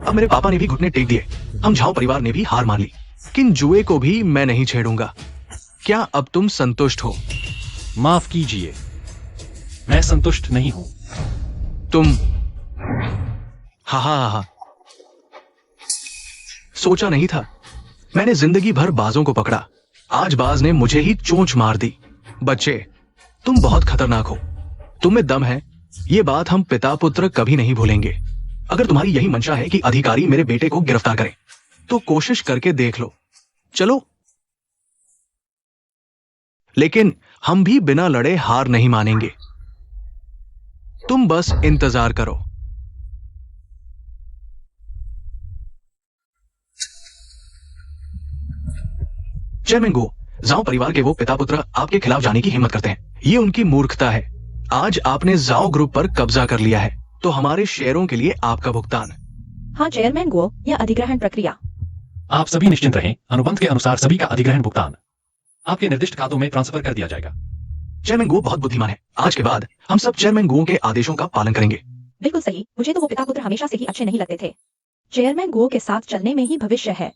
D: अब मेरे पापा ने भी घुटने टेक दिए। हम झाओ परिवार ने भी हार मान ली। किन जुए को भी मैं नहीं छेड़ूंगा। क्या अब तुम संतुष्ट हो?
A: माफ कीजिए, मैं संतुष्ट नहीं हूं।
D: तुम हा हा हा, सोचा नहीं था। मैंने जिंदगी भर बाजों को पकड़ा, आज बाज ने मुझे ही चोंच मार दी। बच्चे, तुम बहुत खतरनाक हो। तुम में दम है, ये बात हम पिता पुत्र कभी नहीं भूलेंगे। अगर तुम्हारी यही मंशा है कि अधिकारी मेरे बेटे को गिरफ्तार करें, तो कोशिश करके देख लो। चलो, लेकिन हम भी बिना लड़े हार नहीं मानेंगे। तुम बस इंतजार करो। चेयरमैन गो, जाओ परिवार के वो पिता पुत्र आपके खिलाफ जाने की हिम्मत करते हैं। ये उनकी मूर्खता है। आज आपने जाओ ग्रुप पर कब्जा कर लिया है, तो हमारे शेयरों के लिए आपका भुगतान।
B: हाँ चेयरमैन गो, यह अधिग्रहण प्रक्रिया।
A: आप सभी निश्चिंत रहें, अनुबंध के अनुसार सभी का अधिग्रहण भुगतान आपके निर्दिष्ट खातों में ट्रांसफर कर दिया जाएगा।
D: चेयरमैन गो बहुत बुद्धिमान है। आज के बाद हम सब चेयरमैन गो के आदेशों का पालन करेंगे।
B: बिल्कुल सही, मुझे तो वो पिता पुत्र हमेशा से ही अच्छे नहीं लगते थे। चेयरमैन गो के साथ चलने में ही भविष्य है।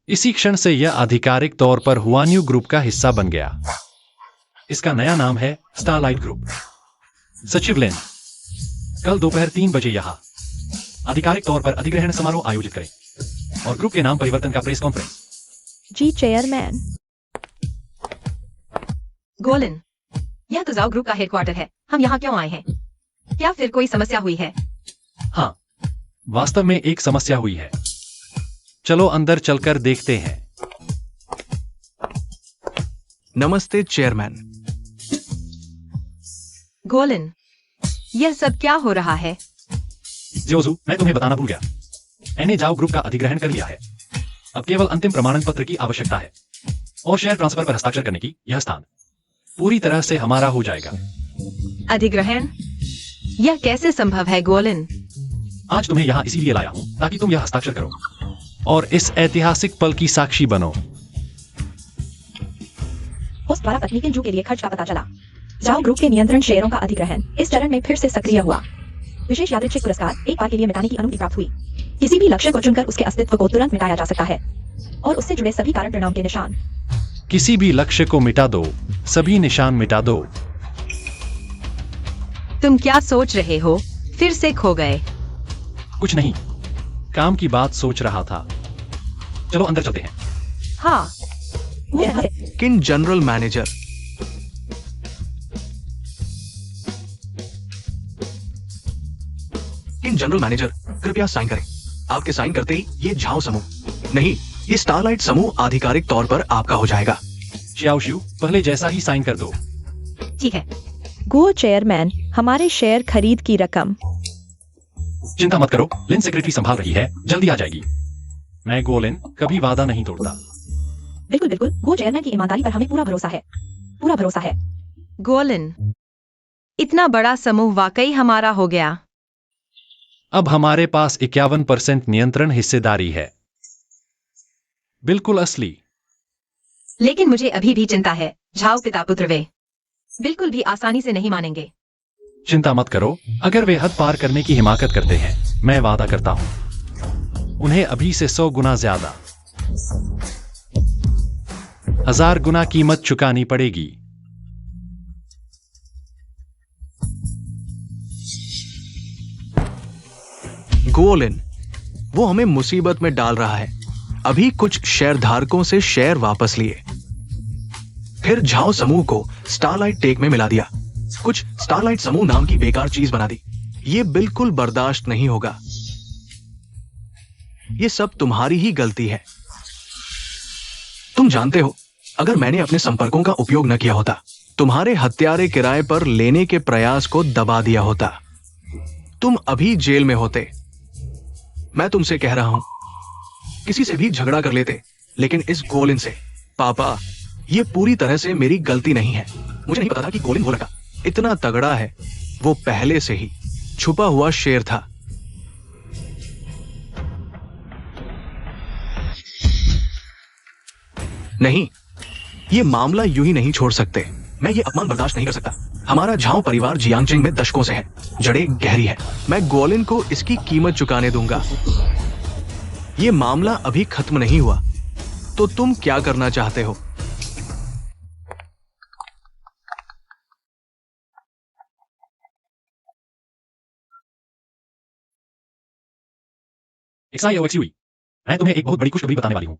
A: इसी क्षण से यह आधिकारिक तौर पर हुआन्यू ग्रुप का हिस्सा बन गया। इसका नया नाम है स्टारलाइट ग्रुप। सचिव लेन, कल दोपहर 3 बजे यहां आधिकारिक तौर पर अधिग्रहण समारोह आयोजित करें और ग्रुप के नाम परिवर्तन का प्रेस कॉन्फ्रेंस।
C: जी चेयरमैन।
E: गोलिन, यह तो जाओ ग्रुप का हेडक्वार्टर है। हम यहाँ क्यों आए हैं? क्या फिर कोई समस्या हुई है?
A: हाँ, वास्तव में एक समस्या हुई है। चलो अंदर चलकर देखते हैं।
D: नमस्ते चेयरमैन।
E: गोलिन, यह सब क्या हो रहा है?
A: जोजू, मैं तुम्हें बताना भूल गया। मैंने जाओ ग्रुप का अधिग्रहण कर लिया है। अब केवल अंतिम प्रमाणन पत्र की आवश्यकता है और शेयर ट्रांसफर पर हस्ताक्षर करने की यह स्थान पूरी तरह से हमारा हो जाएगा।
E: अधिग्रहण? यह कैसे संभव है गोलिन?
A: आज तुम्हें यहाँ इसीलिए लाया हूँ ताकि तुम यह हस्ताक्षर करो और इस ऐतिहासिक पल की साक्षी बनो।
B: होस्ट द्वारा पत्नी के जू के लिए खर्च का पता चला। जाओ ग्रुप के नियंत्रण शेयरों का अधिग्रहण इस चरण में फिर से सक्रिय हुआ। विशेष यादृच्छिक पुरस्कार एक बार के लिए मिटाने की अनुमति प्राप्त हुई। किसी भी लक्ष्य को चुनकर उसके अस्तित्व को तुरंत मिटाया जा सकता है और उससे जुड़े सभी कारण परिणाम के निशान।
A: किसी भी लक्ष्य को मिटा दो, सभी निशान मिटा दो।
E: तुम क्या सोच रहे हो? फिर से खो गए?
A: कुछ नहीं, काम की बात सोच रहा था। चलो अंदर चलते हैं।
E: हाँ,
B: वो यहाँ है।
D: किन जनरल मैनेजर? किन जनरल मैनेजर, कृपया साइन करें। आपके साइन करते ही ये झाओ समूह, नहीं, ये स्टारलाइट समूह आधिकारिक तौर पर आपका हो जाएगा।
A: श्याओ शिव, पहले जैसा ही साइन कर दो।
E: ठीक है।
C: गो चेयरमैन, हमारे शेयर खरीद की रकम।
A: चिंता मत करो, लिन सेक्रेटरी संभाल रही है, जल्दी आ जाएगी। मैं गोलिन कभी वादा नहीं तोड़ता।
B: बिल्कुल बिल्कुल, वो चेयरमैन की ईमानदारी पर हमें पूरा भरोसा है, पूरा भरोसा है।
E: गोलिन, इतना बड़ा समूह वाकई हमारा हो गया।
A: अब हमारे पास 51% नियंत्रण हिस्सेदारी है, बिल्कुल असली।
E: लेकिन मुझे अभी भी चिंता है। झाओ पिता पुत्र वे बिल्कुल भी आसानी से नहीं मानेंगे।
A: चिंता मत करो, अगर वे हद पार करने की हिमाकत करते हैं, मैं वादा करता हूं उन्हें अभी से 100 गुना ज्यादा, 1000 गुना कीमत चुकानी पड़ेगी।
D: गोलिन, वो हमें मुसीबत में डाल रहा है। अभी कुछ शेयरधारकों से शेयर वापस लिए, फिर झाओ समूह को स्टारलाइट टेक में मिला दिया, कुछ स्टारलाइट समूह नाम की बेकार चीज बना दी। ये बिल्कुल बर्दाश्त नहीं होगा। ये सब तुम्हारी ही गलती है। तुम जानते हो, अगर मैंने अपने संपर्कों का उपयोग न किया होता, तुम्हारे हत्यारे किराए पर लेने के प्रयास को दबा दिया होता, तुम अभी जेल में होते। मैं तुमसे कह रहा हूं, किसी से भी झगड़ा कर लेते, लेकिन इस गोलिन से। पापा, ये पूरी तरह से मेरी गलती नहीं है। मुझे नहीं पता था कि गोलिन वो लड़का इतना तगड़ा है। वो पहले से ही छुपा हुआ शेर था। नहीं, ये मामला यूं ही नहीं छोड़ सकते। मैं ये अपमान बर्दाश्त नहीं कर सकता। हमारा झाओ परिवार जियांगचेंग में दशकों से है, जड़ें गहरी है। मैं गोलिन को इसकी कीमत चुकाने दूंगा। ये मामला अभी खत्म नहीं हुआ, तो तुम क्या करना चाहते हो?
A: XIOXUE, मैं तुम्हें एक बहुत बड़ी खुशखबरी बताने वाली हूँ।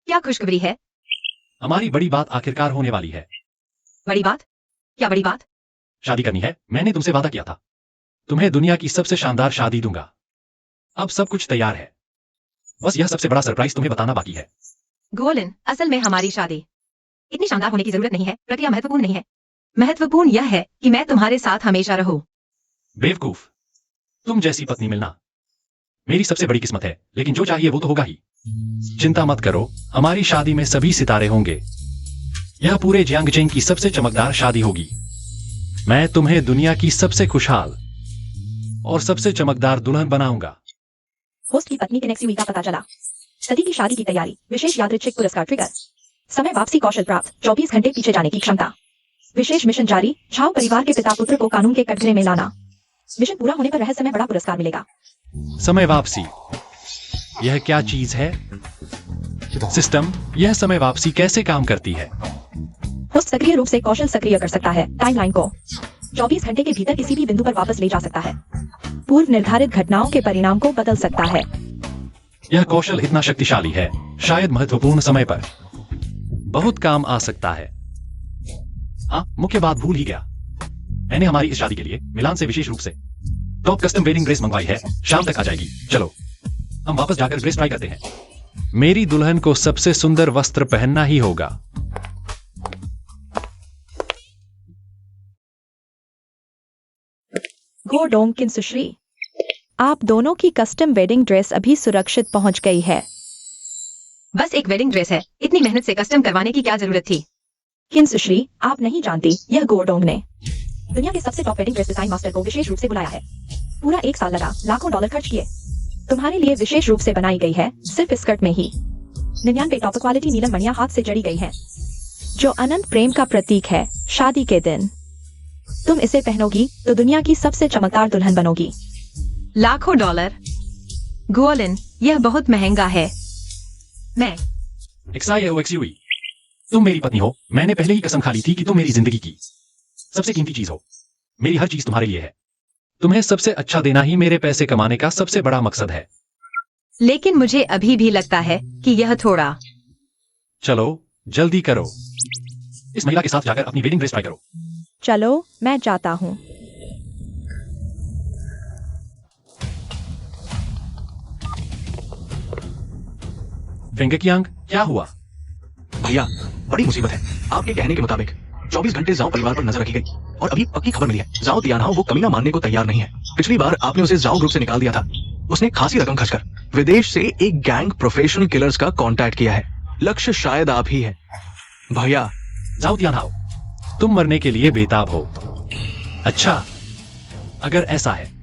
E: क्या खुशखबरी है?
A: हमारी बड़ी बात आखिरकार होने वाली है।
E: बड़ी बात? क्या बड़ी बात?
A: शादी करनी है। मैंने तुमसे वादा किया था, तुम्हें दुनिया की सबसे शानदार शादी दूंगा। अब सब कुछ तैयार है, बस यह सबसे बड़ा सरप्राइज तुम्हें बताना बाकी है।
E: गोलिन, असल में हमारी शादी इतनी शानदार होने की जरूरत नहीं है। प्रक्रिया महत्वपूर्ण नहीं है। महत्वपूर्ण यह है कि मैं तुम्हारे साथ हमेशा रहूं।
A: बेवकूफ, तुम जैसी पत्नी मिलना मेरी सबसे बड़ी किस्मत है, लेकिन जो चाहिए वो तो होगा ही। चिंता मत करो, हमारी शादी में सभी सितारे होंगे। यह पूरे जियांगचेंग की सबसे चमकदार शादी होगी। मैं तुम्हें दुनिया की सबसे खुशहाल और सबसे चमकदार दुल्हन बनाऊंगा।
B: होस्ट की पत्नी के नेक्स्ट का पता चला। सदी की शादी की तैयारी, विशेष यादृच्छिक पुरस्कार ट्रिगर, समय वापसी कौशल प्राप्त, 24 घंटे पीछे जाने की क्षमता, विशेष मिशन जारी, झाओ परिवार के पिता पुत्र को कानून के कटघरे में लाना। मिशन पूरा होने पर रहस्यमय बड़ा पुरस्कार मिलेगा।
A: समय वापसी, यह क्या चीज है? सिस्टम, यह समय वापसी कैसे काम करती है?
B: होस्ट सक्रिय रूप से कौशल सक्रिय कर सकता है, टाइमलाइन को 24 घंटे के भीतर किसी भी बिंदु पर वापस ले जा सकता है,
C: पूर्व निर्धारित घटनाओं के परिणाम को बदल सकता है।
A: यह कौशल इतना शक्तिशाली है, शायद महत्वपूर्ण समय पर बहुत काम आ सकता है। हाँ, मुख्य बात भूल ही गया। मैंने हमारी इस शादी के लिए मिलान से विशेष रूप से टॉप कस्टम वेडिंग ड्रेस मंगवाई है, शाम तक आ जाएगी। चलो हम वापस जाकर ड्रेस ट्राई करते हैं। मेरी दुल्हन को सबसे सुंदर वस्त्र पहनना ही होगा।
C: गो डोंग किन सुश्री, आप दोनों की कस्टम वेडिंग ड्रेस अभी सुरक्षित पहुंच गई है।
E: बस एक वेडिंग ड्रेस है, इतनी मेहनत से कस्टम करवाने की क्या जरूरत थी?
B: किन सुश्री, आप नहीं जानती, यह गोडोंग ने दुनिया के सबसे top wedding dress design master को विशेष रूप से बुलाया है। पूरा 1 साल लगा, लाखों डॉलर खर्च किए। तुम्हारे लिए विशेष रूप से बनाई गई है, सिर्फ स्कर्ट में ही 99 टॉप क्वालिटी नीलम मणियां हाथ से जड़ी गई हैं,
C: जो अनंत प्रेम का प्रतीक है। शादी के दिन
B: तुम इसे पहनोगी तो दुनिया की सबसे चमकदार दुल्हन बनोगी।
E: लाखों डॉलर? गोलिन, यह बहुत महंगा है। मैं
A: XIOXUE, तुम मेरी पत्नी हो। मैंने पहले ही कसम खा ली थी कि तुम मेरी जिंदगी की सबसे कीमती चीज हो। मेरी हर चीज तुम्हारे लिए है। तुम्हें सबसे अच्छा देना ही मेरे पैसे कमाने का सबसे बड़ा मकसद है।
E: लेकिन मुझे अभी भी लगता है कि यह थोड़ा।
A: चलो जल्दी करो, इस महिला के साथ जाकर अपनी वेडिंग ड्रेस ट्राई करो।
C: चलो मैं जाता हूँ।
A: वेंगकियांग, क्या हुआ?
D: भैया, बड़ी मुसीबत है। आपके कहने के मुताबिक 24 घंटे जाओ परिवार पर नजर रखी गई और अभी पक्की खबर मिली है, जाओ तियानहाओ वो कमीना मानने को तैयार नहीं है। पिछली बार आपने उसे जाओ ग्रुप से निकाल दिया था। उसने खासी रकम खर्च कर विदेश से एक गैंग प्रोफेशनल किलर्स का कांटेक्ट किया है। लक्ष्य शायद आप ही है। भैया,
A: जाओ तियानहाओ, तुम मरने के लिए बेताब हो। अच्छा, अगर ऐसा है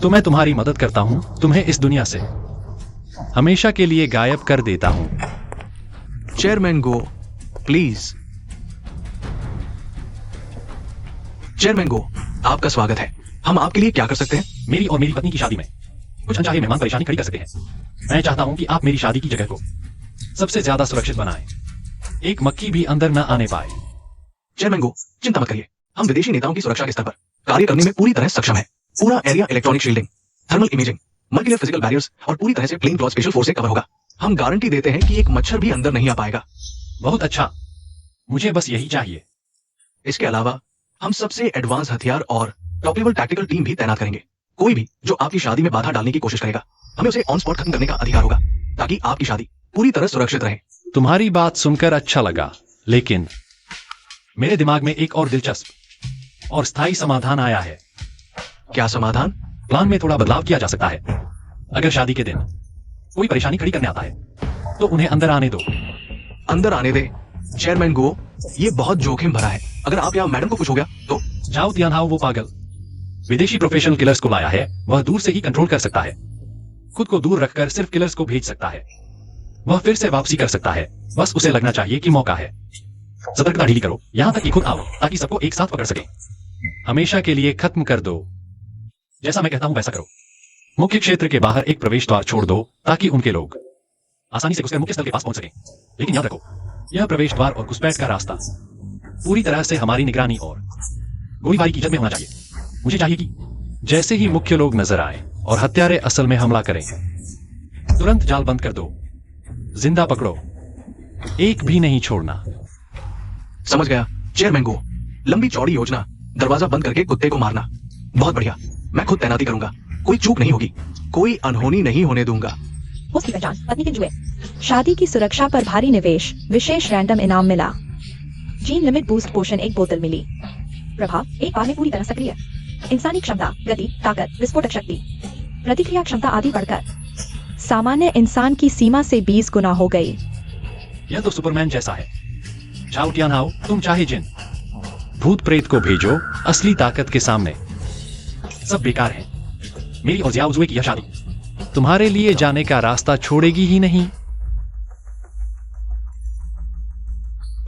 A: तो मैं तुम्हारी मदद करता हूं, तुम्हें इस दुनिया से हमेशा के लिए गायब कर देता हूं।
D: Chairman go, please. चेयरमैन गो, आपका स्वागत है। हम आपके लिए क्या कर सकते हैं?
A: मेरी और मेरी पत्नी की शादी में कुछ अनचाहे मेहमान परेशानी खड़ी कर सकते हैं। मैं चाहता हूं कि आप मेरी शादी की जगह को सबसे ज्यादा सुरक्षित बनाएं, एक मक्खी भी अंदर न आने पाए।
D: चेयरमैन गो, चिंता मत करिए, हम विदेशी नेताओं की सुरक्षा के स्तर पर कार्य करने में पूरी तरह सक्षम है। पूरा area electronic shielding, thermal imaging, multilayer physical barriers और पूरी तरह से प्लेन क्लॉथ स्पेशल फोर्स से कवर होगा। हम गारंटी देते हैं कि एक मच्छर भी अंदर नहीं आ पाएगा।
A: बहुत अच्छा, मुझे बस यही चाहिए।
D: इसके अलावा हम सबसे एडवांस हथियार और टॉप लेवल टैक्टिकल टीम भी तैनात करेंगे। कोई भी जो आपकी शादी में बाधा डालने की कोशिश करेगा, हमें उसे ऑन स्पॉट खत्म करने का अधिकार होगा, ताकि आपकी शादी पूरी तरह सुरक्षित रहे।
A: तुम्हारी बात सुनकर अच्छा लगा, लेकिन मेरे दिमाग में एक और दिलचस्प और स्थायी समाधान आया है।
D: क्या समाधान?
A: प्लान में थोड़ा बदलाव किया जा सकता है। अगर शादी के दिन कोई परेशानी खड़ी करने आता है तो उन्हें अंदर आने दो।
D: अंदर आने दे। चेयरमैन गो, ये बहुत जोखिम भरा है। अगर आप या मैडम को कुछ हो गया तो?
A: जाओ तियानहाओ, वो पागल विदेशी प्रोफेशनल किलर्स को लाया है। वह दूर से ही कंट्रोल कर सकता है, खुद को दूर रखकर सिर्फ किलर्स को भेज सकता है। वह फिर से वापसी कर सकता है, बस उसे लगना चाहिए कि मौका है। सतर्कता ढीली करो, यहां तक कि खुद आओ, ताकि सबको एक साथ पकड़ सके। हमेशा के लिए खत्म कर दो। जैसा मैं कहता हूं वैसा करो। मुख्य क्षेत्र के बाहर एक प्रवेश द्वार छोड़ दो, ताकि उनके लोग आसानी से घुसकर मुख्य स्थल के पास पहुंच सकें। लेकिन याद रखो, यह प्रवेश द्वार और घुसपैठ का रास्ता पूरी तरह से हमारी निगरानी और गोलीबारी की जद में होना चाहिए। मुझे चाहिए कि जैसे ही मुख्य लोग नजर आए और हत्यारे असल में हमला करें, तुरंत जाल बंद कर दो, जिंदा पकड़ो, एक भी नहीं छोड़ना।
D: समझ गया चेयरमैन गो। लंबी चौड़ी योजना, दरवाजा बंद करके कुत्ते को मारना। बहुत बढ़िया, मैं खुद तैनाती करूंगा। कोई चूक नहीं होगी, कोई अनहोनी नहीं होने दूंगा।
B: उसकी पहचान पत्नी के जुए।
C: शादी की सुरक्षा पर भारी निवेश, विशेष रैंडम इनाम मिला।
B: जीन लिमिट बूस्ट पोषण एक बोतल मिली। प्रभाव एक बार में पूरी तरह सक्रिय। इंसानी क्षमता, गति, ताकत, विस्फोटक शक्ति, प्रतिक्रिया क्षमता आदि बढ़कर
C: सामान्य इंसान की सीमा से 20 गुना हो गई।
A: यह तो सुपरमैन जैसा है। जाओ तियानहाओ, तुम चाहे जिन भूत प्रेत को भेजो, असली ताकत के सामने सब बेकार है। मेरी और जियाओ जुए की यह शादी तुम्हारे लिए जाने का रास्ता छोड़ेगी ही नहीं।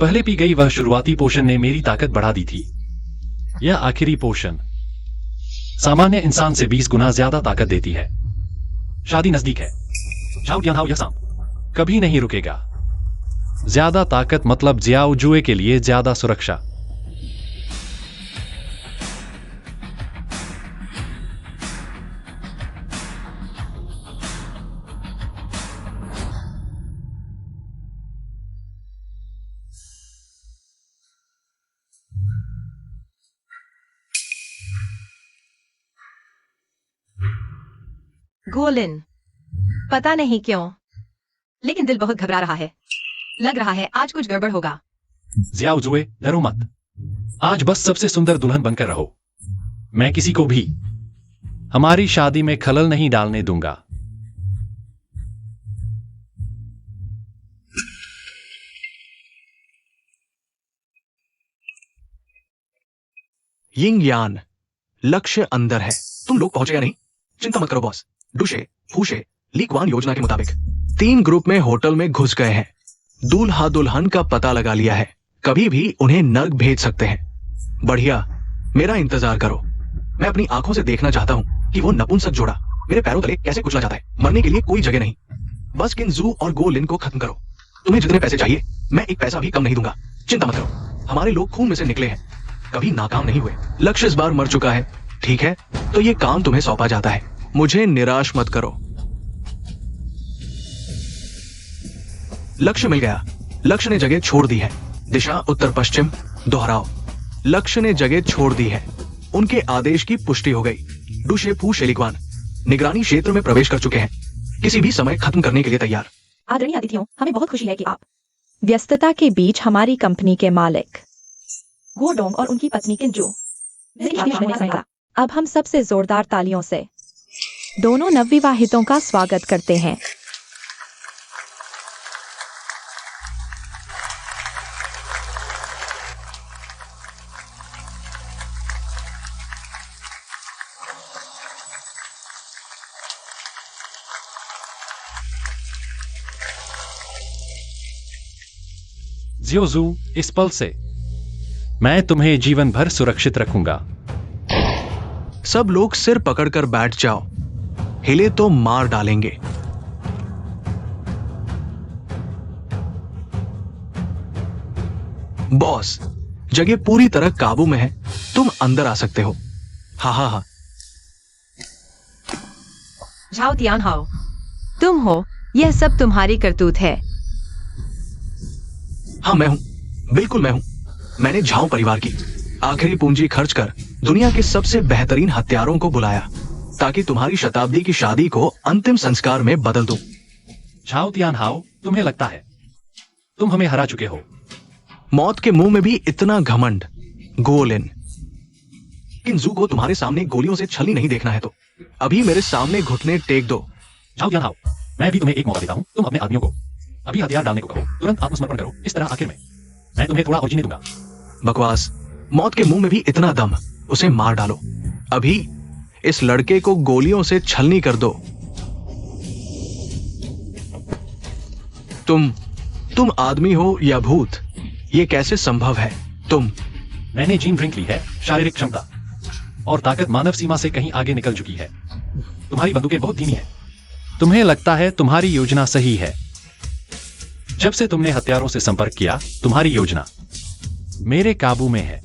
A: पहले पी गई वह शुरुआती पोषण ने मेरी ताकत बढ़ा दी थी। यह आखिरी पोषण सामान्य इंसान से 20 गुना ज्यादा ताकत देती है। शादी नजदीक है। जाओ तियानहाओ, यह सांप कभी नहीं रुकेगा। ज्यादा ताकत मतलब जियाओ जुए के लिए ज्यादा सुरक्षा।
E: गोलिन, पता नहीं क्यों, लेकिन दिल बहुत घबरा रहा है। लग रहा है आज कुछ गड़बड़ होगा।
A: जियाओ जुए, डरो मत। आज बस सबसे सुंदर दुल्हन बनकर रहो। मैं किसी को भी हमारी शादी में खलल नहीं डालने दूंगा।
D: यिंग यान, लक्ष्य अंदर है। तुम लोग पहुंचे या नहीं? चिंता मत करो बॉस। डुशे, फूशे, लीक्वान योजना के मुताबिक 3 ग्रुप में होटल में घुस गए हैं। दूल्हा दुल्हन का पता लगा लिया है। कभी भी उन्हें नर्क भेज सकते हैं। बढ़िया, मेरा इंतजार करो। मैं अपनी आंखों से देखना चाहता हूं कि वो नपुंसक जोड़ा मेरे पैरों तले कैसे कुचला जाता है। मरने के लिए कोई जगह नहीं। बस किनजू और गोलिन को खत्म करो। तुम्हें जितने पैसे चाहिए, मैं एक पैसा भी कम नहीं दूंगा। चिंता मत करो, हमारे लोग खून में से निकले हैं, कभी नाकाम नहीं हुए। लक्ष्य इस बार मर चुका है, ठीक है? तो ये काम तुम्हें सौंपा जाता है। मुझे निराश मत करो। लक्ष्य मिल गया। लक्ष्य ने जगह छोड़ दी है। दिशा उत्तर पश्चिम। दोहराओ। लक्ष्य ने जगह छोड़ दी है। उनके आदेश की पुष्टि हो गई। डुशेफू शेलिकवान निगरानी क्षेत्र में प्रवेश कर चुके हैं, किसी भी समय खत्म करने के लिए तैयार।
B: आदरणीय अतिथियों, हमें बहुत खुशी है कि आप
C: व्यस्तता के बीच हमारी कंपनी के मालिक
B: गो डोंग और उनकी पत्नी किंजू
C: अब हम सबसे जोरदार तालियों से दोनों नवविवाहितों का स्वागत करते हैं।
A: जियोजू, इस पल से मैं तुम्हें जीवन भर सुरक्षित रखूंगा।
D: सब लोग सिर पकड़कर बैठ जाओ, हिले तो मार डालेंगे। बॉस, जगह पूरी तरह काबू में है, तुम अंदर आ सकते हो। हाँ हाँ हाँ।
E: झाओ तियानहाओ, तुम हो, यह सब तुम्हारी करतूत है।
D: हाँ मैं हूं, बिल्कुल मैं हूं। मैंने झाओ परिवार की आखिरी पूंजी खर्च कर दुनिया के सबसे बेहतरीन हत्यारों को बुलाया ताकि तुम्हारी शताब्दी की शादी को अंतिम संस्कार में बदल दूं।
A: झाओ तियानहाओ, तुम्हें लगता है तुम हमें हरा चुके हो?
D: मौत के मुंह में भी इतना घमंड। गोलिन, किंजू को तुम्हारे सामने गोलियों से छलनी नहीं देखना है तो अभी मेरे सामने घुटने टेक दो।
A: झाओ तियानहाओ, मैं भी तुम्हें एक मौका देता हूं। तुम अपने आदमियों को अभी हथियार डालने को कहो, तुरंत आत्मसमर्पण करो। इस तरह आखिर में मैं तुम्हें थोड़ा और जीने दूंगा।
D: बकवास, मौत के मुंह में भी इतना दम, उसे मार डालो। अभी इस लड़के को गोलियों से छलनी कर दो। तुम आदमी हो या भूत, ये कैसे संभव है?
A: मैंने जीन ड्रिंक ली है। शारीरिक क्षमता और ताकत मानव सीमा से कहीं आगे निकल चुकी है। तुम्हारी बंदूकें बहुत धीमी है। तुम्हें लगता है तुम्हारी योजना सही है। जब से तुमने हथियारों से संपर्क किया, तुम्हारी योजना मेरे काबू में है।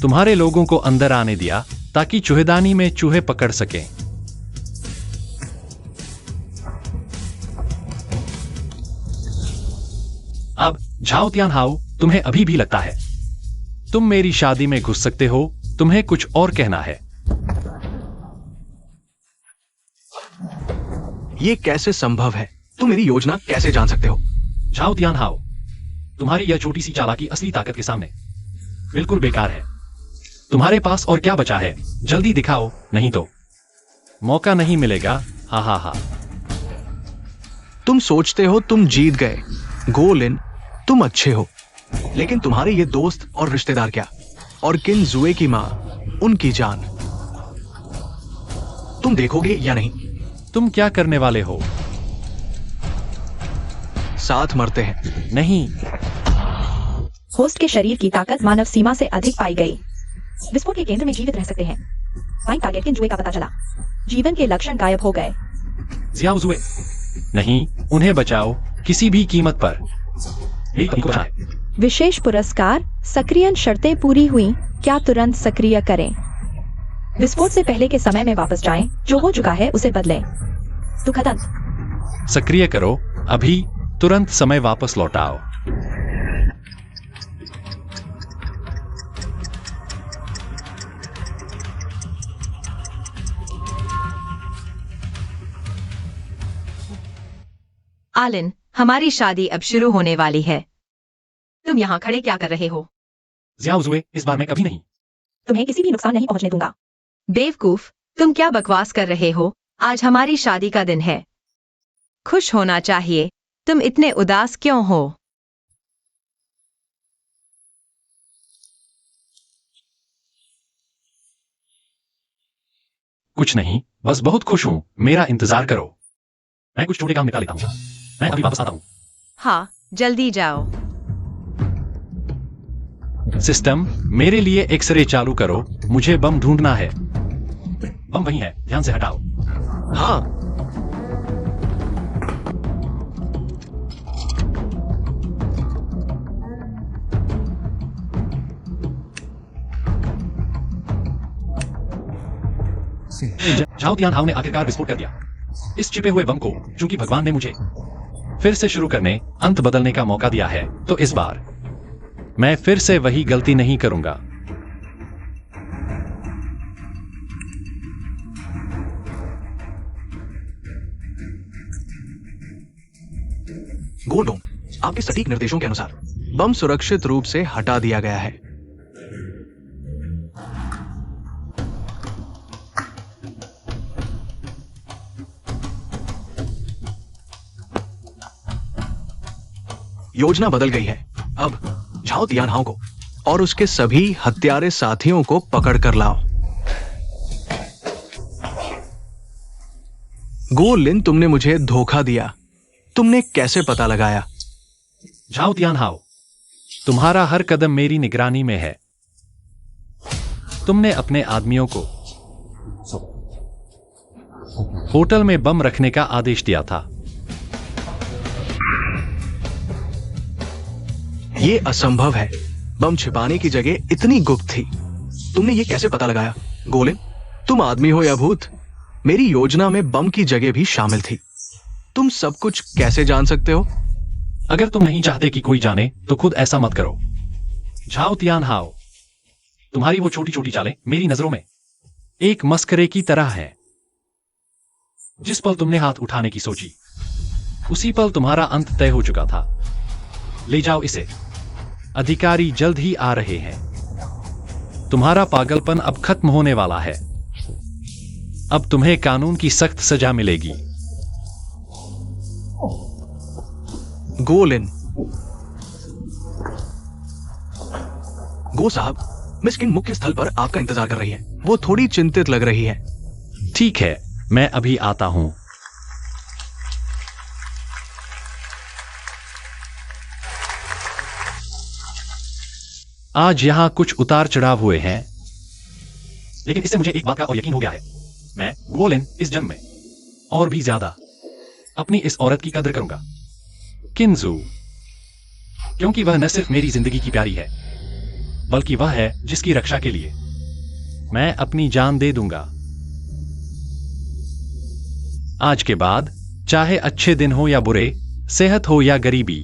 A: तुम्हारे लोगों को अंदर आने दिया ताकि चूहेदानी में चूहे पकड़ सकें। अब झाओ तियानहाओ, तुम्हें अभी भी लगता है तुम मेरी शादी में घुस सकते हो? तुम्हें कुछ और कहना है?
D: ये कैसे संभव है? तुम मेरी योजना कैसे जान सकते हो?
A: झाओ तियानहाओ, तुम्हारी यह छोटी सी चालाकी असली ताकत के सामने बिल्कुल बेकार है। तुम्हारे पास और क्या बचा है? जल्दी दिखाओ, नहीं तो मौका नहीं मिलेगा। हा हा हा।
D: तुम सोचते हो तुम जीत गए। गोलिन, तुम अच्छे हो, लेकिन तुम्हारे ये दोस्त और रिश्तेदार क्या? और किंजुए की मां, उनकी जान तुम देखोगे या नहीं?
A: तुम क्या करने वाले हो?
D: साथ मरते हैं।
A: नहीं।
B: होस्ट के शरीर की ताकत मानव सीमा से अधिक पाई गई। विस्फोट के केंद्र में जीवित रह सकते हैं। फाइन टारगेट किंजुए का पता चला। जीवन के लक्षण गायब हो गए।
A: जियाओजुए, नहीं, उन्हें बचाओ किसी भी कीमत पर।
C: विशेष पुरस्कार, सक्रियण शर्तें पूरी हुई, क्या तुरंत सक्रिय करें?
B: विस्फोट से पहले के समय में वापस जाएं, जो हो चुका है उसे बदलें। दुखद अंत।
A: सक्रिय करो, अभी तुरंत समय वापस लौटाओ।
E: आलिन, हमारी शादी अब शुरू होने वाली है। तुम यहाँ खड़े क्या कर रहे हो?
A: जियाओजुए, इस बार मैं कभी नहीं।
B: तुम्हें किसी भी नुकसान नहीं पहुंचने दूंगा।
E: बेवकूफ, तुम क्या बकवास कर रहे हो? आज हमारी शादी का दिन है। खुश होना चाहिए। तुम इतने उदास क्यों हो?
A: कुछ नहीं, बस बहुत खुश हूं। मेरा इंतजार करो, मैं कुछ छोटे काम निकाल लेता हूं। मैं अभी वापस आता हूं।
E: हाँ, जल्दी जाओ।
A: सिस्टम, मेरे लिए एक्सरे चालू करो। मुझे बम ढूंढना है। बम वहीं है, ध्यान से हटाओ।
D: हाँ।
A: झाओ तियानहाओ ने आखिरकार विस्फोट कर दिया इस छिपे हुए बम को, चूंकि भगवान ने मुझे फिर से शुरू करने, अंत बदलने का मौका दिया है, तो इस बार मैं फिर से वही गलती नहीं करूंगा।
D: गोल्ड होम, आपके सटीक निर्देशों के अनुसार बम सुरक्षित रूप से हटा दिया गया है। योजना बदल गई है। अब झाओ तियानहाओ को और उसके सभी हत्यारे साथियों को पकड़ कर लाओ। गो लिन, तुमने मुझे धोखा दिया। तुमने कैसे पता लगाया?
A: झाओ तियानहाओ, तुम्हारा हर कदम मेरी निगरानी में है। तुमने अपने आदमियों को होटल में बम रखने का आदेश दिया था।
D: यह असंभव है। बम छिपाने की जगह इतनी गुप्त थी। तुमने यह कैसे पता लगाया? गोलिन, तुम आदमी हो या भूत? मेरी योजना में बम की जगह भी शामिल थी। तुम सब कुछ कैसे जान सकते हो?
A: अगर तुम नहीं चाहते कि कोई जाने, तो खुद ऐसा मत करो। झाओ तियानहाओ, तुम्हारी वो छोटी छोटी चालें मेरी नजरों में एक मस्करे की तरह है। जिस पल तुमने हाथ उठाने की सोची, उसी पल तुम्हारा अंत तय हो चुका था। ले जाओ इसे। अधिकारी जल्द ही आ रहे हैं। तुम्हारा पागलपन अब खत्म होने वाला है। अब तुम्हें कानून की सख्त सजा मिलेगी।
D: गोलिन। गो साहब, मिस किंग मुख्य स्थल पर आपका इंतजार कर रही है। वो थोड़ी चिंतित लग रही है।
A: ठीक है, मैं अभी आता हूं। आज यहां कुछ उतार चढ़ाव हुए हैं, लेकिन इससे मुझे एक बात का और यकीन हो गया है। मैं गोलिन इस जन्म में और भी ज्यादा अपनी इस औरत की कदर करूंगा, किंजू, क्योंकि वह न सिर्फ मेरी जिंदगी की प्यारी है, बल्कि वह है जिसकी रक्षा के लिए मैं अपनी जान दे दूंगा। आज के बाद, चाहे अच्छे दिन हो या बुरे, सेहत हो या गरीबी,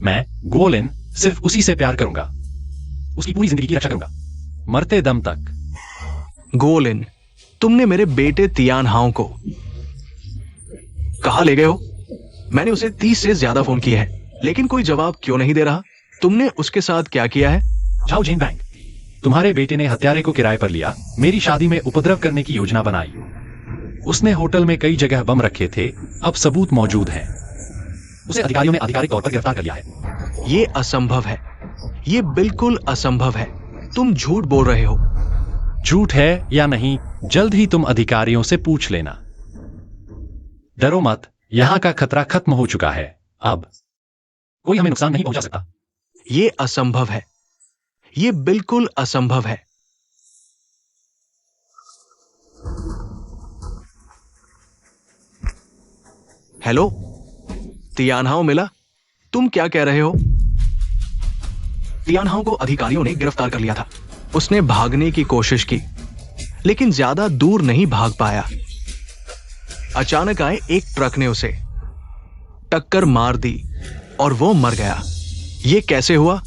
A: मैं गोलिन सिर्फ उसी से प्यार करूंगा, उसकी पूरी जिंदगी की रक्षा करूंगा, मरते दम तक।
D: गोलिन, तुमने मेरे बेटे तियानहाओ को कहां ले गए हो? मैंने उसे 30 से ज्यादा फोन किए हैं, लेकिन कोई जवाब क्यों नहीं दे रहा? तुमने उसके साथ क्या किया है?
A: झाओ जिनबैंग, तुम्हारे बेटे ने हत्यारे को किराए पर लिया, मेरी शादी में उपद्रव करने की योजना बनाई। उसने होटल में कई जगह बम रखे थे। अब सबूत मौजूद हैं। उसे अधिकारियों ने आधिकारिक तौर पर गिरफ्तार कर लिया है।
D: ये असंभव है। ये बिल्कुल असंभव है। तुम झूठ बोल रहे हो।
A: झूठ है या नहीं, जल्द ही तुम अधिकारियों से पूछ लेना। डरो मत, यहां का खतरा खत्म हो चुका है। अब कोई हमें नुकसान नहीं पहुंचा सकता।
D: ये असंभव है। ये बिल्कुल असंभव है। हेलो, तियानहाओ मिला? तुम क्या कह रहे हो? तियानहाओ को अधिकारियों ने गिरफ्तार कर लिया था। उसने भागने की कोशिश की, लेकिन ज्यादा दूर नहीं भाग पाया। अचानक आए एक ट्रक ने उसे टक्कर मार दी और वो मर गया। ये कैसे हुआ?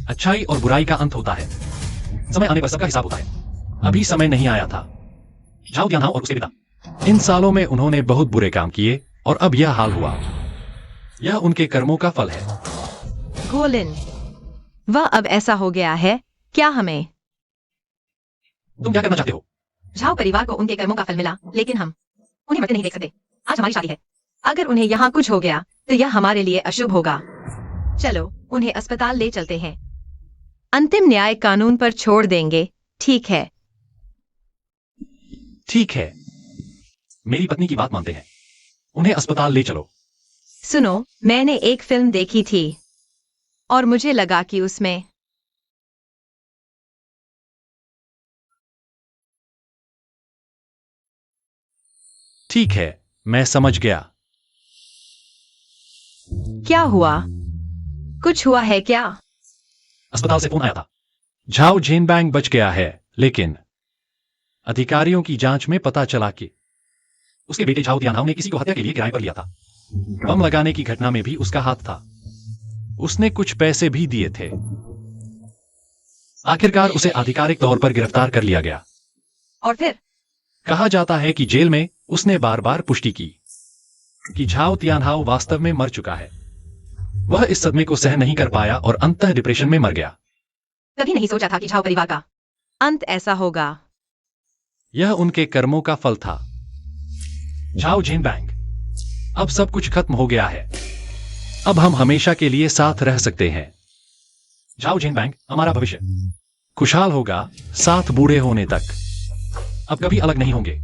A: अच्छाई और बुराई का अंत होता है। समय आने पर सबका हिसाब होता है। अभी समय नहीं आया था। झाओ तियानहाओ और उसके पिता, इन सालों में उन्होंने बहुत बुरे काम किए और अब यह हाल हुआ। यह उनके कर्मों का फल है।
C: गोलिन, वह अब ऐसा हो गया है। क्या हमें?
A: तुम क्या करना चाहते हो?
E: झाओ परिवार को उनके कर्मों का फल मिला, लेकिन हम उन्हें मरते नहीं देख सकते। आज हमारी शादी है। अगर उन्हें यहाँ कुछ हो गया तो यह हमारे लिए अशुभ होगा। चलो, उन्हें अस्पताल ले चलते हैं।
C: अंतिम न्याय कानून पर छोड़ देंगे, ठीक है?
A: ठीक है, मेरी पत्नी की बात मानते हैं। उन्हें अस्पताल ले चलो।
C: सुनो, मैंने एक फिल्म देखी थी और मुझे लगा कि उसमें
A: ठीक है, मैं समझ गया।
C: क्या हुआ?
E: कुछ हुआ है क्या?
A: अस्पताल से फोन आया था। झाओ झेनबैंग बच गया है, लेकिन अधिकारियों की जांच में पता चला कि उसके बेटे झाओ तियानहाओ ने किसी को हत्या के लिए किराए पर लिया था। बम लगाने की घटना में भी उसका हाथ था। उसने कुछ पैसे भी दिए थे। आखिरकार उसे आधिकारिक तौर पर गिरफ्तार कर लिया गया।
E: और फिर?
A: कहा जाता है कि जेल में उसने बार बार पुष्टि की कि झाओ तियानहाओ वास्तव में मर चुका है। वह इस सदमे को सहन नहीं कर पाया और अंततः डिप्रेशन में मर गया।
E: कभी नहीं सोचा था कि झाओ परिवार का अंत ऐसा होगा।
A: यह उनके कर्मों का फल था। झाओ झेनबैंग, अब सब कुछ खत्म हो गया है। अब हम हमेशा के लिए साथ रह सकते हैं। झाओ झेनबैंग, हमारा भविष्य खुशहाल होगा, साथ बूढ़े होने तक। अब कभी अलग नहीं होंगे।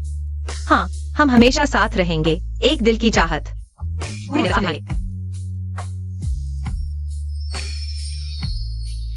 E: हाँ, हम हमेशा साथ रहेंगे। एक दिल की चाहत।